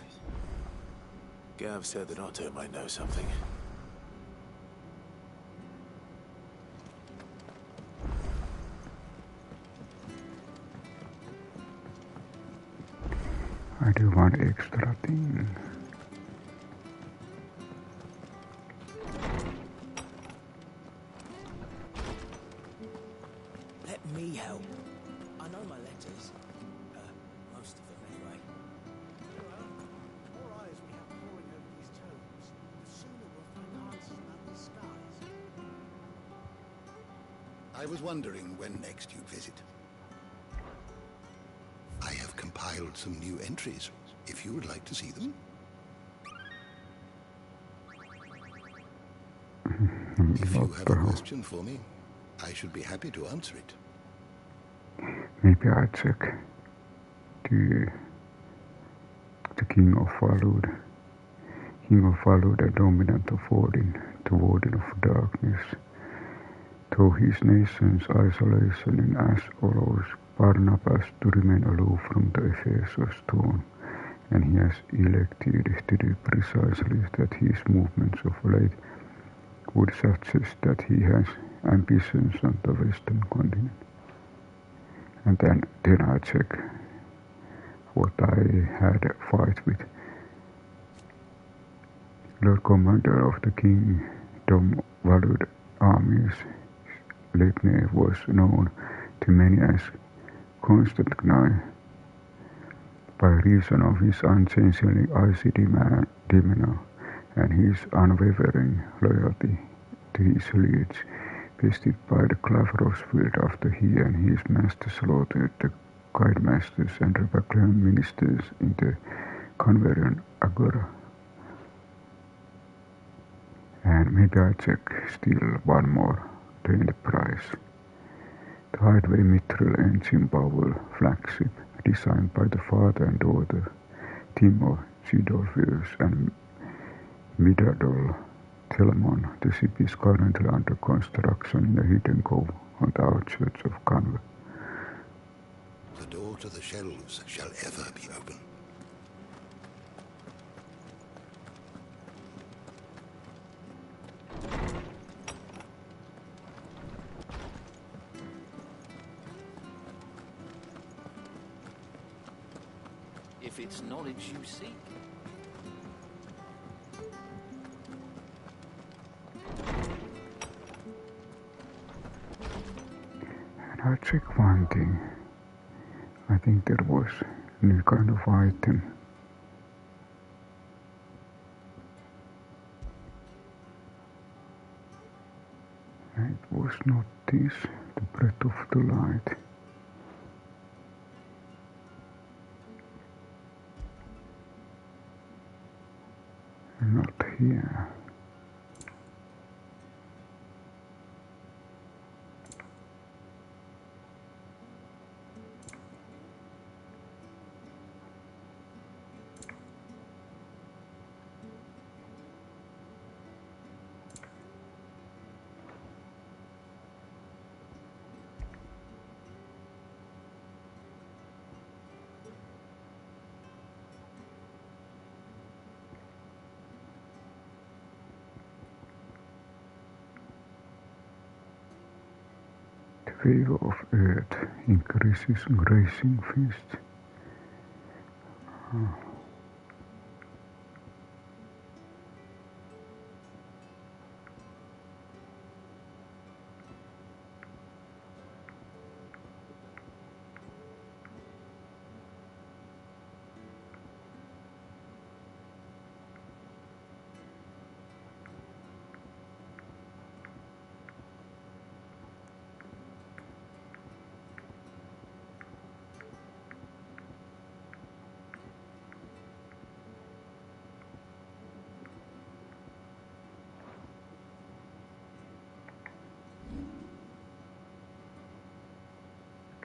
Gav said that Otto might know something. I do one extra thing. Let me help. I know my letters. Most of them, anyway. More eyes we have poring over these tomes, the sooner we'll find answers about the skies. I was wondering when next you'd visit. I have compiled some new entries, if you would like to see them. If you have a question for me, I should be happy to answer it. Maybe I check the King of Falud. King of Falud, a dominant of Odin, the Warden of Darkness. Though his nation's isolation in Ash allows Barnabas to remain aloof from the affairs of Stone, and he has elected to do precisely that. His movements of late would suggest that he has ambitions on the Western continent. And then I check what I had a fight with. Lord Commander of the Kingdom Valud armies, Sleipnir was known to many as Constantine by reason of his unchangingly icy demeanor and his unwavering loyalty to his liege, bested by the Clavros field after he and his master slaughtered the guide masters and rebellion ministers in the Converian Agora. And maybe I check still one more, the Enterprise. The Highway Mithril engine power flagship, designed by the father and daughter, Timo Sidorfius and Midadol Telamon. The ship is currently under construction in a hidden cove on the outskirts of Conway. The door to the shelves shall ever be open. If it's knowledge you seek. And I check one thing. I think there was a new kind of item. And it was not this, the breath of the light. Not here. favor of earth increases grazing feast.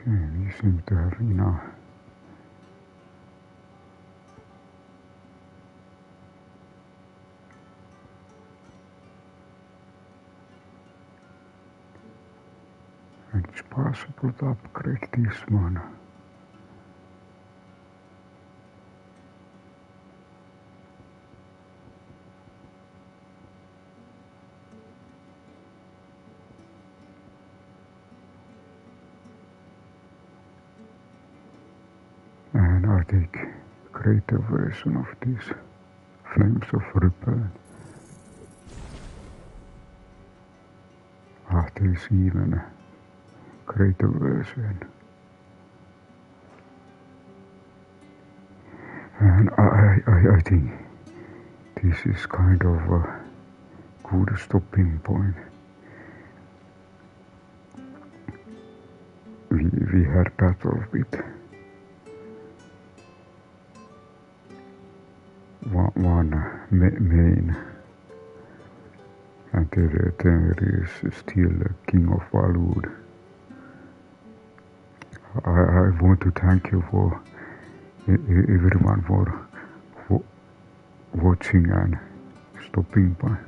Okay, we seem to have enough. And it's possible to upgrade this one. And I take greater version of this Flames of Rebellion. There's even a greater version. And I think this is kind of a good stopping point. We had battle with one main, and there is still a King of Valud. I want to thank you for everyone for watching and stopping by.